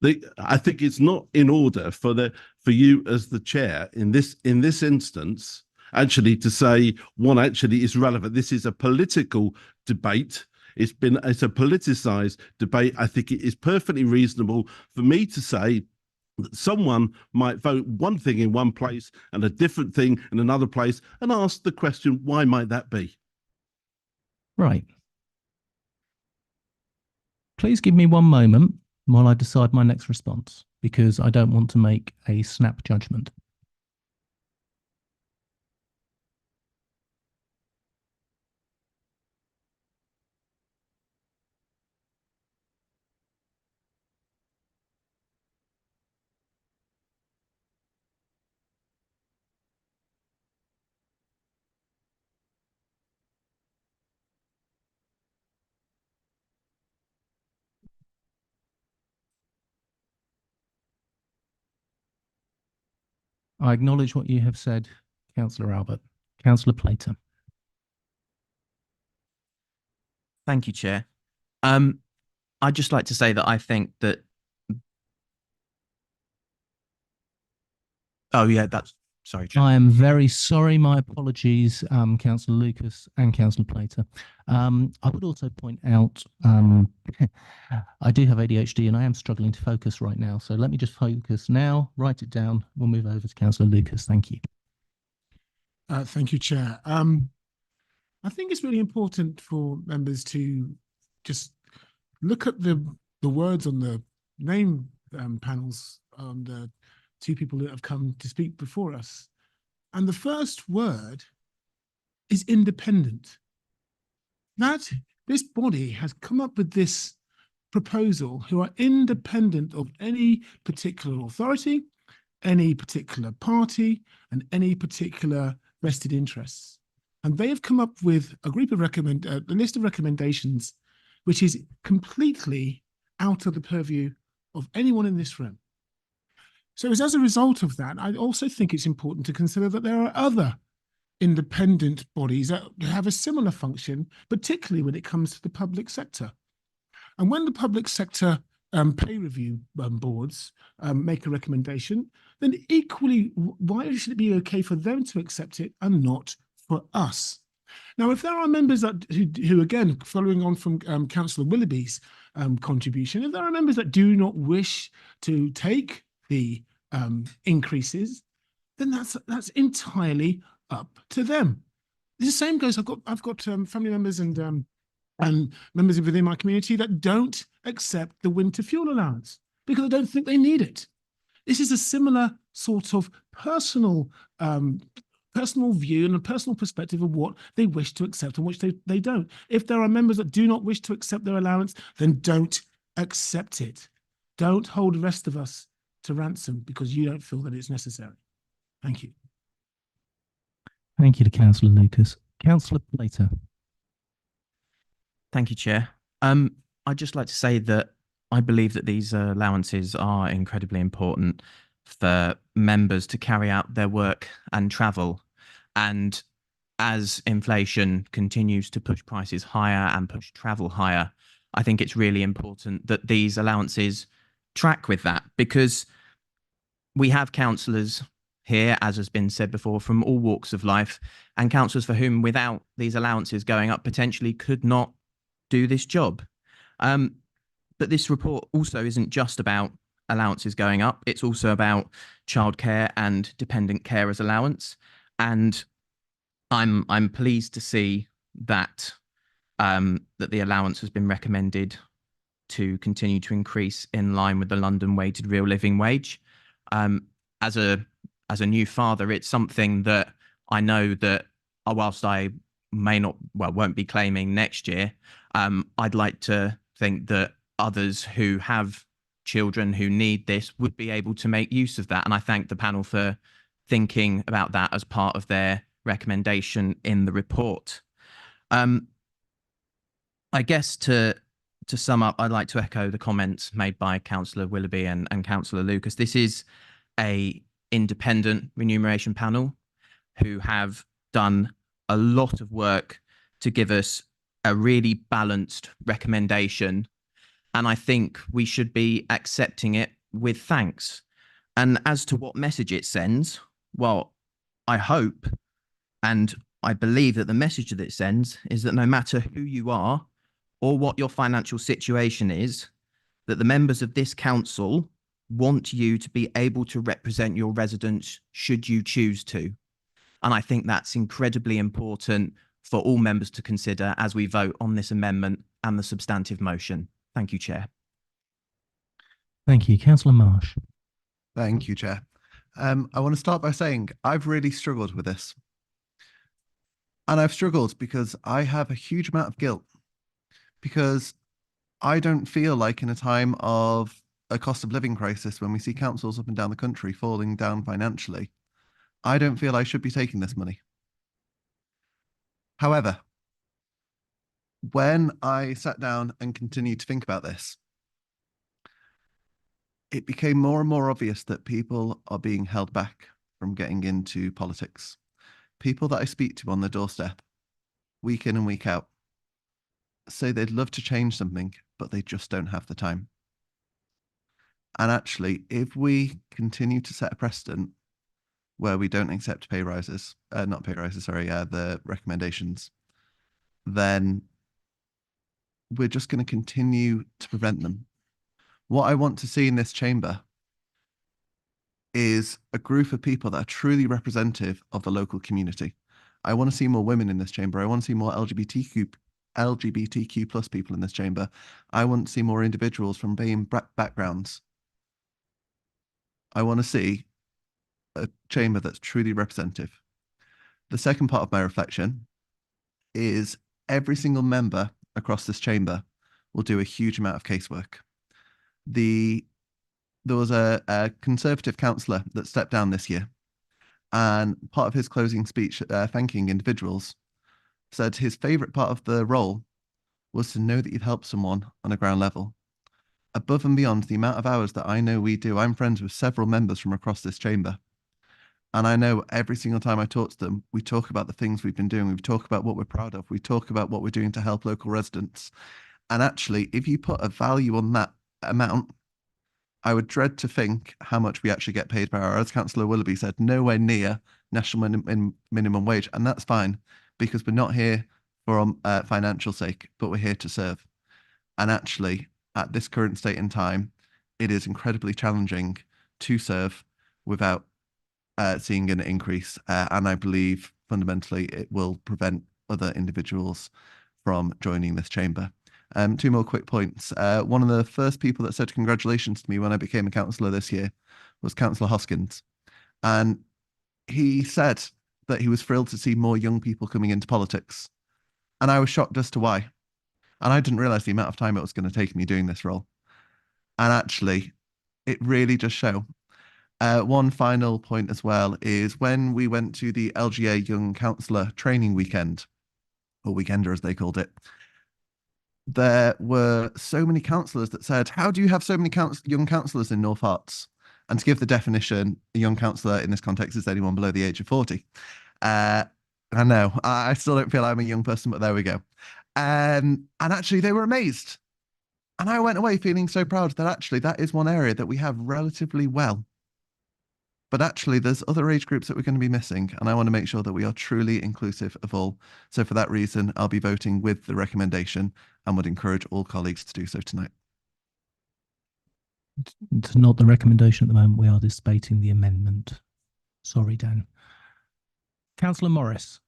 it. I think it's not in order for you as the chair in this instance actually to say what actually is relevant. This is a political debate. It's a politicized debate. I think it is perfectly reasonable for me to say that someone might vote one thing in one place and a different thing in another place, and ask the question, why might that be? Right. Please give me one moment while I decide my next response, because I don't want to make a snap judgment. I acknowledge what you have said, Councillor Albert. Councillor Plater. Thank you, Chair. I'd just like to say that I think that. Oh yeah, that's sorry, Chair. I am very sorry. My apologies, Councillor Lucas and Councillor Plater. I would also point out I do have ADHD and I am struggling to focus right now. So let me just focus now, write it down. We'll move over to Councillor Lucas. Thank you. Thank you, Chair. I think it's really important for members to just look at the words on the name panels on the two people that have come to speak before us. And the first word is independent. That this body has come up with this proposal who are independent of any particular authority, any particular party, and any particular vested interests. And they have come up with a group of a list of recommendations, which is completely out of the purview of anyone in this room. So as a result of that, I also think it's important to consider that there are other independent bodies that have a similar function, particularly when it comes to the public sector. And when the public sector pay review boards make a recommendation, then equally, why should it be okay for them to accept it and not for us? Now, if there are members that who again, following on from Councillor Willoughby's contribution, if there are members that do not wish to take the increases, then that's entirely up to them. The same goes. I've got family members and members within my community that don't accept the winter fuel allowance because I don't think they need it. This is a similar sort of personal view and a personal perspective of what they wish to accept and which they don't. If there are members that do not wish to accept their allowance, then don't accept it. Don't hold the rest of us to ransom because you don't feel that it's necessary. Thank you. Thank you to Councillor Lucas. Councillor Plater. Thank you, Chair. I'd just like to say that I believe that these allowances are incredibly important for members to carry out their work and travel. And as inflation continues to push prices higher and push travel higher, I think it's really important that these allowances track with that, because we have councillors here, as has been said before, from all walks of life, and councillors for whom without these allowances going up potentially could not do this job. But this report also isn't just about allowances going up, it's also about childcare and dependent carers allowance. And I'm pleased to see that that the allowance has been recommended to continue to increase in line with the London weighted real living wage. As a new father, it's something that I know that whilst I won't be claiming next year, I'd like to think that others who have children who need this would be able to make use of that. And I thank the panel for thinking about that as part of their recommendation in the report. I guess to sum up, I'd like to echo the comments made by Councillor Willoughby and Councillor Lucas. This is a independent remuneration panel who have done a lot of work to give us a really balanced recommendation. And I think we should be accepting it with thanks. And as to what message it sends, well, I hope and I believe that the message that it sends is that no matter who you are or what your financial situation is, that the members of this council want you to be able to represent your residents should you choose to. And I think that's incredibly important for all members to consider as we vote on this amendment and the substantive motion. Thank you, Chair. Thank you. Councillor Marsh. Thank you, Chair. I want to start by saying I've really struggled with this. And I've struggled because I have a huge amount of guilt, because I don't feel like in a time of a cost of living crisis, when we see councils up and down the country falling down financially, I don't feel I should be taking this money. However, when I sat down and continued to think about this, it became more and more obvious that people are being held back from getting into politics. People that I speak to on the doorstep, week in and week out, say they'd love to change something, but they just don't have the time. And actually, if we continue to set a precedent where we don't accept pay rises, the recommendations, then we're just going to continue to prevent them. What I want to see in this chamber is a group of people that are truly representative of the local community. I want to see more women in this chamber. I want to see more LGBTQ plus people in this chamber. I want to see more individuals from BAME backgrounds. I want to see a chamber that's truly representative. The second part of my reflection is every single member across this chamber will do a huge amount of casework. There was a Conservative councillor that stepped down this year, and part of his closing speech, thanking individuals, said his favourite part of the role was to know that you'd help someone on a ground level. Above and beyond the amount of hours that I know we do, I'm friends with several members from across this chamber. And I know every single time I talk to them, we talk about the things we've been doing. We talk about what we're proud of. We talk about what we're doing to help local residents. And actually, if you put a value on that amount, I would dread to think how much we actually get paid per hour. As Councillor Willoughby said, nowhere near national minimum wage. And that's fine, because we're not here for financial sake, but we're here to serve. And actually, at this current state in time, it is incredibly challenging to serve without seeing an increase. And I believe fundamentally it will prevent other individuals from joining this chamber. Two more quick points. One of the first people that said congratulations to me when I became a councillor this year was Councillor Hoskins. And he said that he was thrilled to see more young people coming into politics. And I was shocked as to why. And I didn't realise the amount of time it was going to take me doing this role. And actually, it really does show. One final point as well is when we went to the LGA Young Councillor Training Weekend, or Weekender as they called it, there were so many councillors that said, how do you have so many young councillors in North Herts? And to give the definition, a young councillor in this context is anyone below the age of 40. I know, I still don't feel I'm a young person, but there we go. And actually they were amazed. And I went away feeling so proud that actually that is one area that we have relatively well. But actually there's other age groups that we're going to be missing. And I want to make sure that we are truly inclusive of all. So for that reason, I'll be voting with the recommendation and would encourage all colleagues to do so tonight. It's not the recommendation at the moment. We are debating the amendment. Sorry, Dan. Councillor Morris.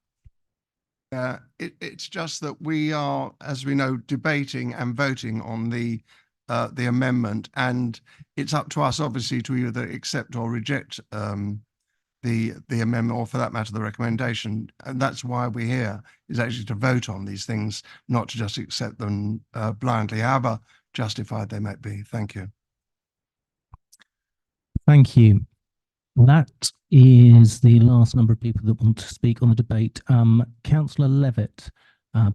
It's just that we are, as we know, debating and voting on the amendment, and it's up to us, obviously, to either accept or reject the amendment, or for that matter, the recommendation. And that's why we're here, is actually to vote on these things, not to just accept them blindly, however justified they might be. Thank you. Thank you. That is the last number of people that want to speak on the debate. Councillor Levitt,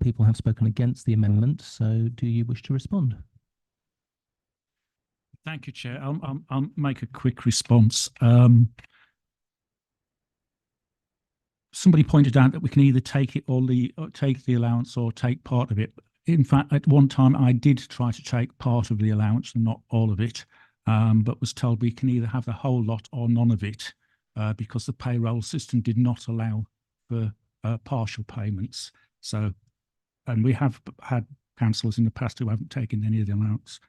people have spoken against the amendment, so do you wish to respond? Thank you, Chair. I'll make a quick response. Somebody pointed out that we can either take it or take the allowance or take part of it. In fact, at one time I did try to take part of the allowance and not all of it, but was told we can either have the whole lot or none of it, because the payroll system did not allow for partial payments. So, and we have had councillors in the past who haven't taken any of the allowance.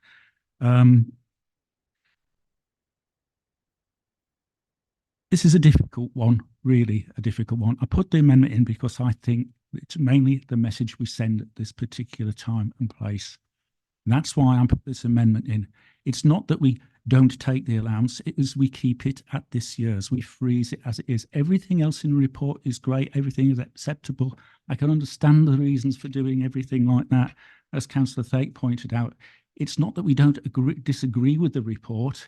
This is a difficult one, really a difficult one. I put the amendment in because I think it's mainly the message we send at this particular time and place. And that's why I put this amendment in. It's not that we don't take the allowance, it is we keep it at this year's. We freeze it as it is. Everything else in the report is great. Everything is acceptable. I can understand the reasons for doing everything like that. As Councillor Thake pointed out, it's not that we don't disagree with the report.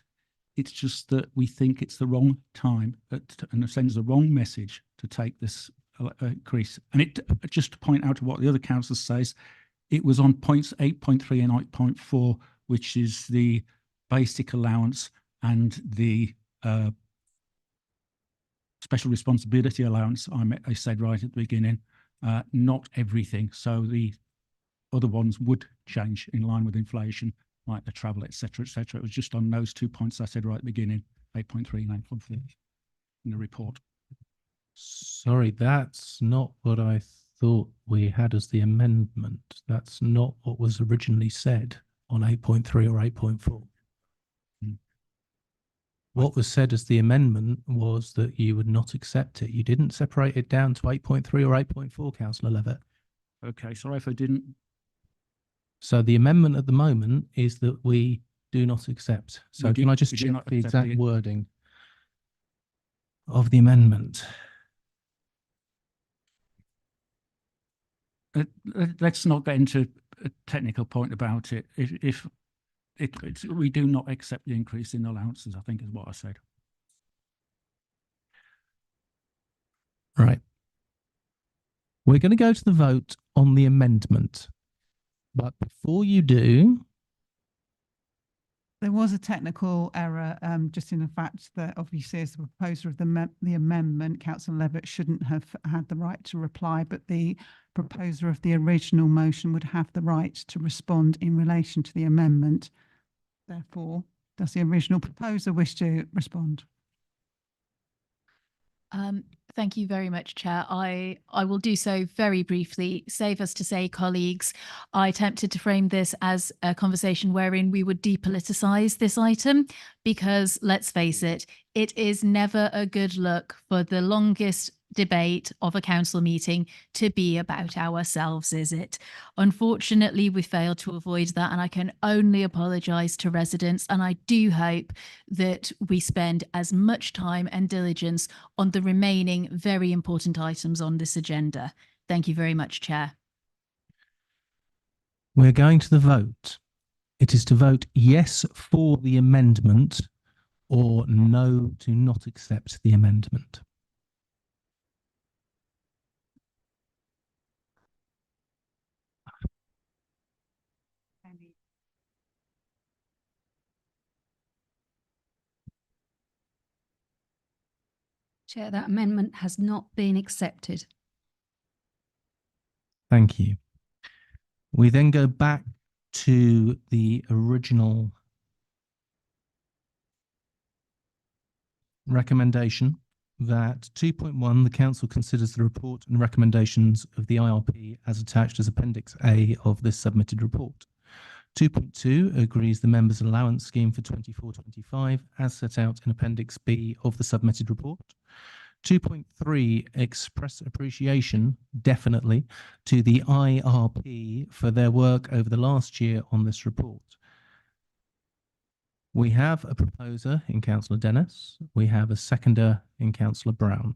It's just that we think it's the wrong time and it sends the wrong message to take this increase. And it just to point out what the other council says, it was on points 8.3 and 8.4, which is the basic allowance and the special responsibility allowance. I said right at the beginning, not everything. So the other ones would change in line with inflation, like the travel, etc., etc. It was just on those 2 points I said right at the beginning, 8.3 and 8.4 in the report. Sorry, that's not what I thought we had as the amendment. That's not what was originally said on 8.3 or 8.4. What was said as the amendment was that you would not accept it. You didn't separate it down to 8.3 or 8.4, Councillor Levitt. Okay, sorry if I didn't. So the amendment at the moment is that we do not accept. So can I just check the exact wording of the amendment? Let's not get into a technical point about it. If we do not accept the increase in allowances, I think is what I said. Right. We're going to go to the vote on the amendment. But before you do, there was a technical error, just in the fact that obviously as the proposer of the amendment, Councillor Levitt shouldn't have had the right to reply, but the proposer of the original motion would have the right to respond in relation to the amendment. Therefore, does the original proposer wish to respond? Thank you very much, Chair. I will do so very briefly. Save us to say, colleagues, I attempted to frame this as a conversation wherein we would depoliticise this item because, let's face it, it is never a good look for the longest debate of a council meeting to be about ourselves, is it? Unfortunately, we failed to avoid that, and I can only apologise to residents, and I do hope that we spend as much time and diligence on the remaining very important items on this agenda. Thank you very much, Chair. we're going to the vote. It is to vote yes for the amendment or no to not accept the amendment. Chair, that amendment has not been accepted. Thank you. We then go back to the original recommendation that 2.1, the council considers the report and recommendations of the IRP as attached as Appendix A of this submitted report. 2.2 agrees the members' allowance scheme for 24-25 as set out in Appendix B of the submitted report. 2.3 express appreciation, definitely, to the IRP for their work over the last year on this report. We have a proposer in Councillor Dennis. We have a seconder in Councillor Brown.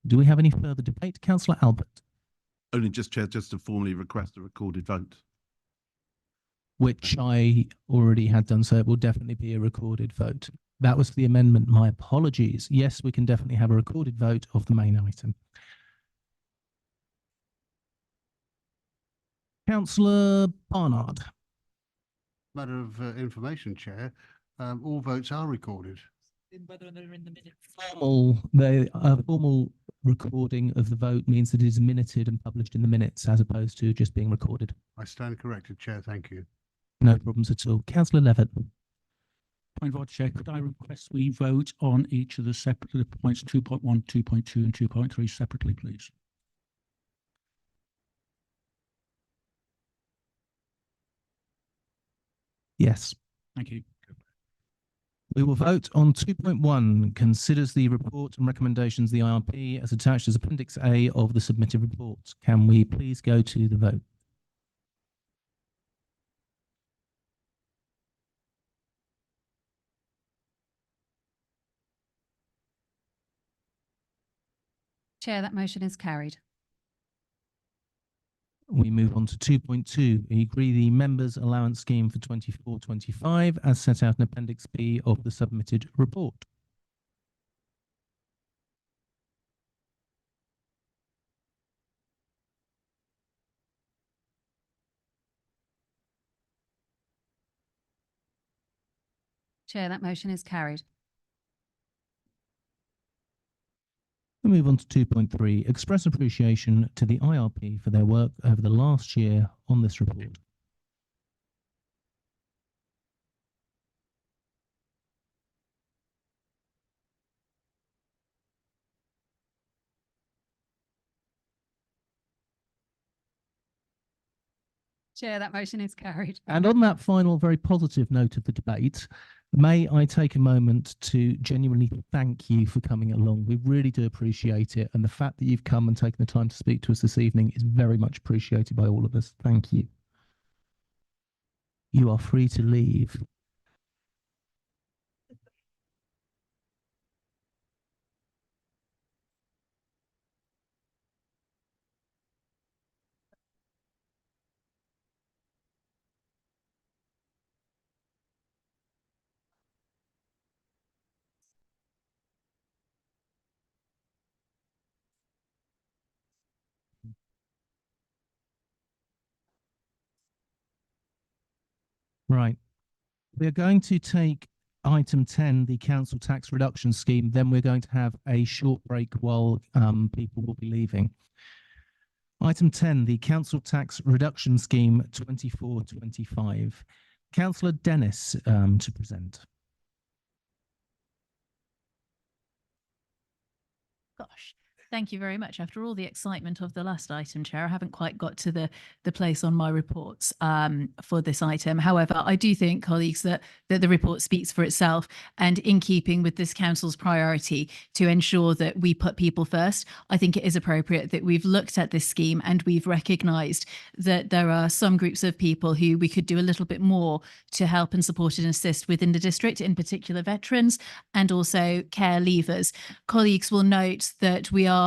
Do we have any further debate? Councillor Albert. Only just, Chair, just to formally request a recorded vote. Which I already had done, so it will definitely be a recorded vote. That was the amendment. My apologies. Yes, we can definitely have a recorded vote of the main item. Councillor Barnard. Matter of information, Chair, all votes are recorded. Formal recording of the vote means that it is minuted and published in the minutes as opposed to just being recorded. I stand corrected, Chair. Thank you. No problems at all. Councillor Levitt. Point of order, Chair. Could I request we vote on each of the separate points 2.1, 2.2 and 2.3 separately, please? Yes. Thank you. We will vote on 2.1, considers the report and recommendations of the IRP as attached as Appendix A of the submitted report. Can we please go to the vote? Chair, that motion is carried. We move on to 2.2, agree the members' allowance scheme for 24-25 as set out in Appendix B of the submitted report. Chair, that motion is carried. We move on to 2.3, express appreciation to the IRP for their work over the last year on this report. Chair, that motion is carried. And on that final very positive note of the debate, may I take a moment to genuinely thank you for coming along. We really do appreciate it. And the fact that you've come and taken the time to speak to us this evening is very much appreciated by all of us. Thank you. You are free to leave. Right. We are going to take item 10, the council tax reduction scheme. Then we're going to have a short break while people will be leaving. Item 10, the council tax reduction scheme 24-25. Councillor Dennis to present. Gosh, thank you very much. After all the excitement of the last item, Chair, I haven't quite got to the place on my reports for this item. However, I do think, colleagues, that the report speaks for itself, and in keeping with this council's priority to ensure that we put people first, I think it is appropriate that we've looked at this scheme and we've recognised that there are some groups of people who we could do a little bit more to help and support and assist within the district, in particular veterans and also care leavers. Colleagues will note that we are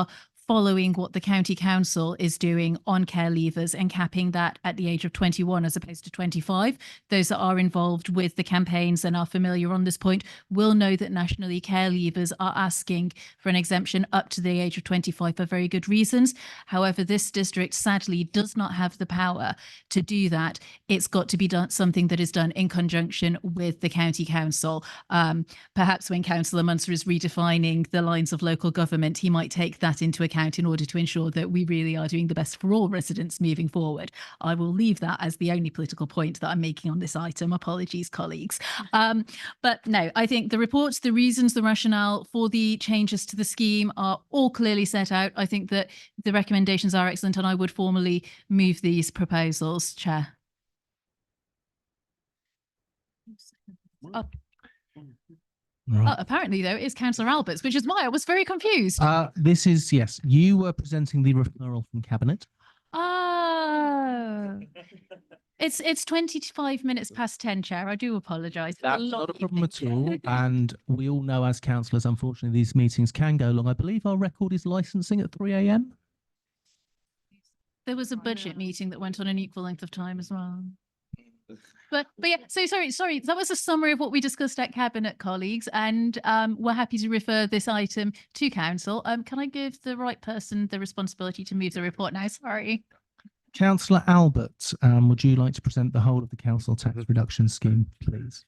following what the county council is doing on care leavers and capping that at the age of 21 as opposed to 25. Those that are involved with the campaigns and are familiar on this point will know that nationally care leavers are asking for an exemption up to the age of 25 for very good reasons. However, this district sadly does not have the power to do that. It's got to be done, something that is done in conjunction with the county council. Perhaps when Councillor Munster is redefining the lines of local government, he might take that into account in order to ensure that we really are doing the best for all residents moving forward. I will leave that as the only political point that I'm making on this item. Apologies, colleagues. But no, I think the reports, the reasons, the rationale for the changes to the scheme are all clearly set out. I think that the recommendations are excellent, and I would formally move these proposals, Chair. Right. Apparently, though, it is Councillor Alberts, which is why I was very confused. This is, yes, you were presenting the referral from Cabinet. Oh, it's 25 minutes past 10, Chair. I do apologise. That's not a problem at all. And we all know as councillors, unfortunately, these meetings can go long. I believe our record is licensing at 3 a.m. There was a budget meeting that went on an equal length of time as well. But yeah, so sorry. That was a summary of what we discussed at Cabinet, colleagues, and we're happy to refer this item to Council. Can I give the right person the responsibility to move the report now? Sorry. Councillor Albert, would you like to present the whole of the council tax reduction scheme, please?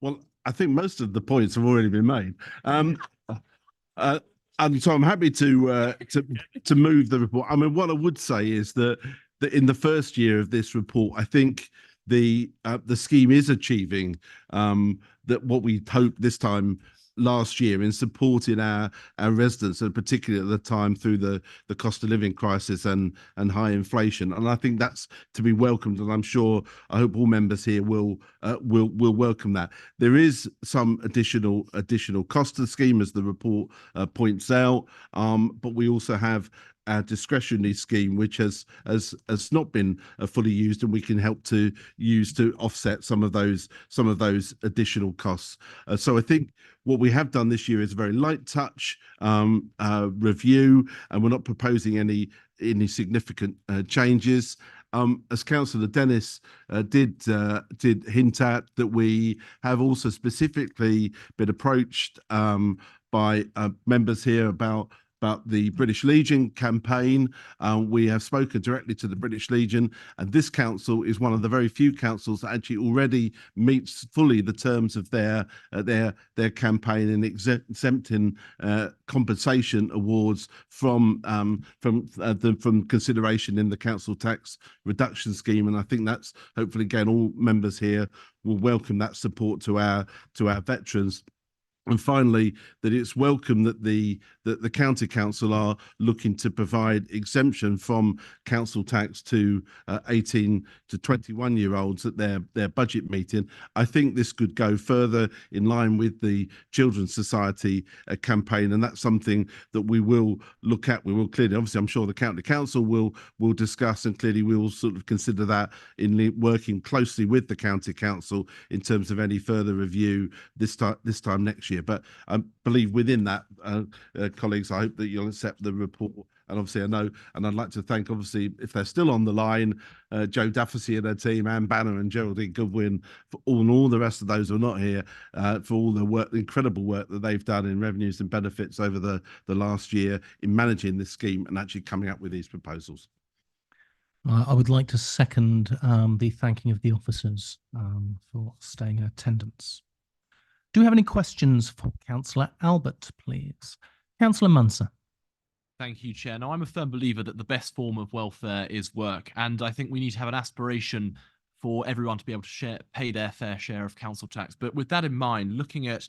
Well, I think most of the points have already been made. And so I'm happy to move the report. I mean, what I would say is that in the first year of this report, I think the scheme is achieving that what we hope this time last year in supporting our residents, and particularly at the time through the cost of living crisis and high inflation. And I think that's to be welcomed, and I hope all members here will welcome that. There is some additional cost to the scheme, as the report points out, but we also have our discretionary scheme, which has not been fully used, and we can help to use to offset some of those additional costs. So I think what we have done this year is a very light touch review, and we're not proposing any significant changes. As Councillor Dennis did hint at, that we have also specifically been approached by members here about the British Legion campaign. We have spoken directly to the British Legion, and this council is one of the very few councils that actually already meets fully the terms of their campaign in exempting compensation awards from consideration in the council tax reduction scheme. And I think that's hopefully, again, all members here will welcome that support to our veterans. And finally, that it's welcome that the county council are looking to provide exemption from council tax to 18 to 21-year-olds at their budget meeting. I think this could go further in line with the Children's Society campaign, and that's something that we will look at. We will clearly, obviously, I'm sure the county council will discuss, and clearly we will sort of consider that in working closely with the county council in terms of any further review this time next year. But I believe within that, colleagues, I hope that you'll accept the report. And obviously, I know, and I'd like to thank, obviously, if they're still on the line, Joe Dafferty and her team, Anne Banner and Geraldine Goodwin, for all the rest of those who are not here, for all the work, the incredible work that they've done in revenues and benefits over the last year in managing this scheme and actually coming up with these proposals. I would like to second the thanking of the officers for staying in attendance. Do we have any questions for Councillor Albert, please? Councillor Munson. Thank you, Chair. Now, I'm a firm believer that the best form of welfare is work, and I think we need to have an aspiration for everyone to be able to pay their fair share of council tax. But with that in mind, looking at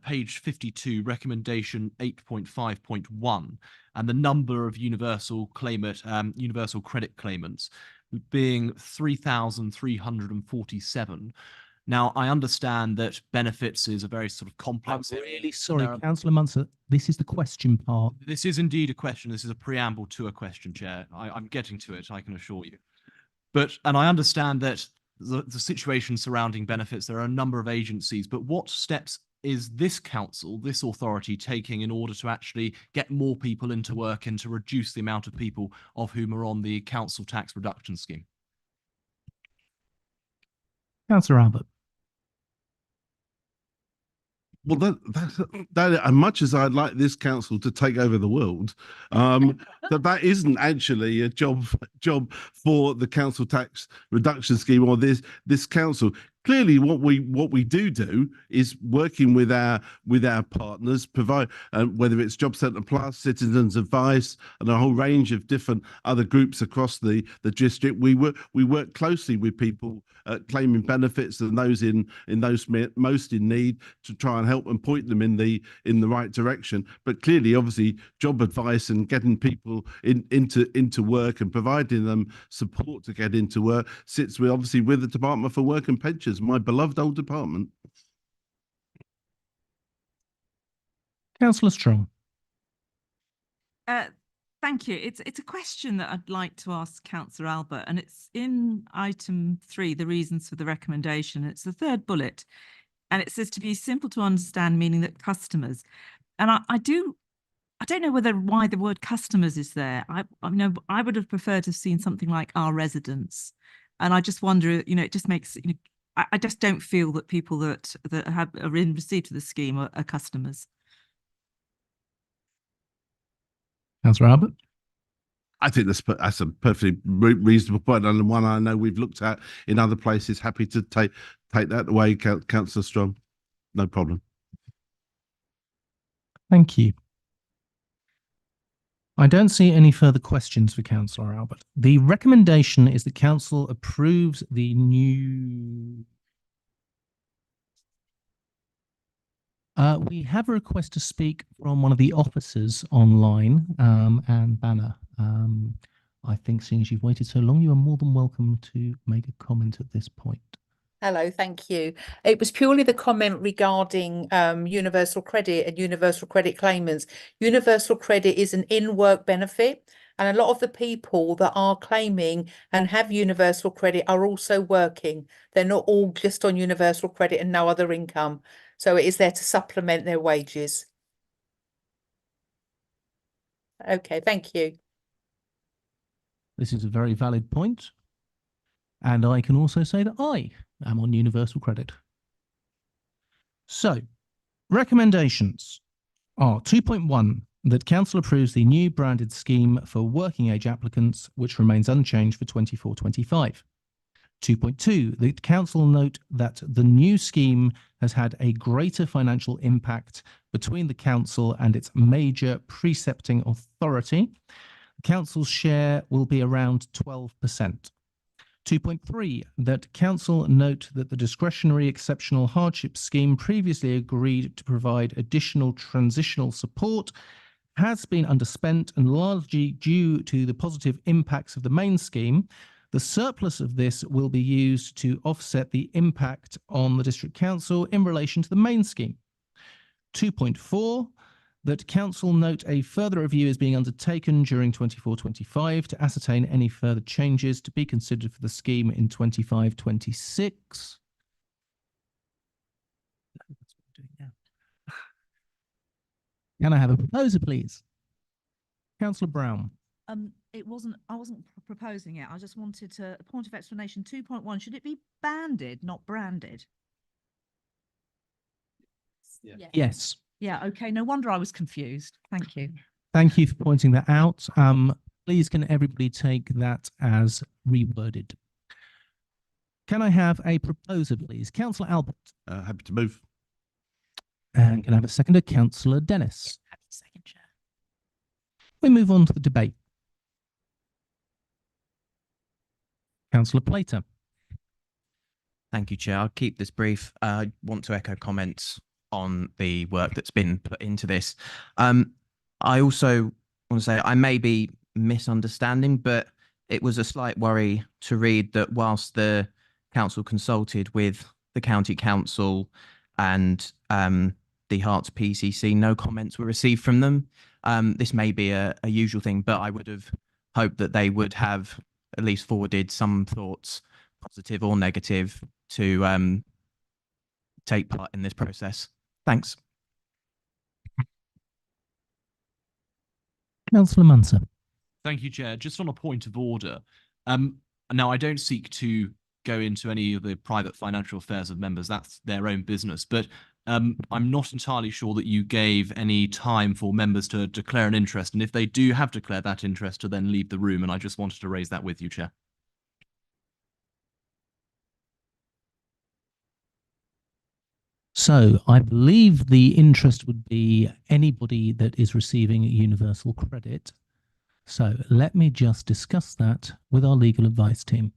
page 52, recommendation 8.5.1, and the number of universal credit claimants being 3,347. Now, I understand that benefits is a very sort of complex. I'm really sorry, Councillor Munson. This is the question part. This is indeed a question. This is a preamble to a question, Chair. I'm getting to it, I can assure you. And I understand that the situation surrounding benefits, there are a number of agencies, but what steps is this council, this authority, taking in order to actually get more people into work and to reduce the amount of people of whom are on the council tax reduction scheme? Councillor Albert. Well, that as much as I'd like this council to take over the world, that isn't actually a job for the council tax reduction scheme or this council. Clearly, what we do is working with our partners, provide whether it's Job Centre Plus, Citizens Advice, and a whole range of different other groups across the district. We work closely with people claiming benefits and those in those most in need to try and help and point them in the right direction. But clearly, obviously, job advice and getting people into work and providing them support to get into work sits with the Department for Work and Pensions, my beloved old department. Councillor Strong. Thank you. It's a question that I'd like to ask Councillor Albert, and it's in item 3, the reasons for the recommendation. It's the third bullet, and it says to be simple to understand, meaning that customers. And I don't know why the word customers is there. I would have preferred to have seen something like our residents. And I just wonder, it just makes, I just don't feel that people that are in receipt of the scheme are customers. Councillor Albert. I think that's a perfectly reasonable point, and one I know we've looked at in other places. Happy to take that away, Councillor Strong. No problem. Thank you. I don't see any further questions for Councillor Albert. The recommendation is that Council approves the new We have a request to speak from one of the officers online, Anne Banner. I think seeing as you've waited so long, you are more than welcome to make a comment at this point. Hello, thank you. It was purely the comment regarding universal credit and universal credit claimants. Universal credit is an in-work benefit, and a lot of the people that are claiming and have universal credit are also working. They're not all just on universal credit and no other income. So it is there to supplement their wages. Okay, thank you. This is a very valid point. And I can also say that I am on universal credit. So, recommendations are 2.1, that council approves the new branded scheme for working age applicants, which remains unchanged for 24-25. 2.2, the council note that the new scheme has had a greater financial impact between the council and its major precepting authority. The council's share will be around 12%. 2.3, that council note that the discretionary exceptional hardship scheme previously agreed to provide additional transitional support has been underspent and largely due to the positive impacts of the main scheme. The surplus of this will be used to offset the impact on the district council in relation to the main scheme. 2.4, that council note a further review is being undertaken during 24-25 to ascertain any further changes to be considered for the scheme in 25-26. Can I have a proposer, please? Councillor Brown. I wasn't proposing it. I just wanted to, a point of explanation. 2.1, should it be banded, not branded? Yes. Yeah, okay. No wonder I was confused. Thank you. Thank you for pointing that out. Please can everybody take that as reworded? Can I have a proposer, please? Councillor Albert. Happy to move. And can I have a seconder? Councillor Dennis. Happy to second, Chair. We move on to the debate. Councillor Plater. Thank you, Chair. I'll keep this brief. I want to echo comments on the work that's been put into this. I also want to say I may be misunderstanding, but it was a slight worry to read that whilst the council consulted with the county council and the Herts PCC, no comments were received from them. This may be a usual thing, but I would have hoped that they would have at least forwarded some thoughts, positive or negative, to take part in this process. Thanks. Councillor Munson. Thank you, Chair. Just on a point of order. Now, I don't seek to go into any of the private financial affairs of members. That's their own business. But I'm not entirely sure that you gave any time for members to declare an interest. And if they do have declared that interest, to then leave the room. And I just wanted to raise that with you, Chair. So I believe the interest would be anybody that is receiving universal credit. So let me just discuss that with our legal advice team.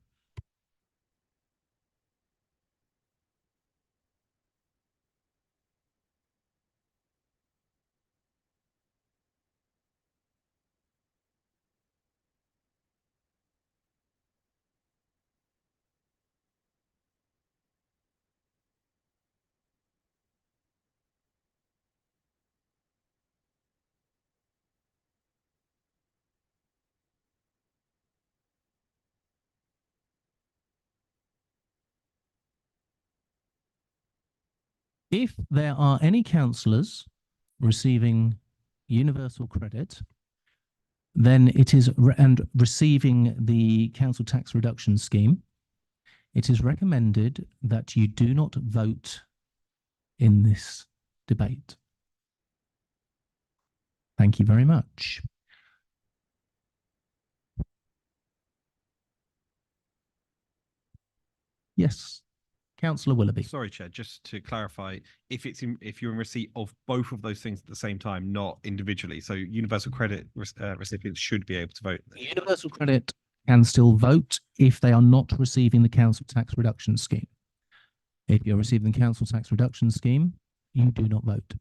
If there are any councillors receiving universal credit, then it is and receiving the council tax reduction scheme, it is recommended that you do not vote in this debate. Thank you very much. Yes. Councillor Willoughby. Sorry, Chair, just to clarify, if you're in receipt of both of those things at the same time, not individually, so universal credit recipients should be able to vote. Universal credit can still vote if they are not receiving the council tax reduction scheme. If you're receiving the council tax reduction scheme, you do not vote.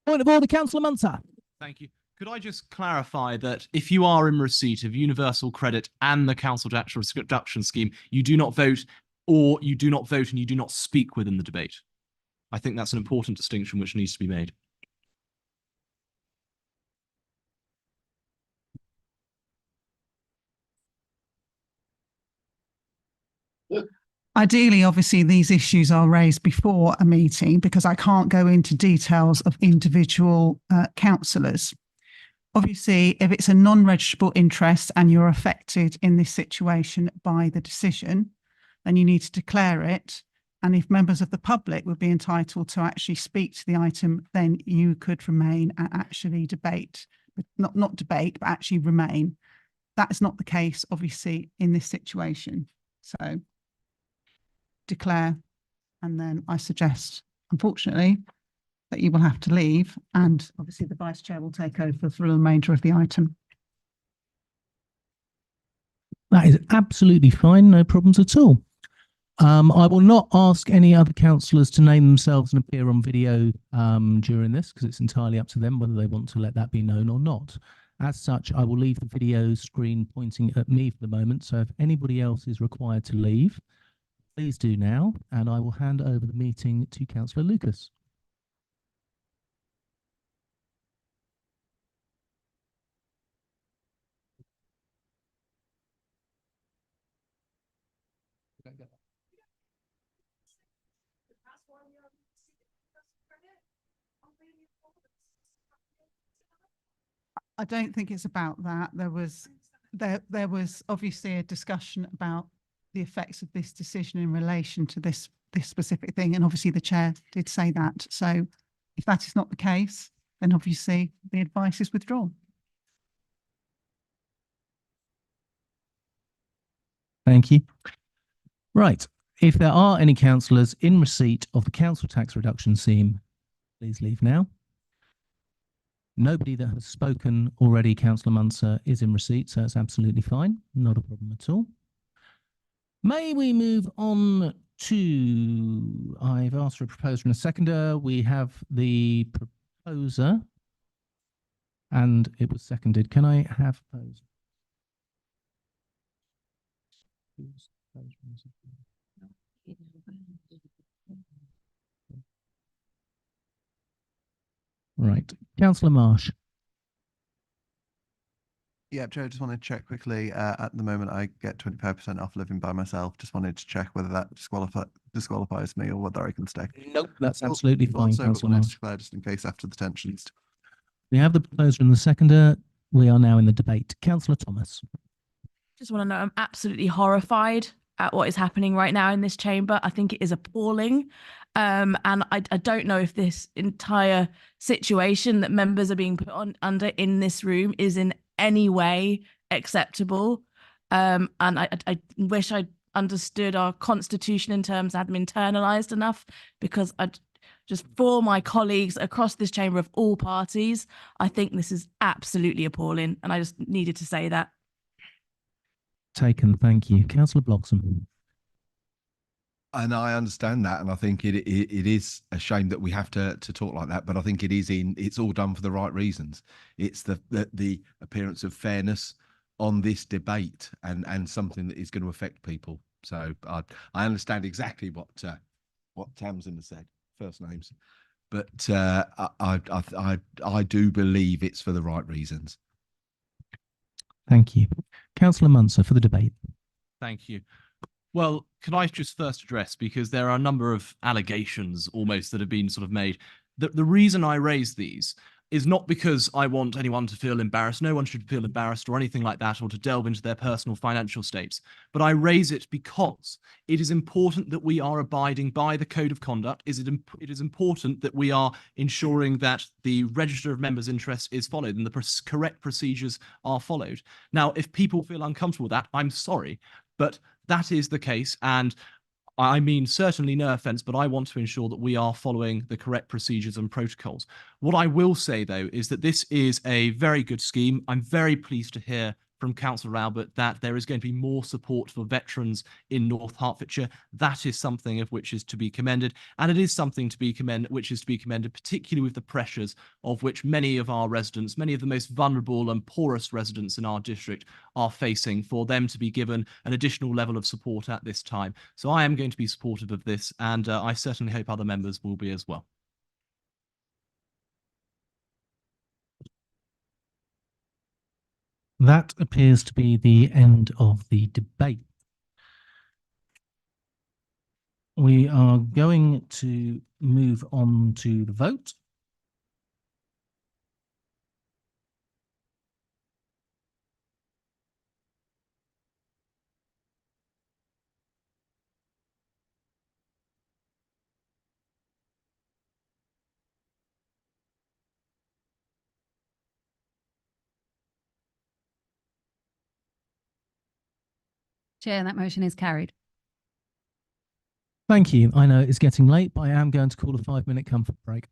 Point of order, Councillor Munter. Thank you. Could I just clarify that if you are in receipt of universal credit and the council tax reduction scheme, you do not vote, or you do not vote and you do not speak within the debate? I think that's an important distinction which needs to be made. Ideally, obviously, these issues are raised before a meeting because I can't go into details of individual councillors. Obviously, if it's a non-registrable interest and you're affected in this situation by the decision, then you need to declare it. And if members of the public would be entitled to actually speak to the item, then you could remain and actually debate, not debate, but actually remain. That is not the case, obviously, in this situation. So declare, and then I suggest, unfortunately, that you will have to leave, and obviously the vice chair will take over for the remainder of the item. That is absolutely fine, no problems at all. I will not ask any other councillors to name themselves and appear on video during this, because it's entirely up to them whether they want to let that be known or not. As such, I will leave the video screen pointing at me for the moment, so if anybody else is required to leave, please do now, and I will hand over the meeting to Councillor Lucas. I don't think it's about that. There was obviously a discussion about the effects of this decision in relation to this specific thing, and obviously the chair did say that. So if that is not the case, then obviously the advice is withdrawn. Thank you. Right. If there are any councillors in receipt of the council tax reduction scheme, please leave now. Nobody that has spoken already, Councillor Munter, is in receipt, so it's absolutely fine. Not a problem at all. May we move on to, I've asked for a proposer and a seconder. We have the proposer, and it was seconded. Can I have proposer? Right. Councillor Marsh. Yeah, Joe, just wanted to check quickly. At the moment, I get 25% off living by myself. Just wanted to check whether that disqualifies me or whether I can stay. Nope, that's absolutely fine, Also, Councillor wanted Marsh. to declare just in case after the tensions. We have the proposer and the seconder. We are now in the debate. Councillor Thomas. Just want to know, I'm absolutely horrified at what is happening right now in this chamber. I think it is appalling. And I don't know if this entire situation that members are being put under in this room is in any way acceptable. And I wish I understood our constitution in terms I had them internalized enough, because just for my colleagues across this chamber of all parties, I think this is absolutely appalling. And I just needed to say that. Taken, thank you. Councillor Bloxham. And I understand that, and I think it is a shame that we have to talk like that. But I think it's all done for the right reasons. It's the appearance of fairness on this debate, and something that is going to affect people. So I understand exactly what Tamsin has said, first names, but I do believe it's for the right reasons. Thank you. Councillor Munter for the debate. Thank you. Well, can I just first address, because there are a number of allegations almost that have been sort of made. The reason I raise these is not because I want anyone to feel embarrassed. No one should feel embarrassed or anything like that, or to delve into their personal financial states. But I raise it because it is important that we are abiding by the code of conduct. It is important that we are ensuring that the register of members' interest is followed and the correct procedures are followed. Now, if people feel uncomfortable with that, I'm sorry, but that is the case. And I mean, certainly no offense, but I want to ensure that we are following the correct procedures and protocols. What I will say, though, is that this is a very good scheme. I'm very pleased to hear from Councillor Albert that there is going to be more support for veterans in North Hertfordshire. That is something of which is to be commended, and it is something to be commended, particularly with the pressures of which many of our residents, many of the most vulnerable and poorest residents in our district are facing, for them to be given an additional level of support at this time. So I am going to be supportive of this, and I certainly hope other members will be as well. That appears to be the end of the debate. We are going to move on to the vote. Chair, that motion is carried. Thank you. I know it's getting late, but I am going to call a 5-minute comfort break.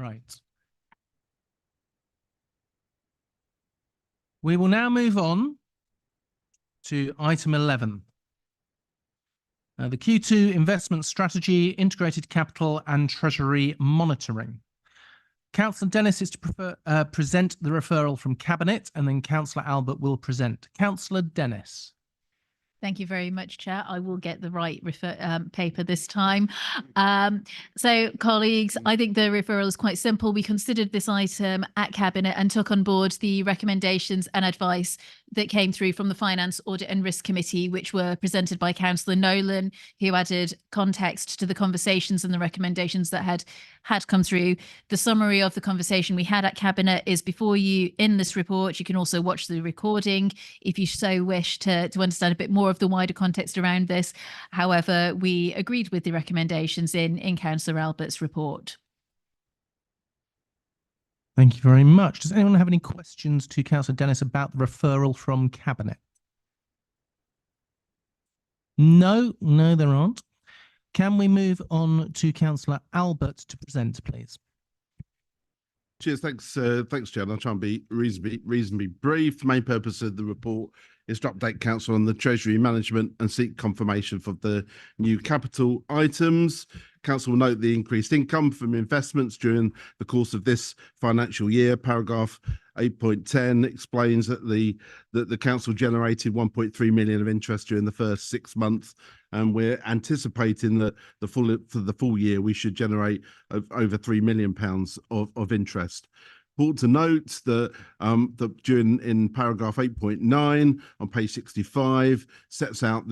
Right. We will now move on to item 11. The Q2 investment strategy, integrated capital and treasury monitoring. Councillor Dennis is to present the referral from Cabinet, and then Councillor Albert will present. Councillor Dennis. Thank you very much, Chair. I will get the right paper this time. So, colleagues, I think the referral is quite simple. We considered this item at Cabinet and took on board the recommendations and advice that came through from the Finance, Audit and Risk Committee, which were presented by Councillor Nolan, who added context to the conversations and the recommendations that had come through. The summary of the conversation we had at Cabinet is before you in this report. You can also watch the recording if you so wish to understand a bit more of the wider context around this. However, we agreed with the recommendations in Councillor Albert's report. Thank you very much. Does anyone have any questions to Councillor Dennis about the referral from Cabinet? No, there aren't. Can we move on to Councillor Albert to present, please? Cheers. Thanks, Chair. I'll try and be reasonably brief. The main purpose of the report is to update Council on the Treasury management and seek confirmation for the new capital items. Council will note the increased income from investments during the course of this financial year. Paragraph 8.10 explains that the Council generated 1.3 million of interest during the first 6 months, and we're anticipating that for the full year we should generate over £3 million of interest. Important to note that in paragraph 8.9 on page 65 sets out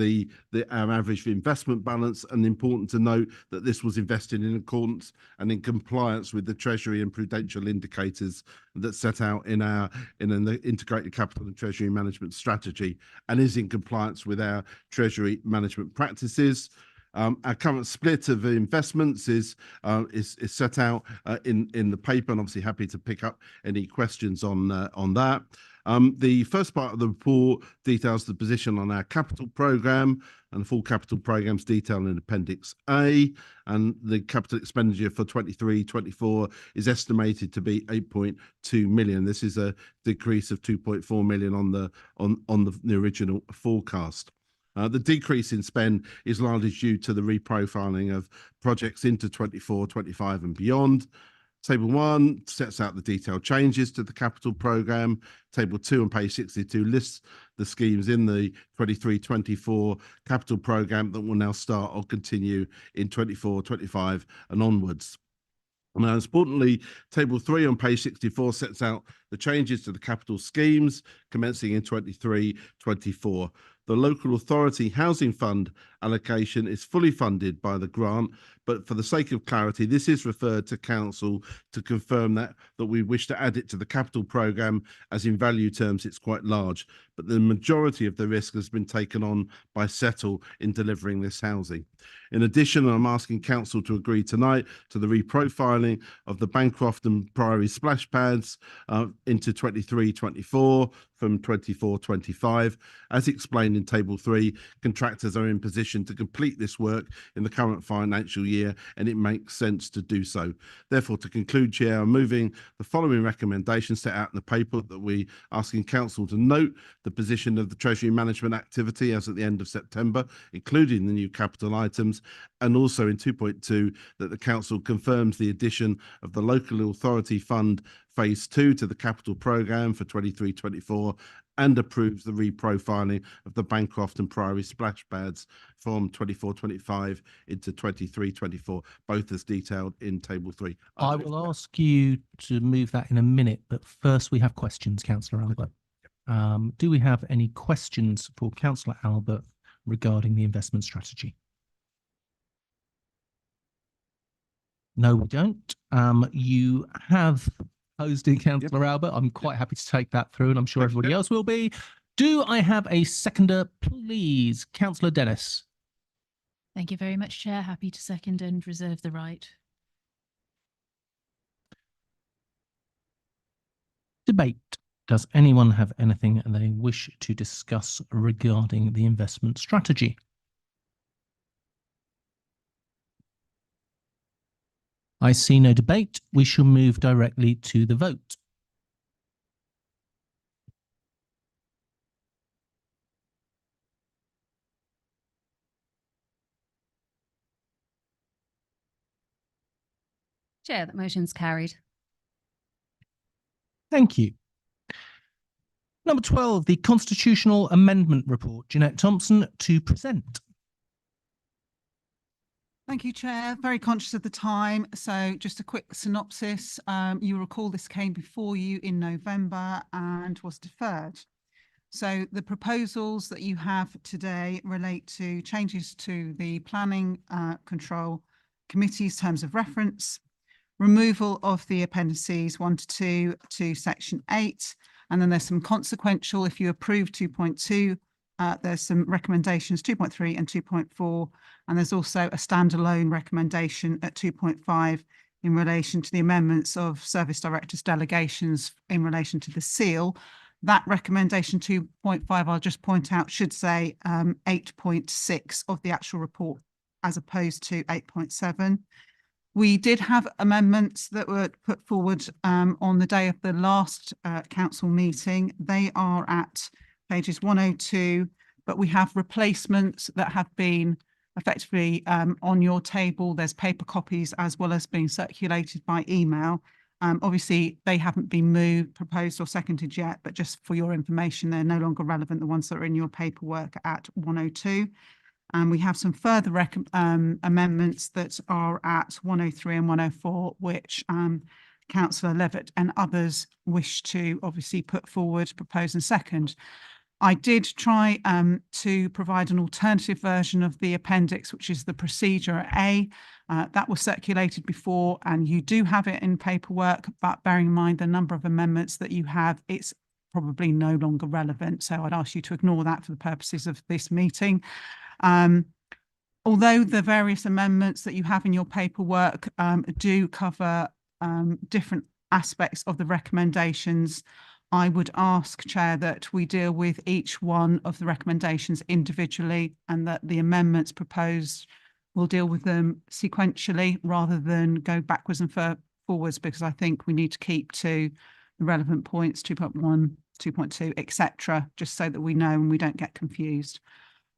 our average investment balance, and important to note that this was invested in accordance and in compliance with the Treasury and prudential indicators that set out in the integrated capital and treasury management strategy, and is in compliance with our treasury management practices. Our current split of investments is set out in the paper, and obviously happy to pick up any questions on that. The first part of the report details the position on our capital programme, and the full capital programme is detailed in Appendix A, and the capital expenditure for 23-24 is estimated to be 8.2 million. This is a decrease of 2.4 million on the original forecast. The decrease in spend is largely due to the reprofiling of projects into 24, 25 and beyond. Table 1 sets out the detailed changes to the capital programme. Table 2 on page 62 lists the schemes in the 23-24 capital programme that will now start or continue in 24, 25 and onwards. Now, importantly, Table 3 on page 64 sets out the changes to the capital schemes commencing in 23-24. The local authority housing fund allocation is fully funded by the grant, but for the sake of clarity, this is referred to Council to confirm that we wish to add it to the capital programme, as in value terms it's quite large, but the majority of the risk has been taken on by Settle in delivering this housing. In addition, I'm asking Council to agree tonight to the reprofiling of the Bancroft and Priory splash pads into 23-24 from 24-25. As explained in Table 3, contractors are in position to complete this work in the current financial year, and it makes sense to do so. Therefore, to conclude, Chair, I'm moving the following recommendations set out in the paper, that we asking Council to note the position of the Treasury management activity as at the end of September, including the new capital items, and also in 2.2 that the Council confirms the addition of the local authority fund phase 2 to the capital programme for 23-24, and approves the reprofiling of the Bancroft and Priory splash pads from 24-25 into 23-24, both as detailed in Table 3. I will ask you to move that in a minute, but first we have questions, Councillor Albert. Do we have any questions for Councillor Albert regarding the investment strategy? No, we don't. You have posed in, Councillor Albert. I'm quite happy to take that through, and I'm sure everybody else will be. Do I have a seconder, please? Councillor Dennis. Thank you very much, Chair. Happy to second and reserve the right. Debate. Does anyone have anything they wish to discuss regarding the investment strategy? I see no debate. We shall move directly to the vote. Chair, that motion's carried. Thank you. Number 12, the Constitutional Amendment Report. Jeanette Thompson to present. Thank you, Chair. Very conscious of the time. So just a quick synopsis. You recall this came before you in November and was deferred. So the proposals that you have today relate to changes to the Planning Control Committee's terms of reference, removal of the appendices 1 to 2 to section 8, and then there's some consequential. If you approve 2.2, there's some recommendations 2.3 and 2.4, and there's also a standalone recommendation at 2.5 in relation to the amendments of service directors' delegations in relation to the seal. That recommendation 2.5, I'll just point out, should say 8.6 of the actual report as opposed to 8.7. We did have amendments that were put forward on the day of the last council meeting. They are at pages 102, but we have replacements that have been effectively on your table. There's paper copies as well as being circulated by email. Obviously, they haven't been moved, proposed or seconded yet, but just for your information, they're no longer relevant. The ones that are in your paperwork at 102. And we have some further amendments that are at 103 and 104, which Councillor Levitt and others wish to obviously put forward, propose and second. I did try to provide an alternative version of the appendix, which is the procedure A. That was circulated before and you do have it in paperwork, but bearing in mind the number of amendments that you have, it's probably no longer relevant. So I'd ask you to ignore that for the purposes of this meeting. Although the various amendments that you have in your paperwork do cover different aspects of the recommendations, I would ask, Chair, that we deal with each one of the recommendations individually and that the amendments proposed will deal with them sequentially rather than go backwards and forwards, because I think we need to keep to the relevant points, 2.1, 2.2, etc., just so that we know and we don't get confused.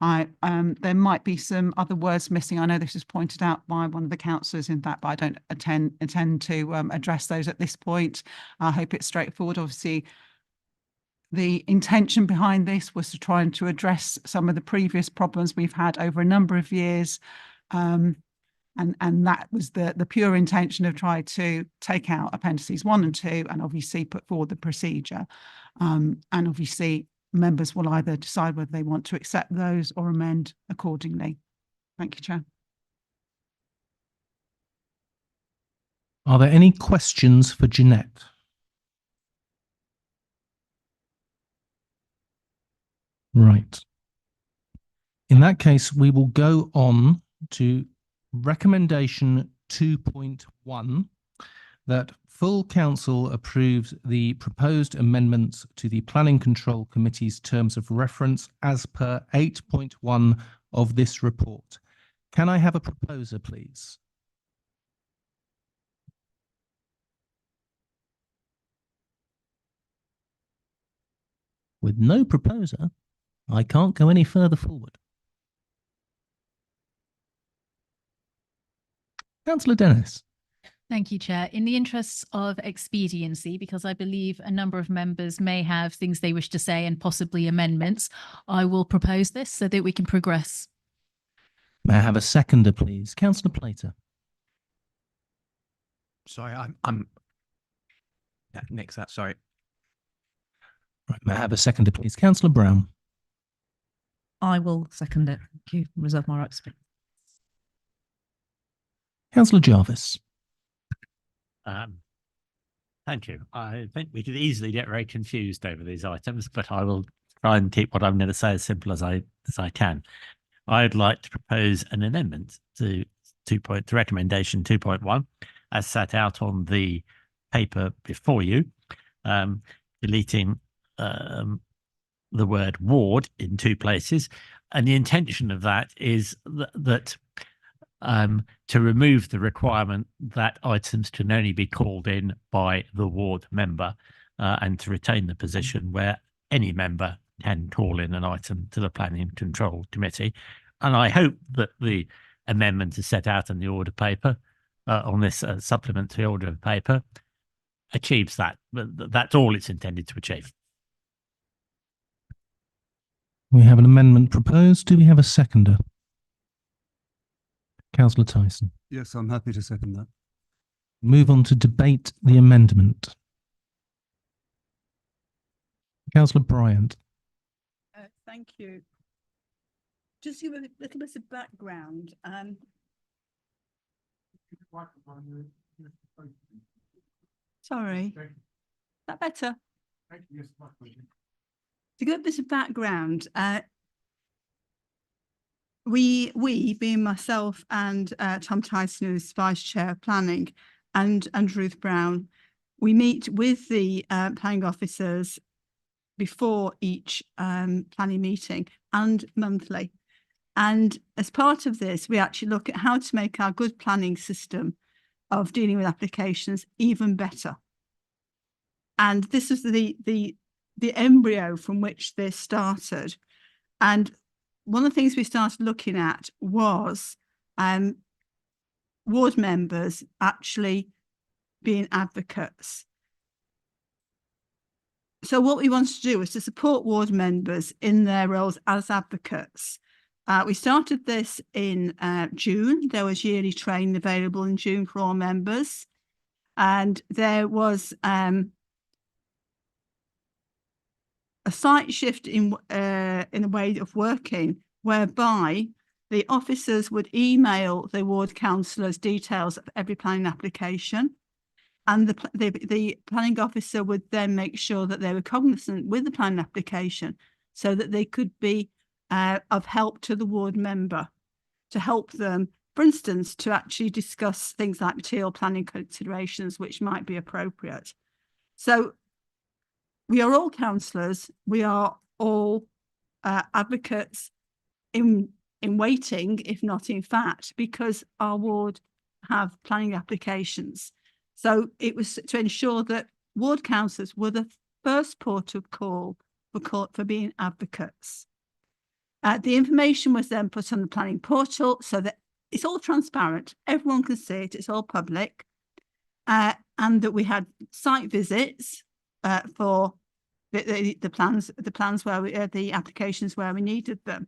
There might be some other words missing. I know this was pointed out by one of the councillors in that, but I don't intend to address those at this point. I hope it's straightforward. Obviously, the intention behind this was to try and to address some of the previous problems we've had over a number of years. And that was the pure intention of trying to take out appendices 1 and 2 and obviously put forward the procedure. And obviously, members will either decide whether they want to accept those or amend accordingly. Thank you, Chair. Are there any questions for Jeanette? Right. In that case, we will go on to recommendation 2.1, that full council approves the proposed amendments to the Planning Control Committee's terms of reference as per 8.1 of this report. Can I have a proposer, please? With no proposer, I can't go any further forward. Councillor Dennis. Thank you, Chair. In the interests of expediency, because I believe a number of members may have things they wish to say and possibly amendments, I will propose this so that we can progress. May I have a seconder, please? Councillor Plater. Sorry, yeah, nix that, sorry. Right, may I have a seconder, please? Councillor Brown. I will second it. Thank you. Reserve my right to speak. Councillor Jarvis. Thank you. I think we could easily get very confused over these items, but I will try and keep what I'm going to say as simple as I can. I'd like to propose an amendment to recommendation 2.1 as set out on the paper before you, deleting the word ward in 2 places. And the intention of that is that to remove the requirement that items can only be called in by the ward member, and to retain the position where any member can call in an item to the Planning and Control Committee. And I hope that the amendment is set out in the order paper, on this supplementary order paper, achieves that. But that's all it's intended to achieve. We have an amendment proposed. Do we have a seconder? Councillor Tyson. Yes, I'm happy to second that. Move on to debate the amendment. Councillor Bryant. Thank you. Just give a little bit of background. Sorry, is that better? To give a bit of background, we being myself and Tom Tyson, who's Vice Chair of Planning, and Ruth Brown, we meet with the planning officers before each planning meeting and monthly. And as part of this, we actually look at how to make our good planning system of dealing with applications even better. And this was the embryo from which this started. And one of the things we started looking at was ward members actually being advocates. So what we wanted to do was to support ward members in their roles as advocates. We started this in June. There was yearly training available in June for all members. And there was a slight shift in the way of working, whereby the officers would email the ward councillors details of every planning application. And the planning officer would then make sure that they were cognizant with the planning application so that they could be of help to the ward member, to help them, for instance, to actually discuss things like material planning considerations, which might be appropriate. So we are all councillors, we are all advocates in waiting, if not in fact, because our ward have planning applications. So it was to ensure that ward councillors were the first port of call for being advocates. The information was then put on the planning portal so that it's all transparent, everyone can see it, it's all public, and that we had site visits for the plans where we the applications where we needed them.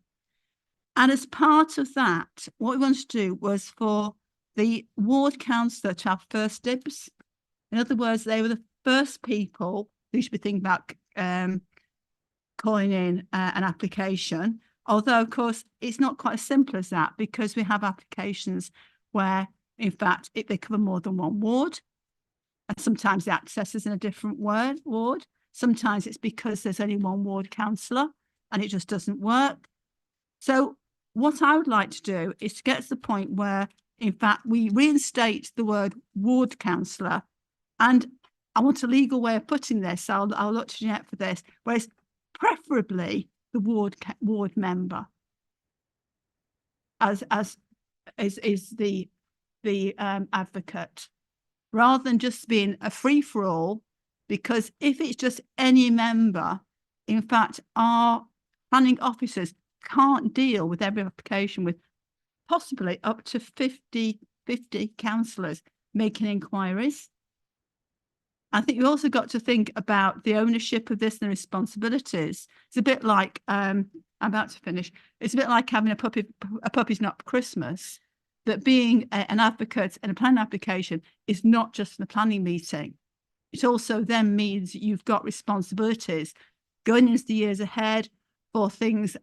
And as part of that, what we wanted to do was for the ward councillor to have first dibs. In other words, they were the first people who should be thinking about calling in an application. Although, of course, it's not quite as simple as that, because we have applications where, in fact, they cover more than one ward. And sometimes the access is in a different ward. Sometimes it's because there's only one ward councillor and it just doesn't work. So what I would like to do is to get to the point where, in fact, we reinstate the word ward councillor. And I want a legal way of putting this. So I'll look to Jeanette for this, where it's preferably the ward member as is the advocate, rather than just being a free-for-all. Because if it's just any member, in fact, our planning officers can't deal with every application with possibly up to 50 councillors making inquiries. I think you also got to think about the ownership of this and the responsibilities. It's a bit like, I'm about to finish, it's a bit like having a puppy's not for Christmas, that being an advocate and a planning application is not just the planning meeting. It also then means you've got responsibilities going into the years ahead for things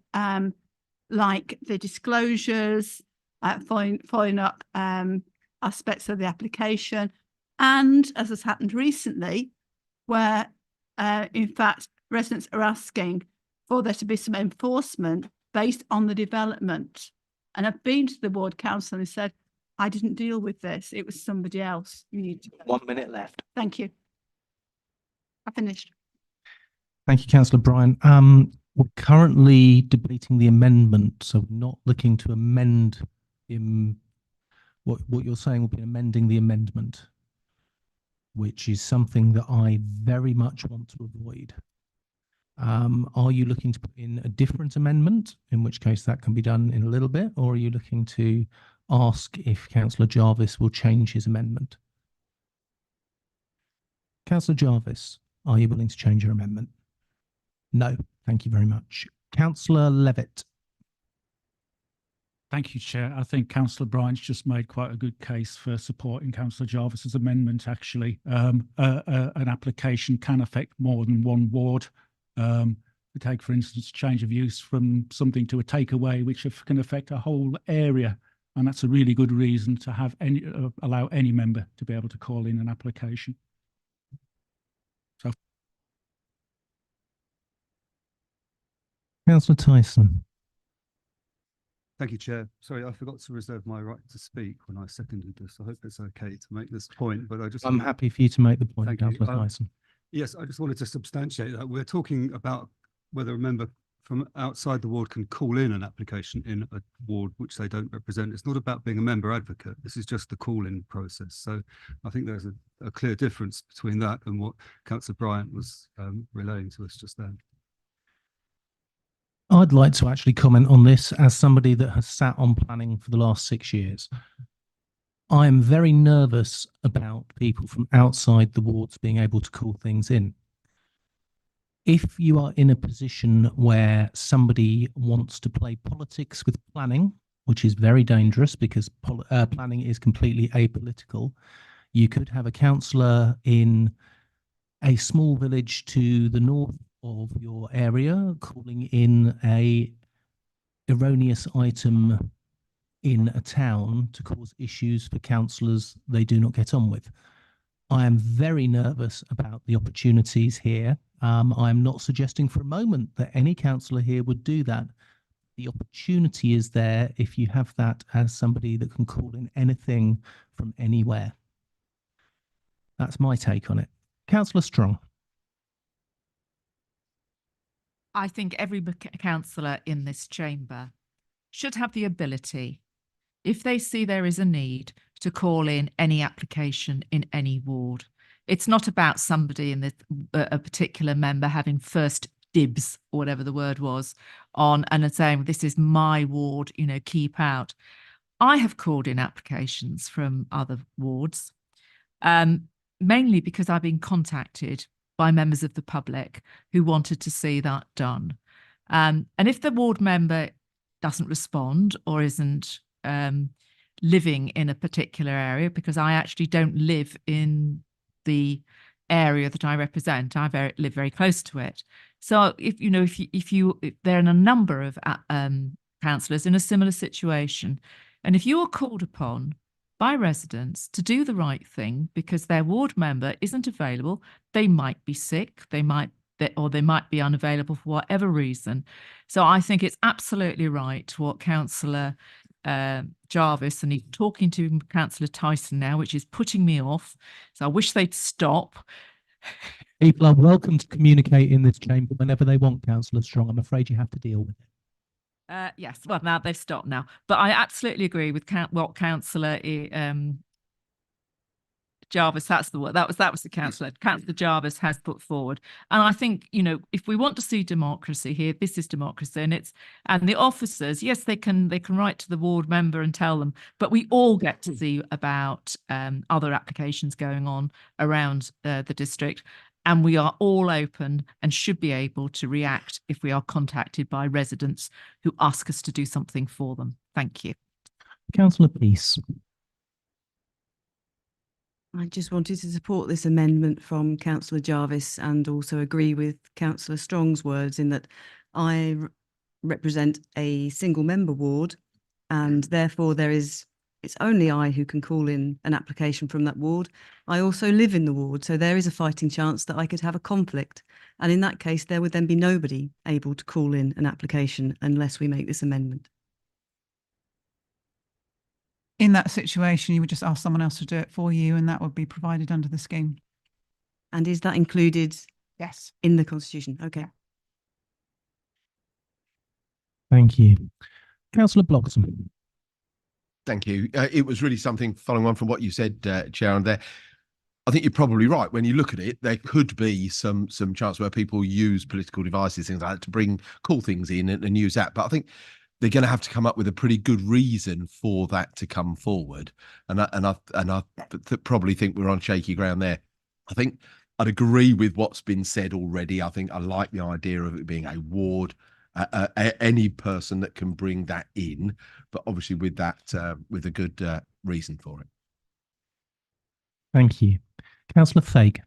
like the disclosures, following up aspects of the application. And as has happened recently, where in fact residents are asking for there to be some enforcement based on the development. And I've been to the ward council and said, I didn't deal with this. It was somebody else. You need to. 1 minute left. Thank you. I finished. Thank you, Councillor Bryan. We're currently debating the amendment, so we're not looking to amend What you're saying will be amending the amendment, which is something that I very much want to avoid. Are you looking to put in a different amendment, in which case that can be done in a little bit, or are you looking to ask if Councillor Jarvis will change his amendment? Councillor Jarvis, are you willing to change your amendment? No, thank you very much. Councillor Levitt. Thank you, Chair. I think Councillor Bryant's just made quite a good case for supporting Councillor Jarvis's amendment, actually. An application can affect more than one ward. To take, for instance, change of use from something to a takeaway, which can affect a whole area. And that's a really good reason to have allow any member to be able to call in an application. So, Councillor Tyson. Thank you, Chair. Sorry, I forgot to reserve my right to speak when I seconded this. I hope it's okay to make this point, but I'm happy for you to make the point, Thank you. Councillor Tyson. Yes, I just wanted to substantiate that. We're talking about whether a member from outside the ward can call in an application in a ward which they don't represent. It's not about being a member advocate. This is just the call-in process. So I think there's a clear difference between that and what Councillor Bryant was relaying to us just then. I'd like to actually comment on this as somebody that has sat on planning for the last 6 years. I am very nervous about people from outside the wards being able to call things in. If you are in a position where somebody wants to play politics with planning, which is very dangerous because planning is completely apolitical, you could have a councillor in a small village to the north of your area calling in a erroneous item in a town to cause issues for councillors they do not get on with. I am very nervous about the opportunities here. I am not suggesting for a moment that any councillor here would do that. The opportunity is there if you have that as somebody that can call in anything from anywhere. That's my take on it. Councillor Strong. I think every councillor in this chamber should have the ability, if they see there is a need, to call in any application in any ward. It's not about somebody in a particular member having first dibs, or whatever the word was, on and saying, this is my ward, you know, keep out. I have called in applications from other wards, mainly because I've been contacted by members of the public who wanted to see that done. And if the ward member doesn't respond or isn't living in a particular area, because I actually don't live in the area that I represent, I live very close to it. So if there are a number of councillors in a similar situation, and if you are called upon by residents to do the right thing because their ward member isn't available, they might be sick, they might be unavailable for whatever reason. So I think it's absolutely right what Councillor Jarvis, and he's talking to Councillor Tyson now, which is putting me off. So I wish they'd stop. People are welcome to communicate in this chamber whenever they want, Councillor Strong. I'm afraid you have to deal with it. Yes, well, now they've stopped now. But I absolutely agree with what Councillor Jarvis, that's the word, that was the Councillor Jarvis has put forward. And I think, you know, if we want to see democracy here, this is democracy, and the officers, yes, they can write to the ward member and tell them, but we all get to see about other applications going on around the district. And we are all open and should be able to react if we are contacted by residents who ask us to do something for them. Thank you. Councillor Peace. I just wanted to support this amendment from Councillor Jarvis and also agree with Councillor Strong's words in that I represent a single member ward, and therefore it's only I who can call in an application from that ward. I also live in the ward, so there is a fighting chance that I could have a conflict. And in that case, there would then be nobody able to call in an application unless we make this amendment. In that situation, you would just ask someone else to do it for you, and that would be provided under the scheme. And is that included? Yes. In the Constitution? Okay. Thank you. Councillor Bloxham. Thank you. It was really something following on from what you said, Chair, and there. I think you're probably right. When you look at it, there could be some chance where people use political devices, things like that, to bring cool things in and use that. But I think they're going to have to come up with a pretty good reason for that to come forward. And I probably think we're on shaky ground there. I think I'd agree with what's been said already. I think I like the idea of it being a ward, any person that can bring that in, but obviously with that, with a good reason for it. Thank you. Councillor Fake.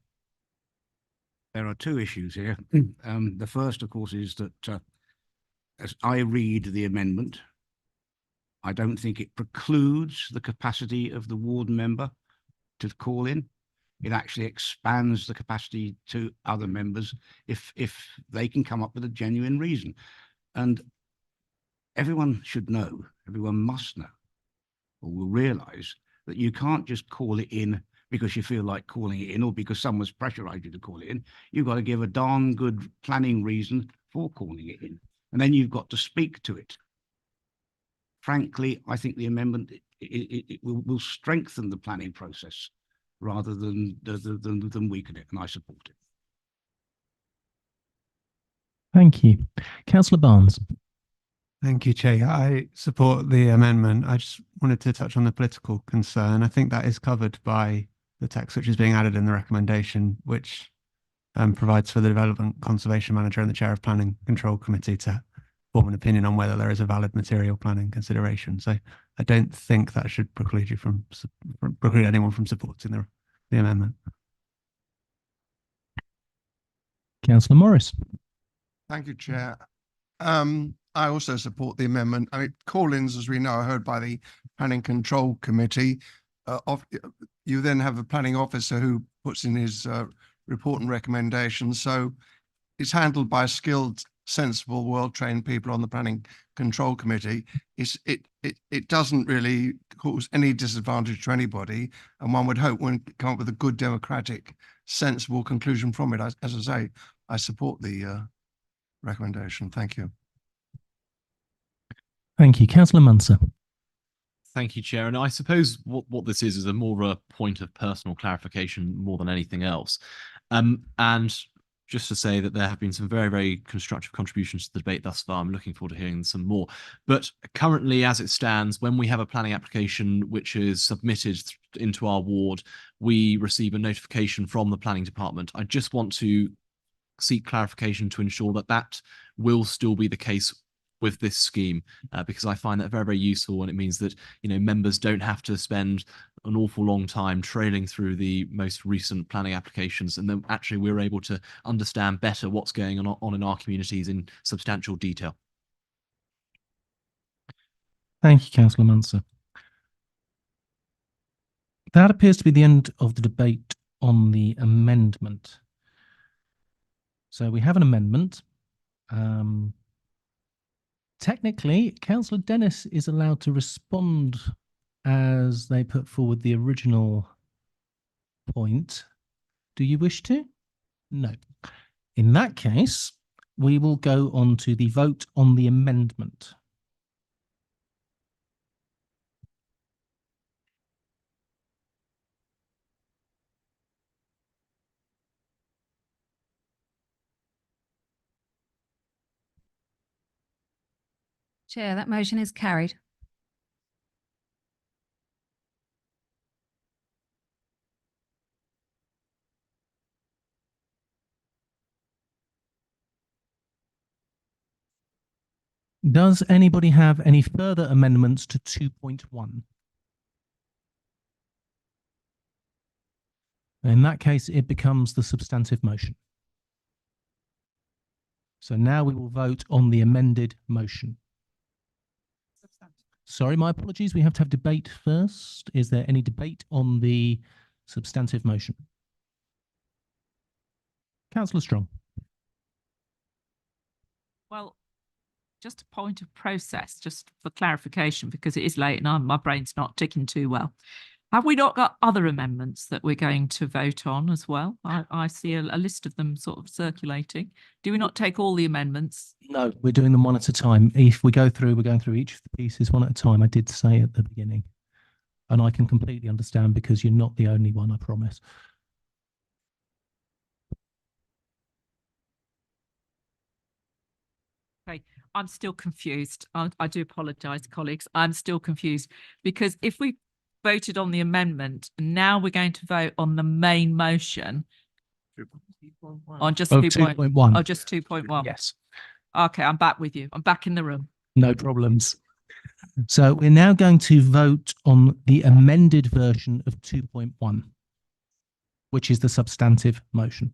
There are two issues here. The first, of course, is that as I read the amendment, I don't think it precludes the capacity of the ward member to call in. It actually expands the capacity to other members if they can come up with a genuine reason. And everyone should know, everyone must know, or will realise that you can't just call it in because you feel like calling it in or because someone's pressurised you to call it in. You've got to give a darn good planning reason for calling it in. And then you've got to speak to it. Frankly, I think the amendment it will strengthen the planning process rather than weaken it, and I support it. Thank you. Councillor Barnes. Thank you, Chair. I support the amendment. I just wanted to touch on the political concern. I think that is covered by the text which is being added in the recommendation, which provides for the Development Conservation Manager and the Chair of Planning Control Committee to form an opinion on whether there is a valid material planning consideration. So I don't think that should preclude you from preclude anyone from supporting the amendment. Councillor Morris. Thank you, Chair. I also support the amendment. I mean, call-ins, as we know, are heard by the Planning Control Committee. You then have a planning officer who puts in his report and recommendations. So it's handled by skilled, sensible, well-trained people on the Planning Control Committee. It doesn't really cause any disadvantage to anybody, and one would hope one can come up with a good, democratic, sensible conclusion from it. As I say, I support the recommendation. Thank you. Thank you. Councillor Munster. Thank you, Chair. And I suppose what this is a more a point of personal clarification more than anything else. And just to say that there have been some very, very constructive contributions to the debate thus far. I'm looking forward to hearing some more. But currently, as it stands, when we have a planning application which is submitted into our ward, we receive a notification from the planning department. I just want to seek clarification to ensure that that will still be the case with this scheme, because I find that very, very useful, and it means that, you know, members don't have to spend an awful long time trailing through the most recent planning applications, and then actually we're able to understand better what's going on in our communities in substantial detail. Thank you, Councillor Munster. That appears to be the end of the debate on the amendment. So we have an amendment. Technically, Councillor Dennis is allowed to respond as they put forward the original point. Do you wish to? No. In that case, we will go on to the vote on the amendment. Chair, that motion is carried. Does anybody have any further amendments to 2.1? In that case, it becomes the substantive motion. So now we will vote on the amended motion. Sorry, my apologies. We have to have debate first. Is there any debate on the substantive motion? Councillor Strong. Well, just a point of process, just for clarification, because it is late and my brain's not ticking too well. Have we not got other amendments that we're going to vote on as well? I see a list of them sort of circulating. Do we not take all the amendments? No, we're doing them one at a time. If we go through, we're going through each of the pieces one at a time. I did say at the beginning. And I can completely understand because you're not the only one, I promise. Okay, I'm still confused. I do apologise, colleagues. I'm still confused because if we voted on the amendment, now we're going to vote on the main motion on just 2.1. Oh, just 2.1. Yes. Okay, I'm back with you. I'm back in the room. No problems. So we're now going to vote on the amended version of 2.1, which is the substantive motion.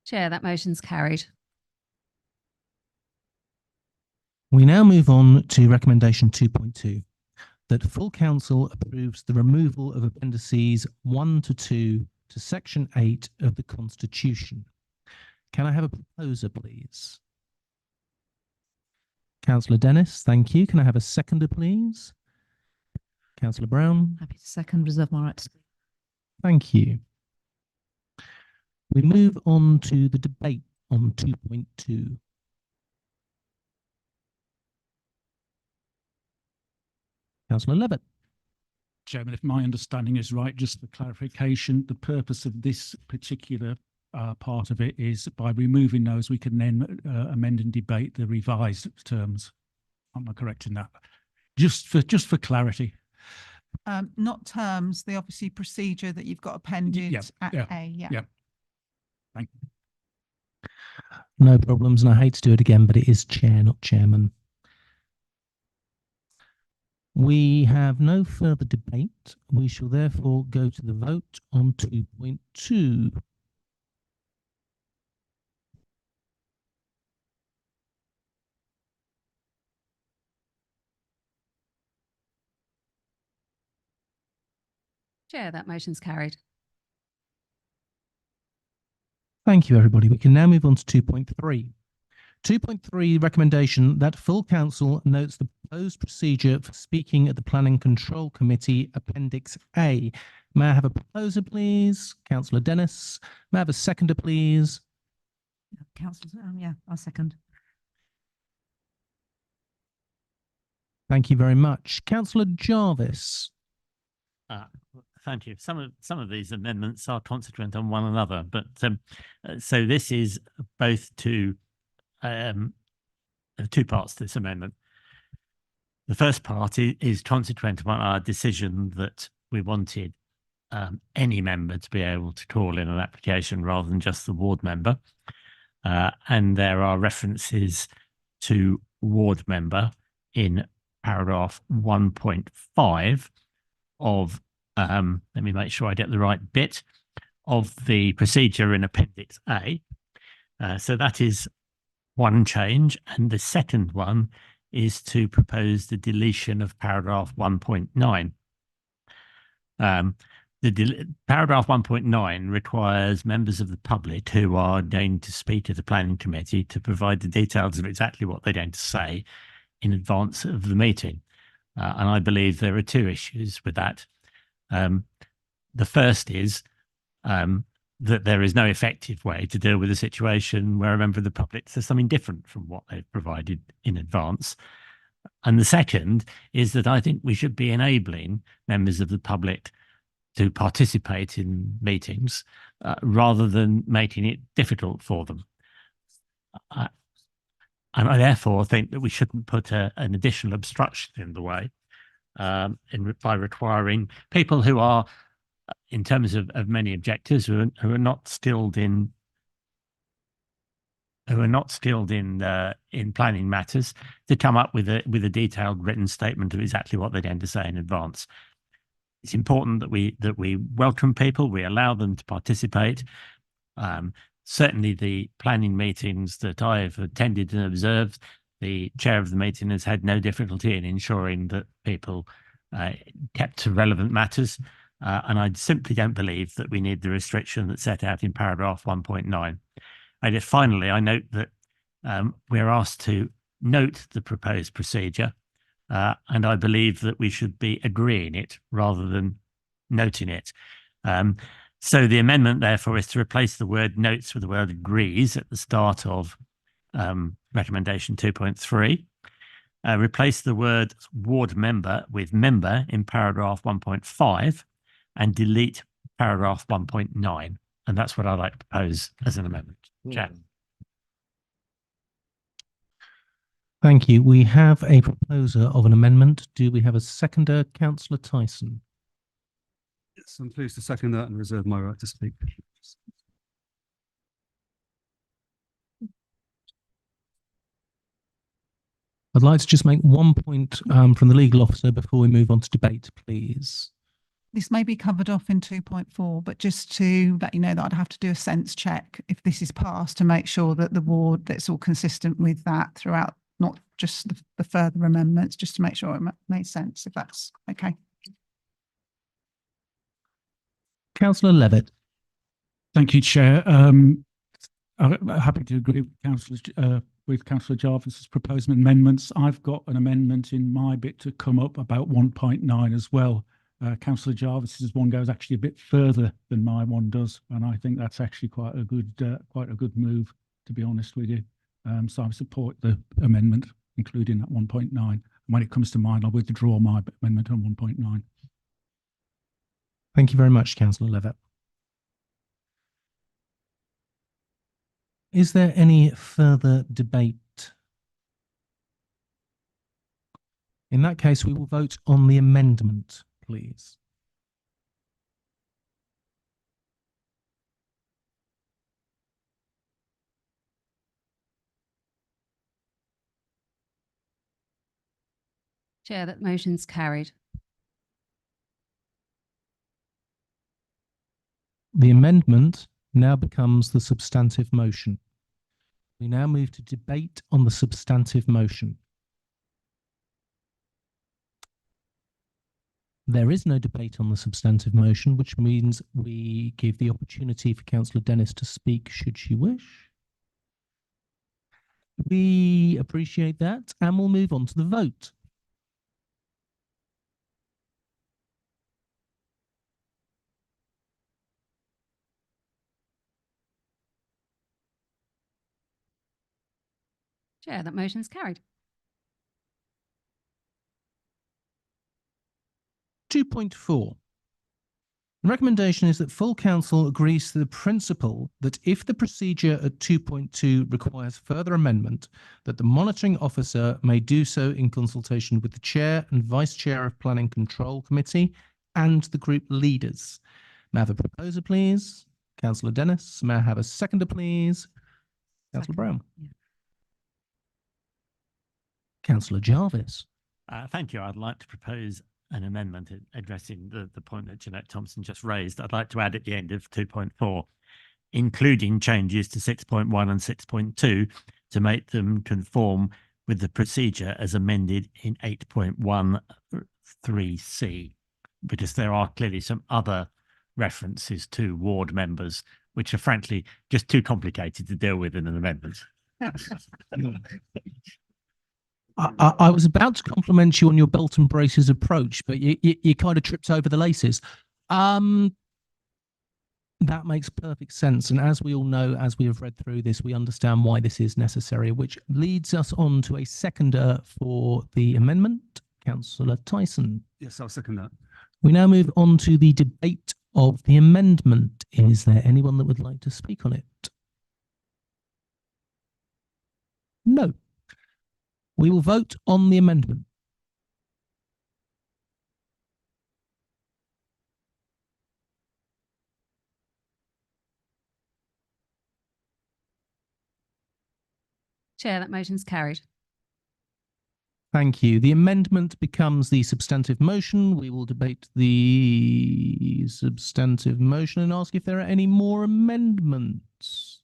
Chair, that motion's carried. We now move on to recommendation 2.2, that full council approves the removal of appendices 1 to 2 to section 8 of the Constitution. Can I have a proposer, please? Councillor Dennis, thank you. Can I have a seconder, please? Councillor Brown. Happy to second, reserve my right to speak. Thank you. We move on to the debate on 2.2. Councillor Levitt. Chairman, if my understanding is right, just for clarification, the purpose of this particular part of it is by removing those, we can then amend and debate the revised terms. Am I correct in that? Just for clarity. Not terms, the obviously procedure that you've got appended at A. Yeah. Thank you. No problems, and I hate to do it again, but it is chair, not chairman. We have no further debate. We shall therefore go to the vote on 2.2. Chair, that motion's carried. Thank you, everybody. We can now move on to 2.3. 2.3 recommendation that full council notes the proposed procedure for speaking at the Planning Control Committee, Appendix A. May I have a proposer, please? Councillor Dennis. May I have a seconder, please? Councillor, yeah, I'll second. Thank you very much. Councillor Jarvis. Thank you. Some of these amendments are consequent on one another, but so this is both two parts to this amendment. The first part is consequent on our decision that we wanted any member to be able to call in an application rather than just the ward member, and there are references to ward member in paragraph 1.5 of let me make sure I get the right bit of the procedure in Appendix A. So that is one change. And the second one is to propose the deletion of paragraph 1.9. Paragraph 1.9 requires members of the public who are going to speak at the planning committee to provide the details of exactly what they're going to say in advance of the meeting. And I believe there are two issues with that. The first is that there is no effective way to deal with a situation where a member of the public says something different from what they've provided in advance. And the second is that I think we should be enabling members of the public to participate in meetings rather than making it difficult for them. And I therefore think that we shouldn't put an additional obstruction in the way by requiring people who are, in terms of many objectors, who are not skilled in planning matters, to come up with a detailed written statement of exactly what they're going to say in advance. It's important that we welcome people, we allow them to participate. Certainly, the planning meetings that I've attended and observed, the chair of the meeting has had no difficulty in ensuring that people kept to relevant matters. And I simply don't believe that we need the restriction that's set out in paragraph 1.9. And finally, I note that we're asked to note the proposed procedure, and I believe that we should be agreeing it rather than noting it. So the amendment, therefore, is to replace the word notes with the word agrees at the start of recommendation 2.3. Replace the word ward member with member in paragraph 1.5 and delete paragraph 1.9. And that's what I'd like to propose as an amendment. Chair. Thank you. We have a proposer of an amendment. Do we have a seconder, Councillor Tyson? Yes, I'm pleased to second that and reserve my right to speak. I'd like to just make one point from the legal officer before we move on to debate, please. This may be covered off in 2.4, but just to let you know that I'd have to do a sense check if this is passed to make sure that the ward, that's all consistent with that throughout, not just the further amendments, just to make sure it made sense, if that's okay. Councillor Levitt. Thank you, Chair. I'm happy to agree with Councillor Jarvis's proposed amendments. I've got an amendment in my bit to come up about 1.9 as well. Councillor Jarvis's one goes actually a bit further than my one does, and I think that's actually quite a good move, to be honest with you. So I support the amendment, including that 1.9. And when it comes to mine, I'll withdraw my amendment on 1.9. Thank you very much, Councillor Levitt. Is there any further debate? In that case, we will vote on the amendment, please. Chair, that motion's carried. The amendment now becomes the substantive motion. We now move to debate on the substantive motion. There is no debate on the substantive motion, which means we give the opportunity for Councillor Dennis to speak should she wish. We appreciate that, and we'll move on to the vote. Chair, that motion's carried. 2.4. The recommendation is that full council agrees to the principle that if the procedure at 2.2 requires further amendment, that the monitoring officer may do so in consultation with the chair and vice chair of Planning Control Committee and the group leaders. May I have a proposer, please? Councillor Dennis. May I have a seconder, please? Councillor Brown. Yeah. Councillor Jarvis. Thank you. I'd like to propose an amendment addressing the point that Jeanette Thompson just raised. I'd like to add at the end of 2.4, including changes to 6.1 and 6.2 to make them conform with the procedure as amended in 8.13C, because there are clearly some other references to ward members, which are frankly just too complicated to deal with in an amendment. I was about to compliment you on your belt and braces approach, but you kind of tripped over the laces. That makes perfect sense. And as we all know, as we have read through this, we understand why this is necessary, which leads us on to a seconder for the amendment, Councillor Tyson. Yes, I'll second that. We now move on to the debate of the amendment. Is there anyone that would like to speak on it? No. We will vote on the amendment. Chair, that motion's carried. Thank you. The amendment becomes the substantive motion. We will debate the substantive motion and ask if there are any more amendments.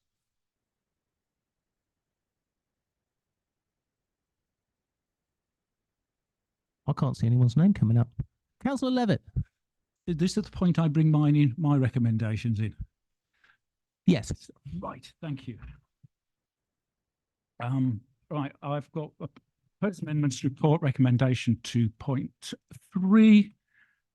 I can't see anyone's name coming up. Councillor Levitt. Is this at the point I bring my recommendations in? Yes. Right, thank you. Right, I've got a proposed amendments report recommendation 2.3.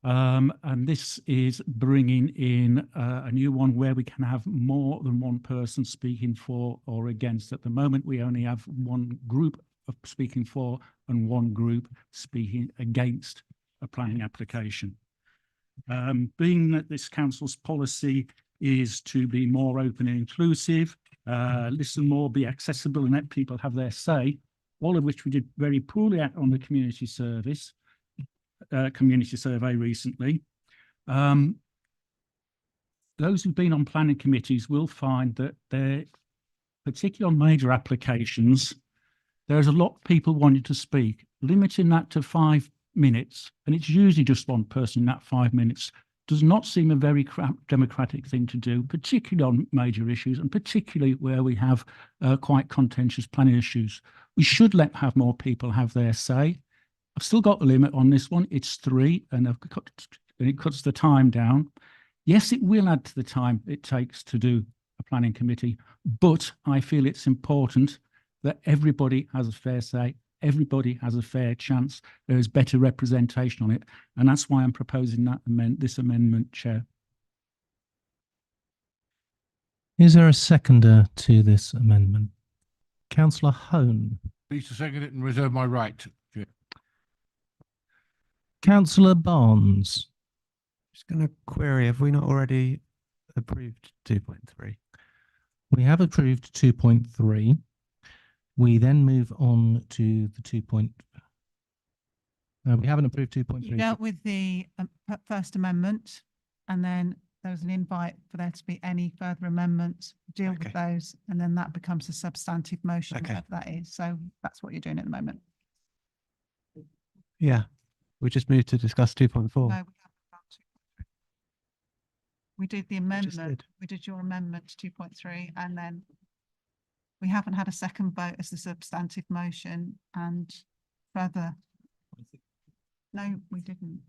And this is bringing in a new one where we can have more than one person speaking for or against. At the moment, we only have one group of speaking for and one group speaking against a planning application. Being that this council's policy is to be more open and inclusive, listen more, be accessible, and let people have their say, all of which we did very poorly at on the community survey recently. Those who've been on planning committees will find that they're, particularly on major applications, there's a lot of people wanting to speak. Limiting that to 5 minutes, and it's usually just one person in that 5 minutes, does not seem a very democratic thing to do, particularly on major issues and particularly where we have quite contentious planning issues. We should have more people have their say. I've still got a limit on this one. It's 3, and it cuts the time down. Yes, it will add to the time it takes to do a planning committee, but I feel it's important that everybody has a fair say, everybody has a fair chance, there is better representation on it, and that's why I'm proposing that this amendment, Chair. Is there a seconder to this amendment? Councillor Hone. Please to second it and reserve my right. Councillor Barnes. Just going to query, have we not already approved 2.3? We have approved 2.3. We then move on to the 2. We haven't approved 2.3. You dealt with the First Amendment, and then there was an invite for there to be any further amendments, deal with those, and then that becomes a substantive motion, whatever that is. So that's what you're doing at the moment. Yeah, we just moved to discuss 2.4. No, we haven't done 2.3. We did the amendment. We did your amendment to 2.3, and then we haven't had a second vote as the substantive motion and further. No, we didn't.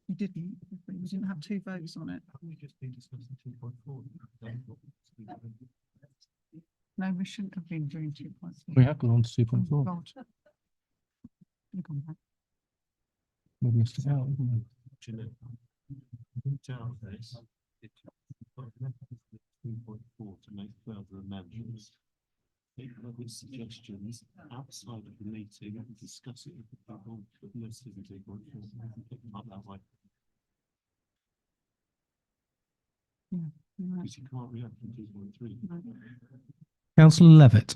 We didn't. We didn't have 2 votes on it. We just been discussing 2.4. No, we shouldn't have been doing 2.3. We have gone on to 2.4. Oh, God. We've gone back. We've missed it out, haven't we? 2.4 to make further amendments. Take other suggestions outside of the meeting and discuss it with the people, but no signature up that way. Because you can't react to 2.3. Councillor Levitt.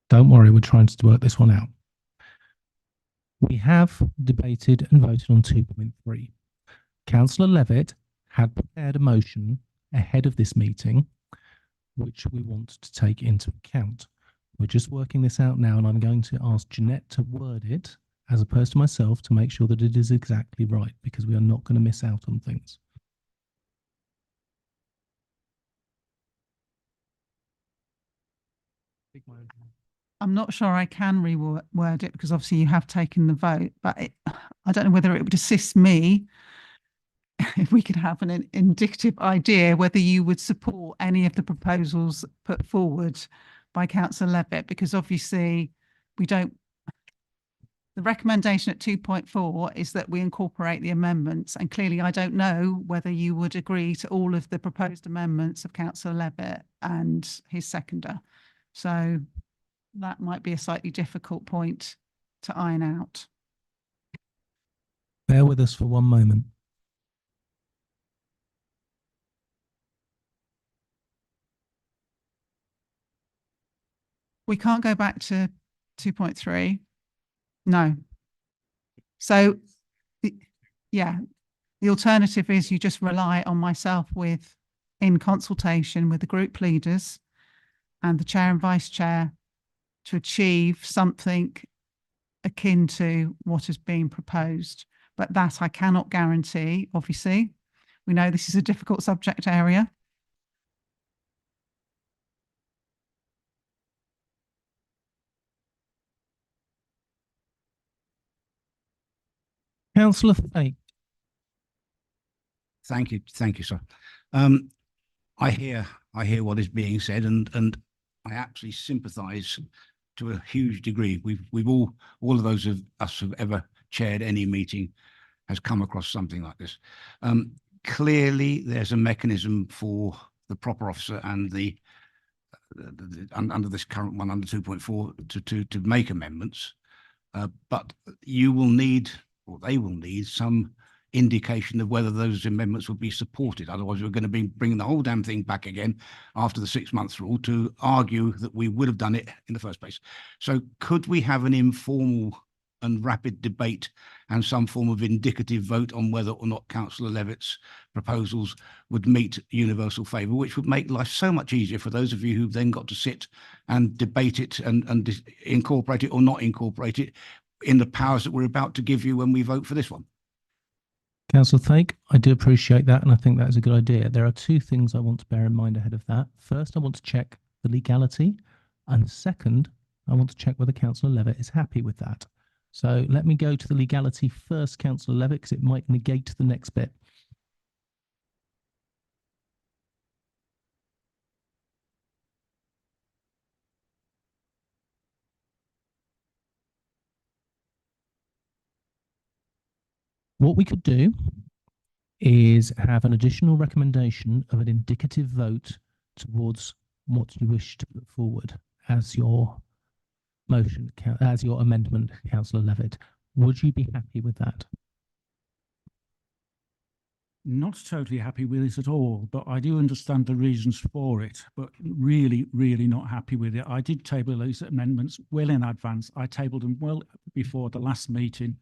Don't worry, we're trying to work this one out. We have debated and voted on 2.3. Councillor Levitt had prepared a motion ahead of this meeting, which we want to take into account. We're just working this out now, and I'm going to ask Jeanette to word it, as opposed to myself, to make sure that it is exactly right, because we are not going to miss out on things. I'm not sure I can reword it because obviously you have taken the vote, but I don't know whether it would assist me if we could have an indicative idea whether you would support any of the proposals put forward by Councillor Levitt, because obviously we don't. The recommendation at 2.4 is that we incorporate the amendments, and clearly I don't know whether you would agree to all of the proposed amendments of Councillor Levitt and his seconder. So that might be a slightly difficult point to iron out. Bear with us for one moment. We can't go back to 2.3. No. So, yeah, the alternative is you just rely on myself in consultation with the group leaders and the chair and vice chair to achieve something akin to what is being proposed. But that I cannot guarantee, obviously. We know this is a difficult subject area. Councillor Fake. Thank you, sir. I hear what is being said, and I absolutely sympathise to a huge degree. We've all of those of us who've ever chaired any meeting has come across something like this. Clearly, there's a mechanism for the proper officer and under this current one, under 2.4, to make amendments. But you will need, or they will need, some indication of whether those amendments will be supported. Otherwise, we're going to be bringing the whole damn thing back again after the 6 months rule to argue that we would have done it in the first place. So could we have an informal and rapid debate and some form of indicative vote on whether or not Councillor Levitt's proposals would meet universal favour, which would make life so much easier for those of you who've then got to sit and debate it and incorporate it or not incorporate it in the powers that we're about to give you when we vote for this one. Councillor Thake, I do appreciate that, and I think that is a good idea. There are two things I want to bear in mind ahead of that. First, I want to check the legality, and second, I want to check whether Councillor Levitt is happy with that. So let me go to the legality first, Councillor Levitt, because it might negate the next bit. What we could do is have an additional recommendation of an indicative vote towards what you wish to put forward as your motion, as your amendment, Councillor Levitt. Would you be happy with that? Not totally happy with it at all, but I do understand the reasons for it, but really, really not happy with it. I did table those amendments well in advance. I tabled them well before the last meeting.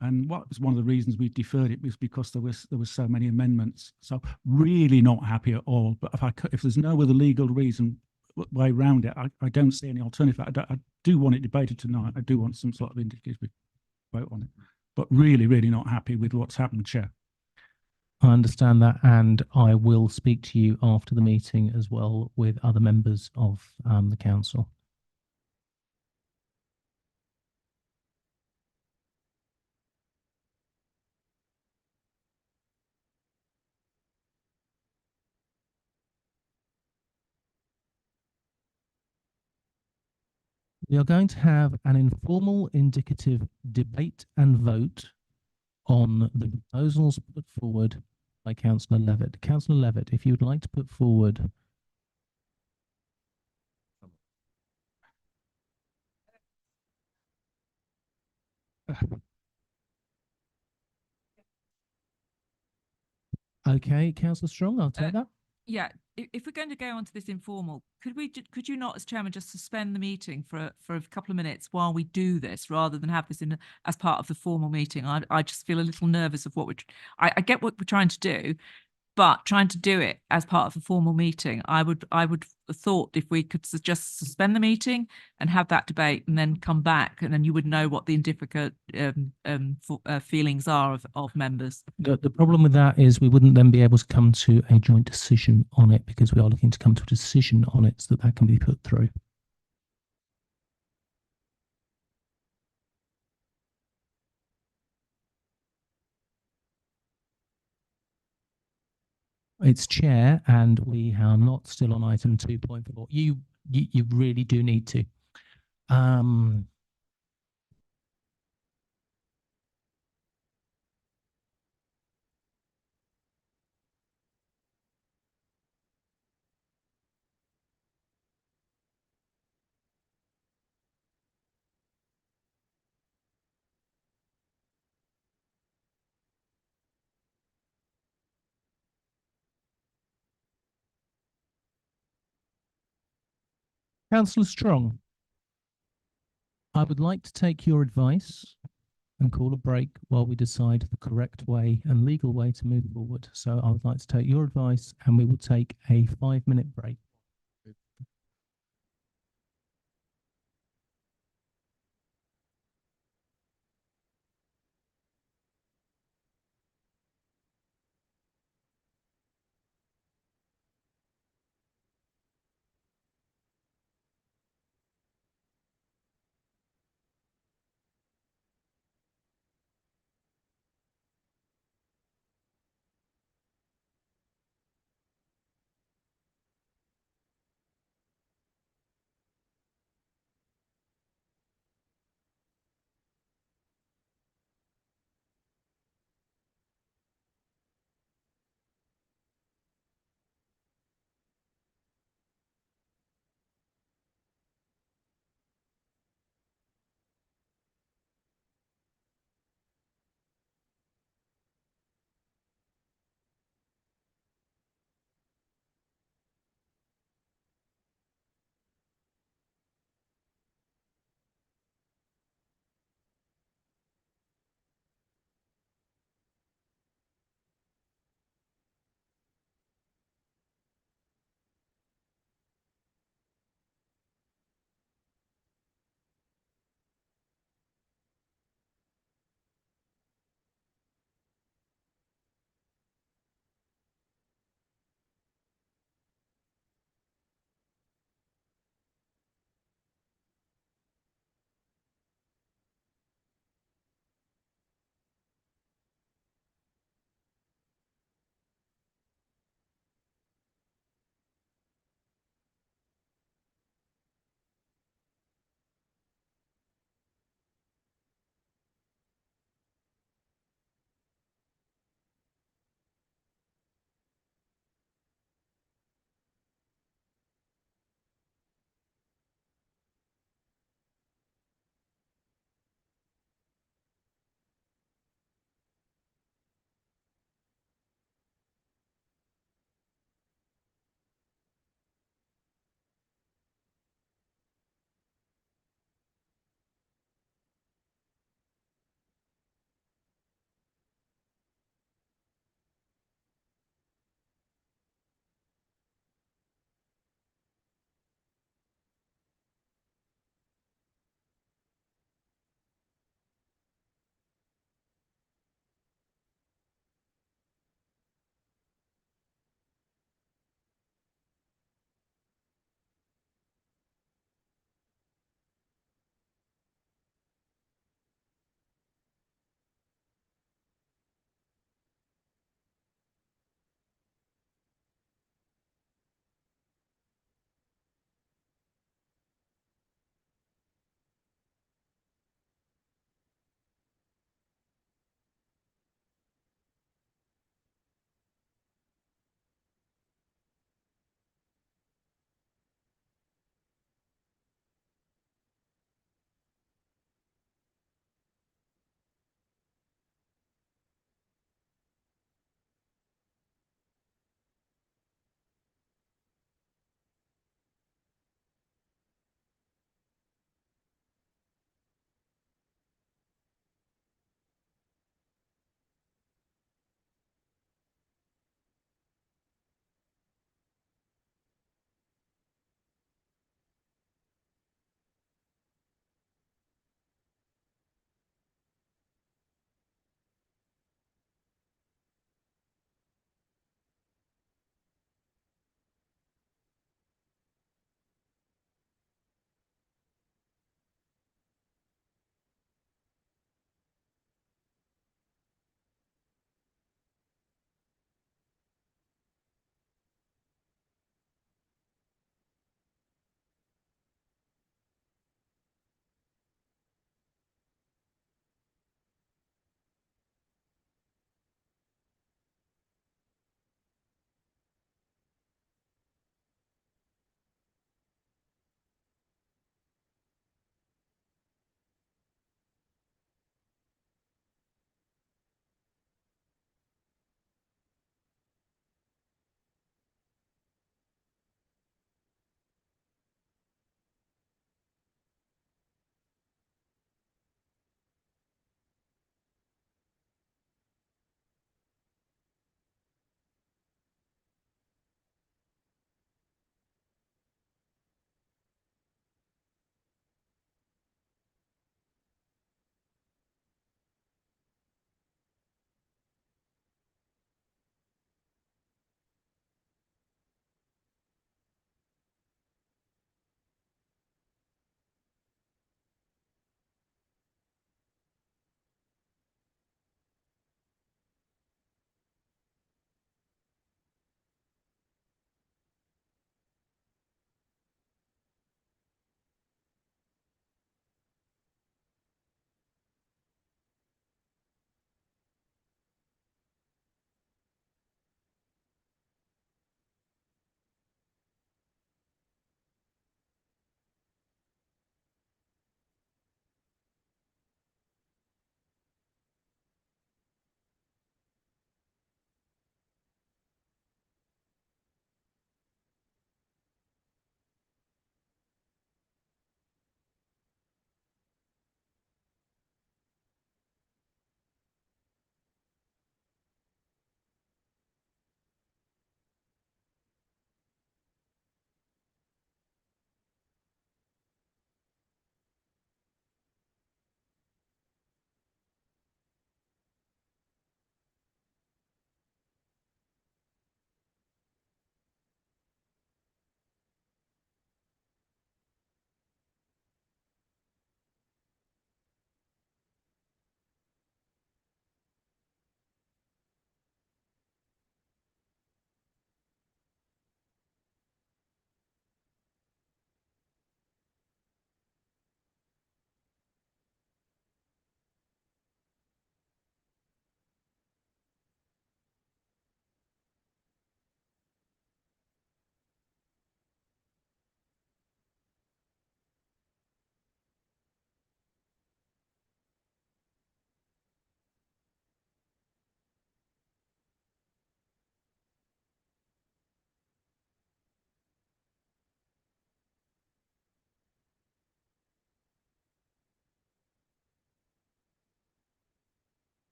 And what was one of the reasons we deferred it was because there was so many amendments. So really not happy at all. But if there's no other legal reason way around it, I don't see any alternative. I do want it debated tonight. I do want some sort of indicative vote on it. But really, really not happy with what's happened, Chair. I understand that, and I will speak to you after the meeting as well with other members of the council. We are going to have an informal indicative debate and vote on the proposals put forward by Councillor Levitt. Councillor Levitt, if you would like to put forward okay, Councillor Strong, I'll take that. Yeah, if we're going to go on to this informal, could you not, as chairman, just suspend the meeting for a couple of minutes while we do this, rather than have this in as part of the formal meeting? I just feel a little nervous of what I get what we're trying to do, but trying to do it as part of the formal meeting, I would have thought if we could just suspend the meeting and have that debate and then come back, and then you would know what the indifferent feelings are of members. The problem with that is we wouldn't then be able to come to a joint decision on it, because we are looking to come to a decision on it so that can be put through. It's chair, and we are not still on item 2.4. You really do need to. Councillor Strong, I would like to take your advice and call a break while we decide the correct way and legal way to move forward. So I would like to take your advice, and we will take a 5-minute break.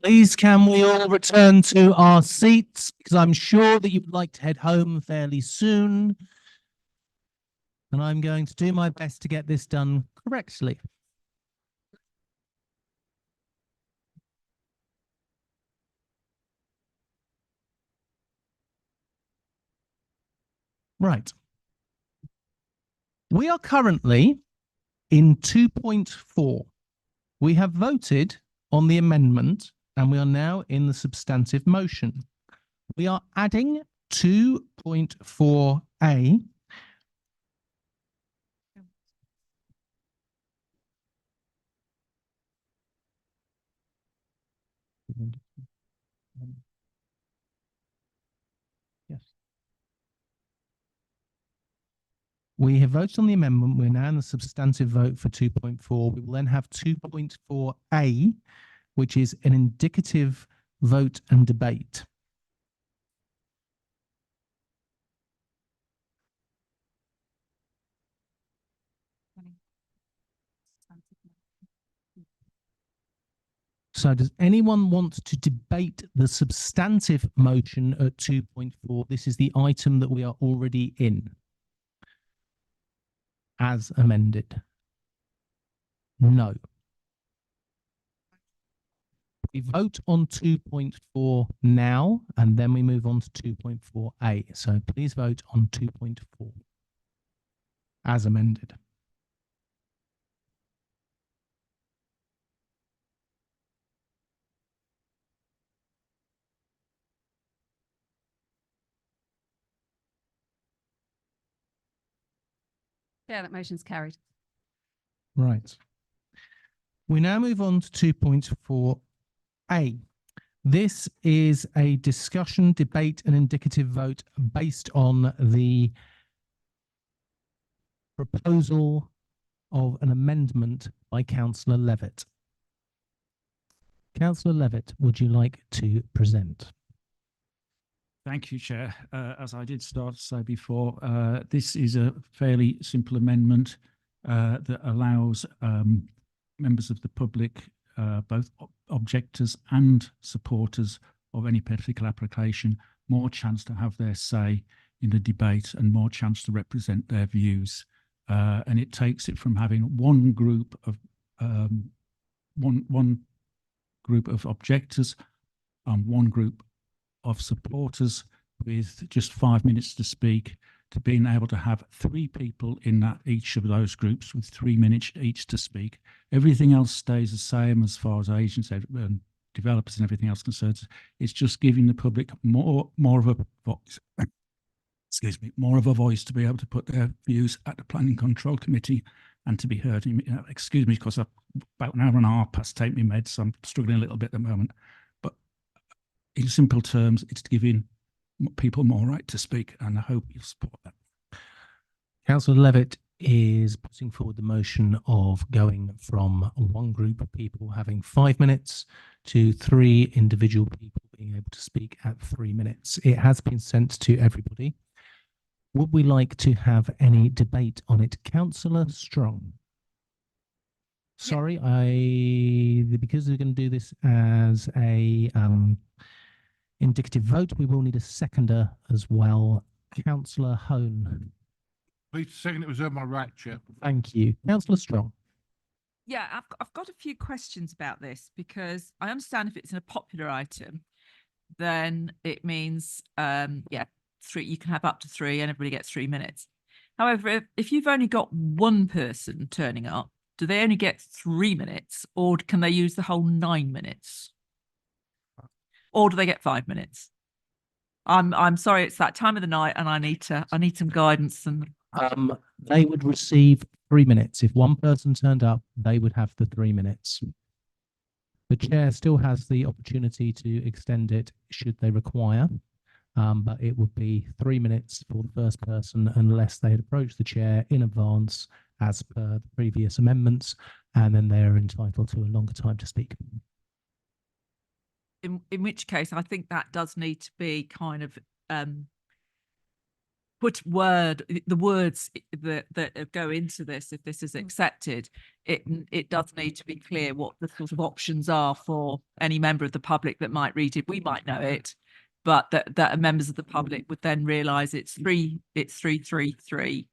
Please can we all return to our seats, because I'm sure that you would like to head home fairly soon. And I'm going to do my best to get this done correctly. Right. We are currently in 2.4. We have voted on the amendment and we are now in the substantive motion. We are adding 2.4a. Yes. We have voted on the amendment. We're now in the substantive vote for 2.4. We will then have 2.4a, which is an indicative vote and debate. So does anyone want to debate the substantive motion at 2.4? This is the item that we are already in, as amended. No. We vote on 2.4 now, and then we move on to 2.4a. So please vote on 2.4 as amended. Yeah, that motion's carried. Right. We now move on to 2.4a. This is a discussion, debate, and indicative vote based on the proposal of an amendment by Councillor Levitt. Councillor Levitt, would you like to present? Thank you, Chair. As I did start to say before, this is a fairly simple amendment that allows members of the public, both objectors and supporters of any particular application, more chance to have their say in the debate and more chance to represent their views. And it takes it from having one group of one group of objectors and one group of supporters with just 5 minutes to speak, to being able to have 3 people in that each of those groups with 3 minutes each to speak. Everything else stays the same as far as agents and developers and everything else concerns. It's just giving the public more of a voice. Excuse me, more of a voice to be able to put their views at the Planning Control Committee and to be heard. Excuse me, because I've about an hour and a half past take me meds, so I'm struggling a little bit at the moment. But in simple terms, it's giving people more right to speak, and I hope you'll support that. Councillor Levitt is putting forward the motion of going from one group of people having 5 minutes to 3 individual people being able to speak at 3 minutes. It has been sent to everybody. Would we like to have any debate on it? Councillor Strong. Sorry, because we're going to do this as a indicative vote, we will need a seconder as well. Councillor Hone. Please second, it reserve my right, Chair. Thank you. Councillor Strong. Yeah, I've got a few questions about this, because I understand if it's in a popular item, then it means, yeah, 3, you can have up to 3 and everybody gets 3 minutes. However, if you've only got one person turning up, do they only get 3 minutes, or can they use the whole 9 minutes? Or do they get 5 minutes? I'm sorry, it's that time of the night and I need some guidance. And they would receive 3 minutes. If one person turned up, they would have the 3 minutes. The chair still has the opportunity to extend it should they require, but it would be 3 minutes for the first person unless they had approached the chair in advance as per the previous amendments, and then they're entitled to a longer time to speak. in which case I think that does need to be kind of put the words that go into this, if this is accepted, it does need to be clear what the sort of options are for any member of the public that might read it. We might know it, but that members of the public would then realise it's 333.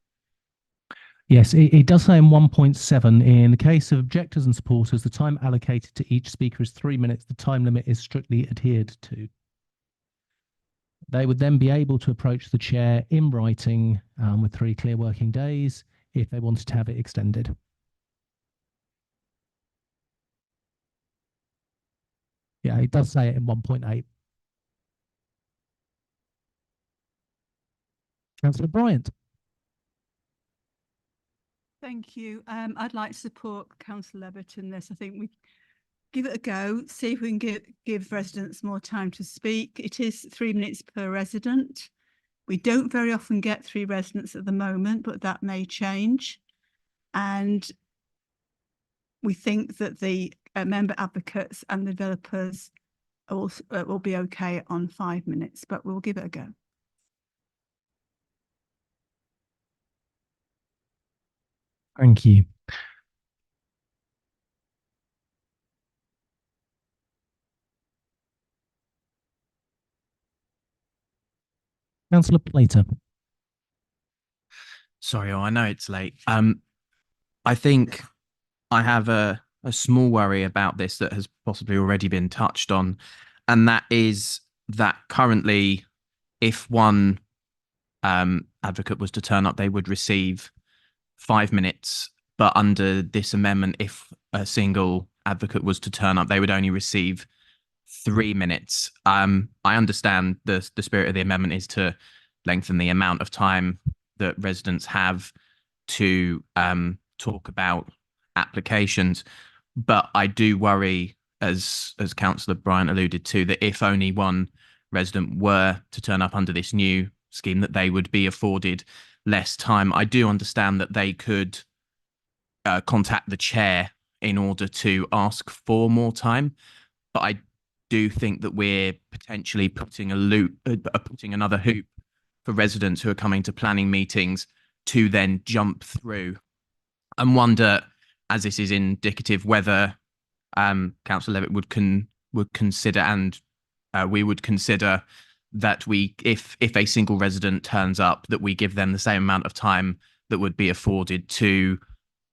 Yes, it does say in 1.7, in the case of objectors and supporters, the time allocated to each speaker is 3 minutes. The time limit is strictly adhered to. They would then be able to approach the chair in writing with 3 clear working days if they wanted to have it extended. Yeah, it does say it in 1.8. Councillor Bryant. Thank you. I'd like to support Councillor Levitt in this. I think we give it a go, see if we can give residents more time to speak. It is 3 minutes per resident. We don't very often get 3 residents at the moment, but that may change. And we think that the member advocates and the developers also, will be okay on 5 minutes, but we'll give it a go. Thank you. Councillor Plater. Sorry, I know it's late. I think I have a small worry about this that has possibly already been touched on, and that is that currently, if one advocate was to turn up, they would receive 5 minutes, but under this amendment, if a single advocate was to turn up, they would only receive 3 minutes. I understand the spirit of the amendment is to lengthen the amount of time that residents have to talk about applications, but I do worry, as Councillor Bryant alluded to, that if only one resident were to turn up under this new scheme, that they would be afforded less time. I do understand that they could contact the chair in order to ask for more time, but I do think that we're potentially putting another hoop for residents who are coming to planning meetings to then jump through, and wonder, as this is indicative, whether Councillor Levitt would consider, and we would consider, that if a single resident turns up, that we give them the same amount of time that would be afforded to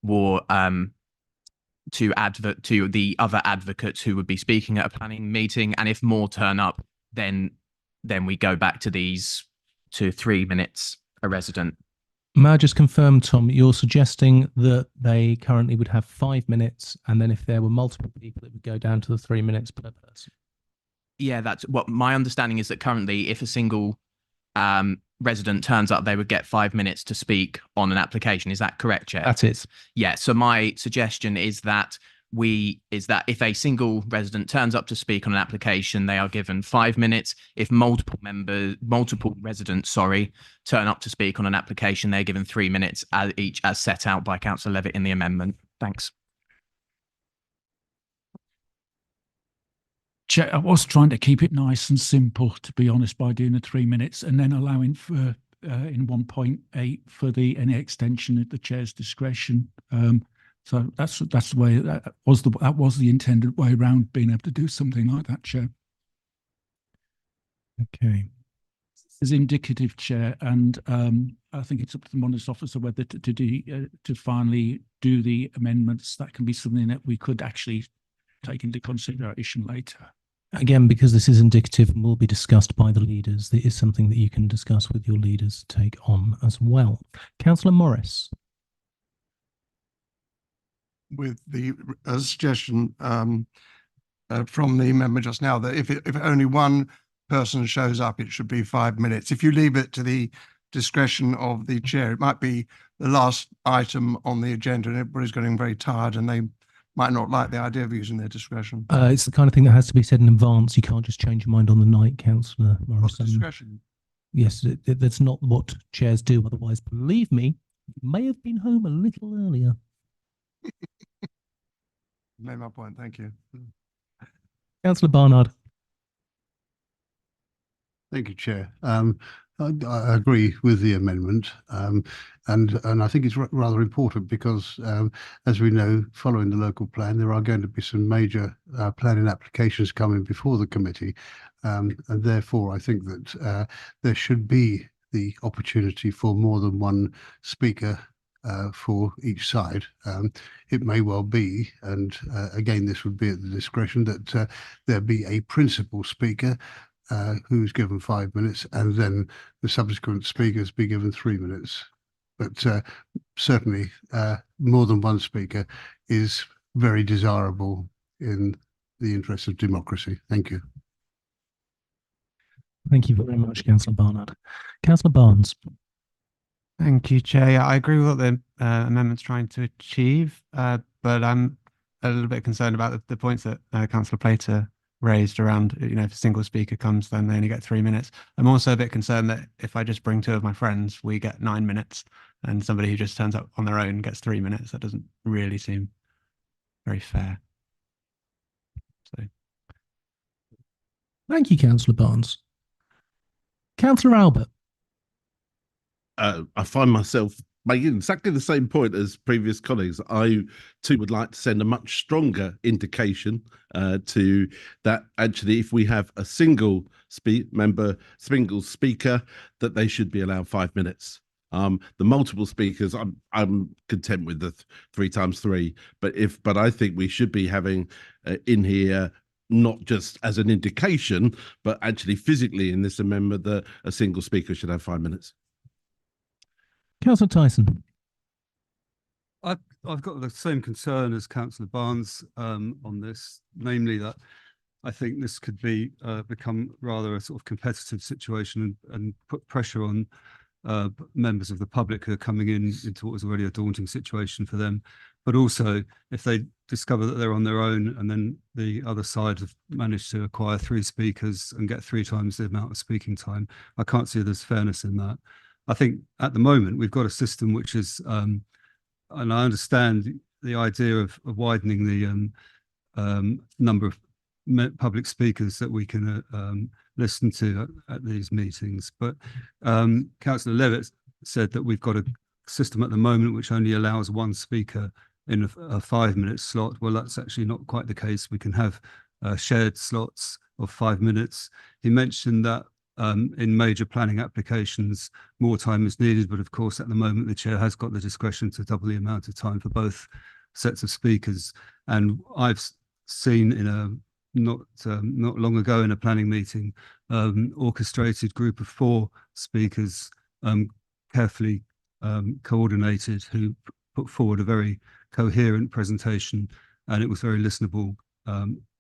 the other advocates who would be speaking at a planning meeting, and if more turn up, then we go back to 3 minutes a resident. May I just confirm, Tom, you're suggesting that they currently would have 5 minutes, and then if there were multiple people, it would go down to the 3 minutes per person? Yeah, that's what my understanding is, that currently, if a single resident turns up, they would get 5 minutes to speak on an application. Is that correct, Chair? That's it. Yeah. So my suggestion is that if a single resident turns up to speak on an application, they are given 5 minutes. If multiple residents, turn up to speak on an application, they're given 3 minutes each, as set out by Councillor Levitt in the amendment. Thanks. Chair, I was trying to keep it nice and simple, to be honest, by doing the 3 minutes and then allowing for in 1.8 for any extension at the chair's discretion. So that's the way that was the intended way around being able to do something like that, Chair. Okay. As indicative, Chair, and I think it's up to the Monist officer whether to finally do the amendments. That can be something that we could actually take into consideration later. Again, because this is indicative and will be discussed by the leaders, it is something that you can discuss with your leaders, take on as well. Councillor Morris. With the suggestion from the member just now that if only one person shows up, it should be 5 minutes. If you leave it to the discretion of the chair, it might be the last item on the agenda and everybody's getting very tired and they might not like the idea of using their discretion. It's the kind of thing that has to be said in advance. You can't just change your mind on the night, Councillor Morris. Discretion. Yes, that's not what chairs do. Otherwise, believe me, you may have been home a little earlier. Made my point. Thank you. Councillor Barnard. Thank you, Chair. I agree with the amendment, and I think it's rather important because, as we know, following the local plan, there are going to be some major planning applications coming before the committee, and therefore I think that there should be the opportunity for more than one speaker for each side. It may well be, and again, this would be at the discretion, that there be a principal speaker who's given 5 minutes, and then the subsequent speakers be given 3 minutes. But certainly more than one speaker is very desirable in the interest of democracy. Thank you. Thank you very much, Councillor Barnard. Councillor Barnes. Thank you, Chair. Yeah, I agree with what the amendment's trying to achieve, but I'm a little bit concerned about the points that Councillor Plater raised around, if a single speaker comes, then they only get 3 minutes. I'm also a bit concerned that if I just bring 2 of my friends, we get 9 minutes, and somebody who just turns up on their own gets 3 minutes. That doesn't really seem very fair. So, Thank you, Councillor Barnes. Councillor Albert. I find myself making exactly the same point as previous colleagues. I too would like to send a much stronger indication to that actually, if we have a single speaker, that they should be allowed 5 minutes. The multiple speakers, I'm content with the 3 times 3, but I think we should be having in here, not just as an indication, but actually physically in this amendment, that a single speaker should have 5 minutes. Councillor Tyson. I've got the same concern as Councillor Barnes on this, namely that I think this could be become rather a sort of competitive situation and put pressure on members of the public who are coming into what was already a daunting situation for them. But also, if they discover that they're on their own and then the other side have managed to acquire 3 speakers and get 3 times the amount of speaking time, I can't see there's fairness in that. I think at the moment we've got a system which is, and I understand the idea of widening the number of public speakers that we can listen to at these meetings. But Councillor Levitt said that we've got a system at the moment which only allows 1 speaker in a 5-minute slot. Well, that's actually not quite the case. We can have shared slots of 5 minutes. He mentioned that in major planning applications, more time is needed, but of course, at the moment, the chair has got the discretion to double the amount of time for both sets of speakers. And I've seen in a not long ago in a planning meeting, orchestrated group of 4 speakers, carefully coordinated, who put forward a very coherent presentation, and it was very listenable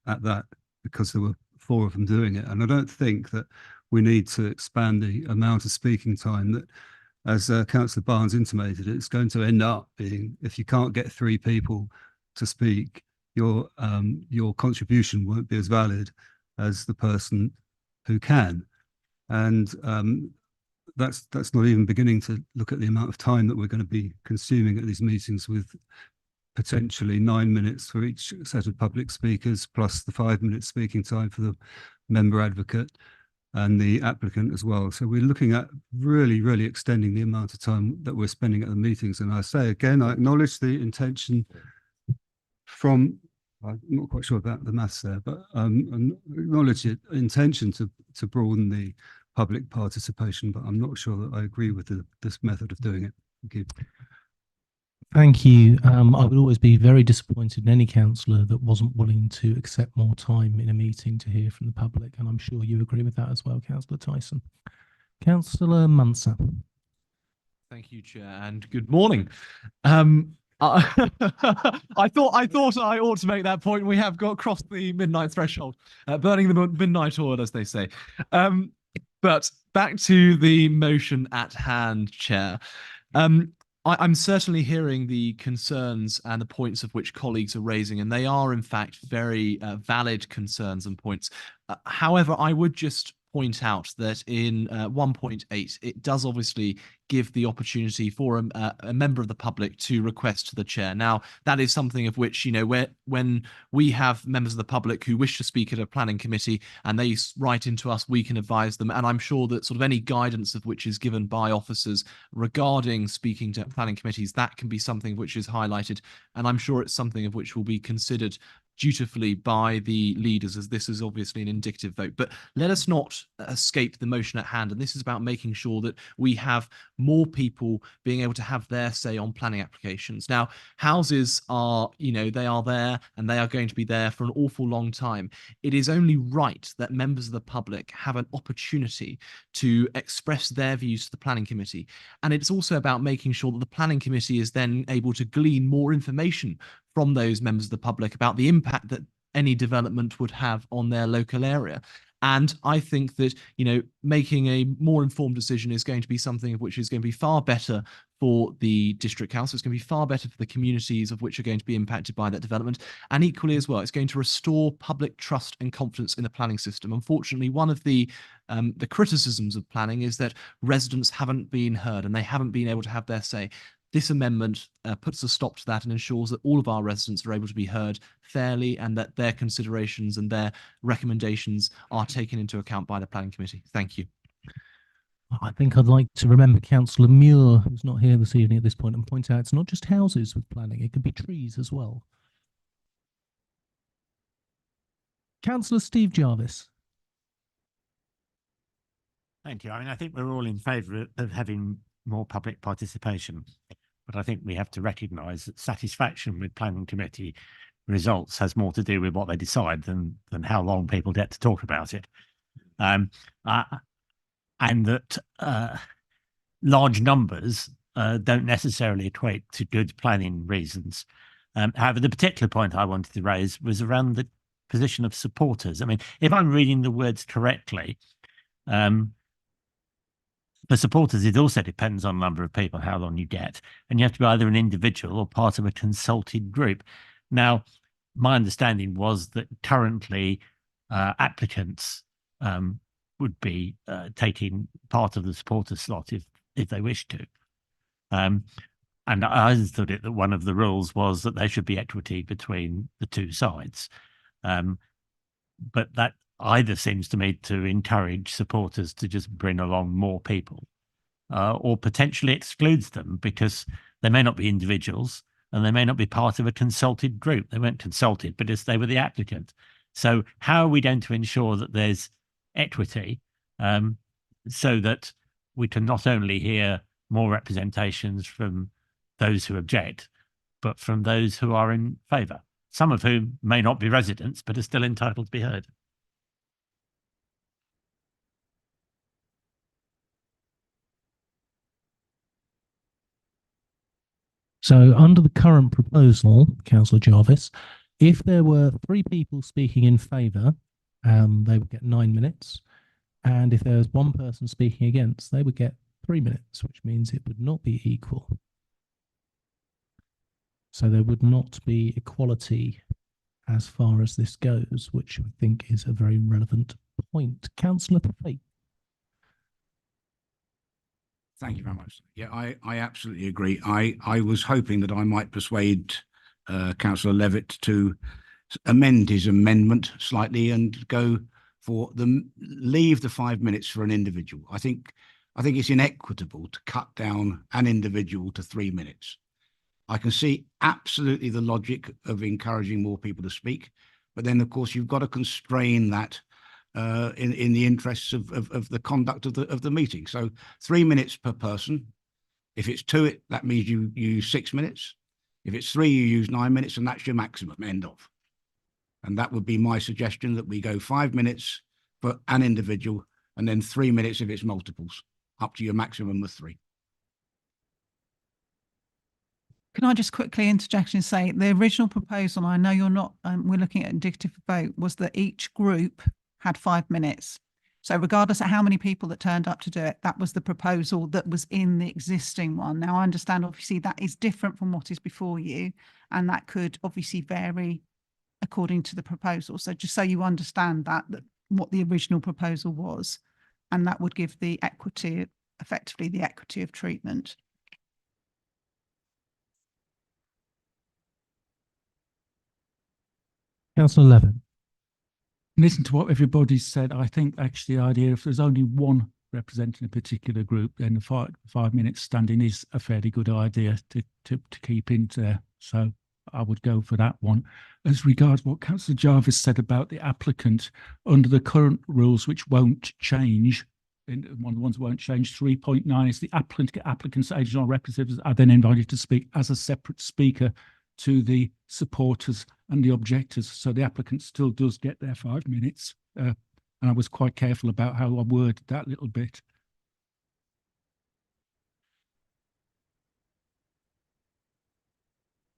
at that, because there were 4 of them doing it. And I don't think that we need to expand the amount of speaking time that, as Councillor Barnes intimated, it's going to end up being, if you can't get 3 people to speak, your contribution won't be as valid as the person who can. And that's not even beginning to look at the amount of time that we're going to be consuming at these meetings, with potentially 9 minutes for each set of public speakers, plus the 5-minute speaking time for the member advocate and the applicant as well. So we're looking at really extending the amount of time that we're spending at the meetings. And I say again, I acknowledge the intention from, I'm not quite sure about the maths there, but acknowledge the intention to broaden the public participation, but I'm not sure that I agree with this method of doing it. Thank you. Thank you. I would always be very disappointed in any councillor that wasn't willing to accept more time in a meeting to hear from the public, and I'm sure you agree with that as well, Councillor Tyson. Councillor Muncer. Thank you, Chair, and good morning. I thought I ought to make that point. We have got crossed the midnight threshold, burning the midnight oil, as they say. But back to the motion at hand, Chair. I'm certainly hearing the concerns and the points of which colleagues are raising, and they are in fact very valid concerns and points. However, I would just point out that in 1.8, it does obviously give the opportunity for a member of the public to request to the chair. Now, that is something of which, you know, when we have members of the public who wish to speak at a planning committee and they write into us, we can advise them. And I'm sure that sort of any guidance of which is given by officers regarding speaking to planning committees, that can be something which is highlighted. And I'm sure it's something of which will be considered dutifully by the leaders, as this is obviously an indicative vote. But let us not escape the motion at hand. And this is about making sure that we have more people being able to have their say on planning applications. Now, houses are, you know, they are there and they are going to be there for an awful long time. It is only right that members of the public have an opportunity to express their views to the planning committee. And it's also about making sure that the planning committee is then able to glean more information from those members of the public about the impact that any development would have on their local area. And I think that, you know, making a more informed decision is going to be something of which is going to be far better for the district council. It's going to be far better for the communities of which are going to be impacted by that development. And equally as well, it's going to restore public trust and confidence in the planning system. Unfortunately, one of the criticisms of planning is that residents haven't been heard and they haven't been able to have their say. This amendment puts a stop to that and ensures that all of our residents are able to be heard fairly and that their considerations and their recommendations are taken into account by the planning committee. Thank you. I think I'd like to remember Councillor Muir, who's not here this evening at this point, and point out it's not just houses with planning, it could be trees as well. Councillor Steve Jarvis. Thank you. I mean, I think we're all in favour of having more public participation. But I think we have to recognise that satisfaction with planning committee results has more to do with what they decide than how long people get to talk about it. And that large numbers don't necessarily equate to good planning reasons. However, the particular point I wanted to raise was around the position of supporters. I mean, if I'm reading the words correctly, for supporters, it also depends on the number of people, how long you get. And you have to be either an individual or part of a consulted group. Now, my understanding was that currently applicants would be taking part of the supporter slot if they wish to. And I understood it that one of the rules was that there should be equity between the two sides. But that either seems to me to encourage supporters to just bring along more people, or potentially excludes them because they may not be individuals and they may not be part of a consulted group. They weren't consulted, but they were the applicant. So how are we going to ensure that there's equity so that we can not only hear more representations from those who object, but from those who are in favour, some of whom may not be residents, but are still entitled to be heard? So under the current proposal, Councillor Jarvis, if there were 3 people speaking in favour, they would get 9 minutes. And if there was 1 person speaking against, they would get 3 minutes, which means it would not be equal. So there would not be equality as far as this goes, which I think is a very relevant point. Councillor Fate. Thank you very much. Yeah, I absolutely agree. I was hoping that I might persuade Councillor Levitt to amend his amendment slightly and go for leave the 5 minutes for an individual. I think it's inequitable to cut down an individual to 3 minutes. I can see absolutely the logic of encouraging more people to speak, but then of course you've got to constrain that in the interests of the conduct of the meeting. So 3 minutes per person. If it's 2, that means you use 6 minutes. If it's 3, you use 9 minutes, and that's your maximum, end of. And that would be my suggestion, that we go 5 minutes for an individual and then 3 minutes if it's multiples, up to your maximum of 3. Can I just quickly interject and say the original proposal, I know you're not, we're looking at indicative vote, was that each group had 5 minutes. So regardless of how many people that turned up to do it, that was the proposal that was in the existing one. Now, I understand obviously that is different from what is before you, and that could obviously vary according to the proposal. So just so you understand that what the original proposal was, and that would give the equity, effectively the equity of treatment. Councillor Levitt. Listen to what everybody said. I think actually the idea if there's only one representing a particular group, then the 5 minutes standing is a fairly good idea to keep in there. So I would go for that one. As regards what Councillor Jarvis said about the applicant, under the current rules, which won't change, and one of the ones won't change, 3.9 is the applicant's agents or representatives are then invited to speak as a separate speaker to the supporters and the objectors. So the applicant still does get their 5 minutes. And I was quite careful about how I worded that little bit.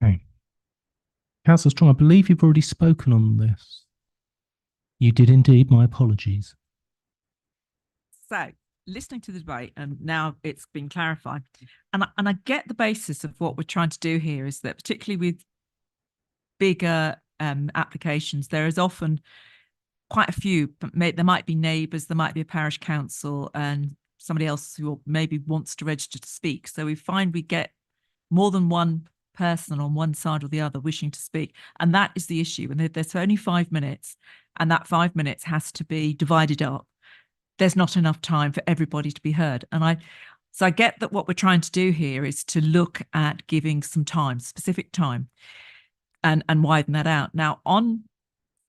Okay. Councillor Strong, I believe you've already spoken on this. You did indeed. My apologies. So, listening to the debate, and now it's been clarified, and I get the basis of what we're trying to do here is that particularly with bigger applications, there is often quite a few, but there might be neighbours, there might be a parish council and somebody else who maybe wants to register to speak. So we find we get more than one person on one side or the other wishing to speak. And that is the issue. And there's only 5 minutes, and that 5 minutes has to be divided up. There's not enough time for everybody to be heard. So I get that what we're trying to do here is to look at giving some time, specific time, and widen that out. Now, on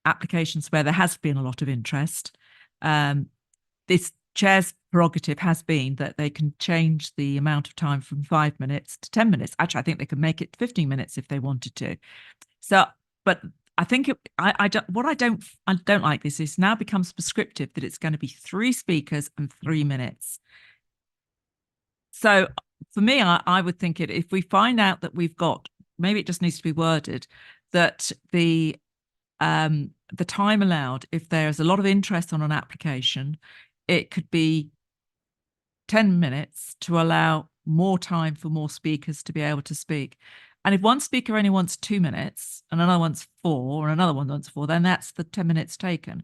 applications where there has been a lot of interest, this chair's prerogative has been that they can change the amount of time from 5 minutes to 10 minutes. Actually, I think they could make it 15 minutes if they wanted to. So, but I think I don't like this is now becomes prescriptive that it's going to be 3 speakers and 3 minutes. So for me, I would think if we find out that we've got, maybe it just needs to be worded that the time allowed, if there's a lot of interest on an application, it could be 10 minutes to allow more time for more speakers to be able to speak. And if one speaker only wants 2 minutes and another wants 4 and another one wants 4, then that's the 10 minutes taken.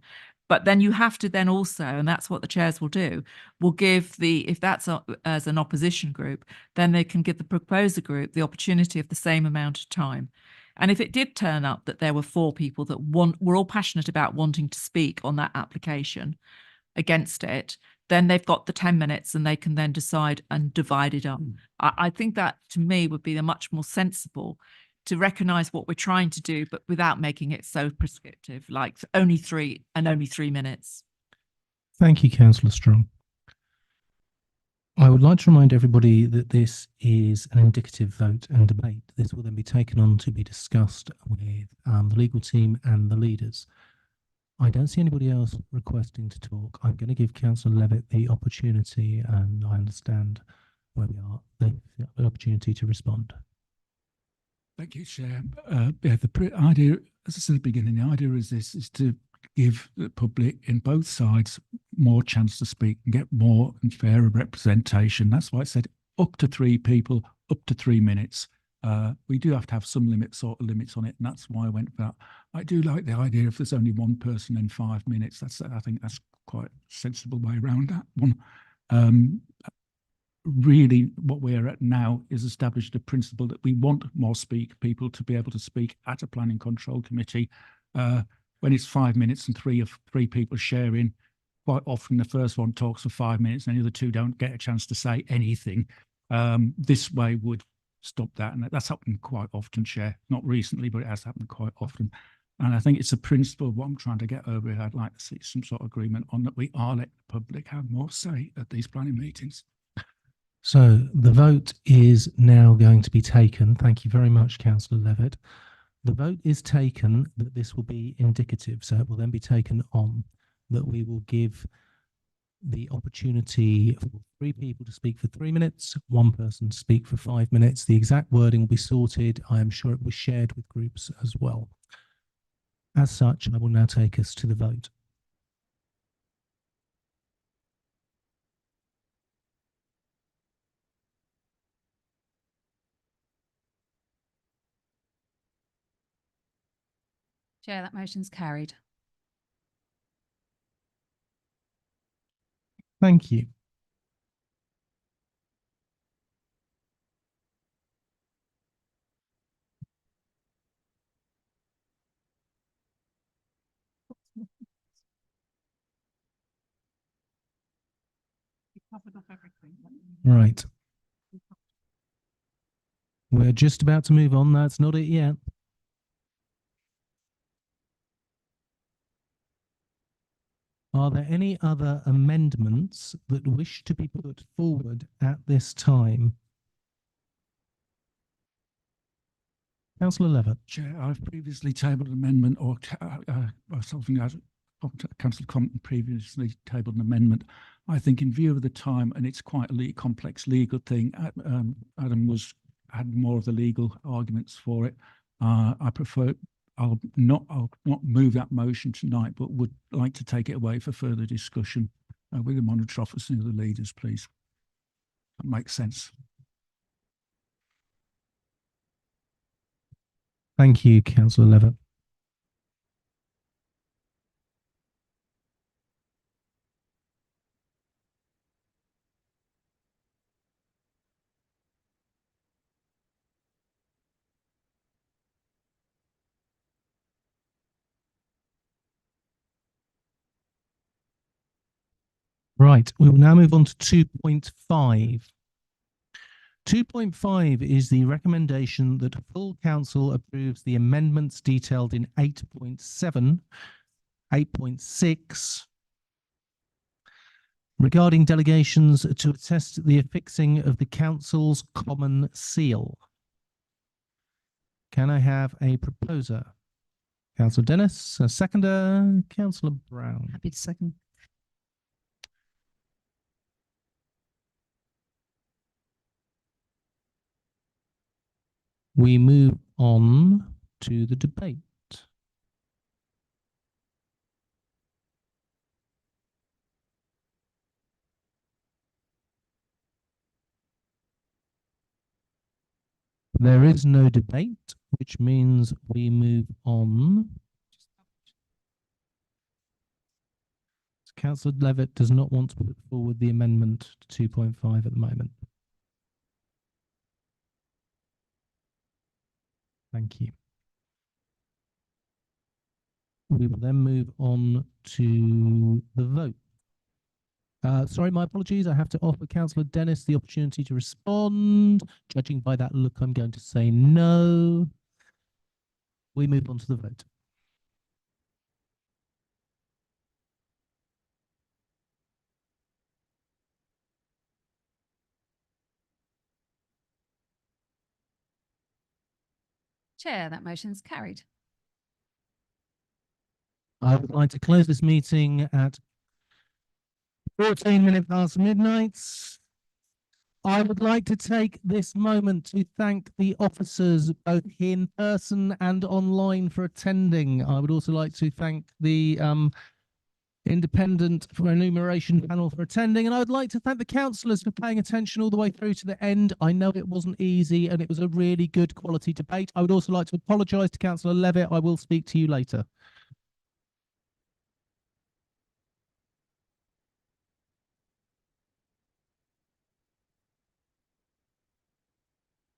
But then you have to then also, and that's what the chairs will do, will give if that's as an opposition group, then they can give the proposer group the opportunity of the same amount of time. And if it did turn up that there were 4 people that were all passionate about wanting to speak on that application against it, then they've got the 10 minutes and they can then decide and divide it up. I think that to me would be much more sensible to recognise what we're trying to do, but without making it so prescriptive, like only 3 minutes. Thank you, Councillor Strong. I would like to remind everybody that this is an indicative vote and debate. This will then be taken on to be discussed with the legal team and the leaders. I don't see anybody else requesting to talk. I'm going to give Councillor Levitt the opportunity, and I understand where we are, the opportunity to respond. Thank you, Chair. Yeah, the idea, as I said at the beginning, the idea is to give the public in both sides more chance to speak and get more and fairer representation. That's why I said up to 3 people, up to 3 minutes. We do have to have some limits on it, and that's why I went for that. I do like the idea if there's only one person in 5 minutes. I think that's quite a sensible way around that one. Really, what we're at now is established a principle that we want more people to be able to speak at a planning control committee. When it's 5 minutes and three people sharing, quite often the first one talks for 5 minutes and the other 2 don't get a chance to say anything. This way would stop that, and that's happened quite often, Chair. Not recently, but it has happened quite often. And I think it's a principle of what I'm trying to get over. I'd like to see some sort of agreement on that we are letting the public have more say at these planning meetings. So the vote is now going to be taken. Thank you very much, Councillor Levitt. The vote is taken that this will be indicative. So it will then be taken on that we will give the opportunity for 3 people to speak for 3 minutes, 1 person to speak for 5 minutes. The exact wording will be sorted. I am sure it will be shared with groups as well. As such, I will now take us to the vote. Chair, that motion's carried. Thank you. Right. We're just about to move on. That's not it yet. Are there any other amendments that wish to be put forward at this time? Councillor Levitt. Chair, I've previously tabled an amendment or something as Councillor Compton previously tabled an amendment. I think in view of the time, and it's quite a complex legal thing, Adam had more of the legal arguments for it. I'll not move that motion tonight, but would like to take it away for further discussion with the monitor officer and the leaders, please. That makes sense. Thank you, Councillor Levitt. Right, we will now move on to 2.5. 2.5 is the recommendation that full council approves the amendments detailed in 8.7, 8.6, regarding delegations to attest the affixing of the council's common seal. Can I have a proposer? Councillor Dennis, a seconder, Councillor Brown. Happy to second. We move on to the debate. There is no debate, which means we move on. Councillor Levitt does not want to put forward the amendment to 2.5 at the moment. Thank you. We will then move on to the vote. Sorry, my apologies. I have to offer Councillor Dennis the opportunity to respond. Judging by that look, I'm going to say no. We move on to the vote. Chair, that motion's carried. I would like to close this meeting at 14 minutes past midnight. I would like to take this moment to thank the officers both in person and online for attending. I would also like to thank the independent enumeration panel for attending, and I would like to thank the councillors for paying attention all the way through to the end. I know it wasn't easy and it was a really good quality debate. I would also like to apologise to Councillor Levitt. I will speak to you later.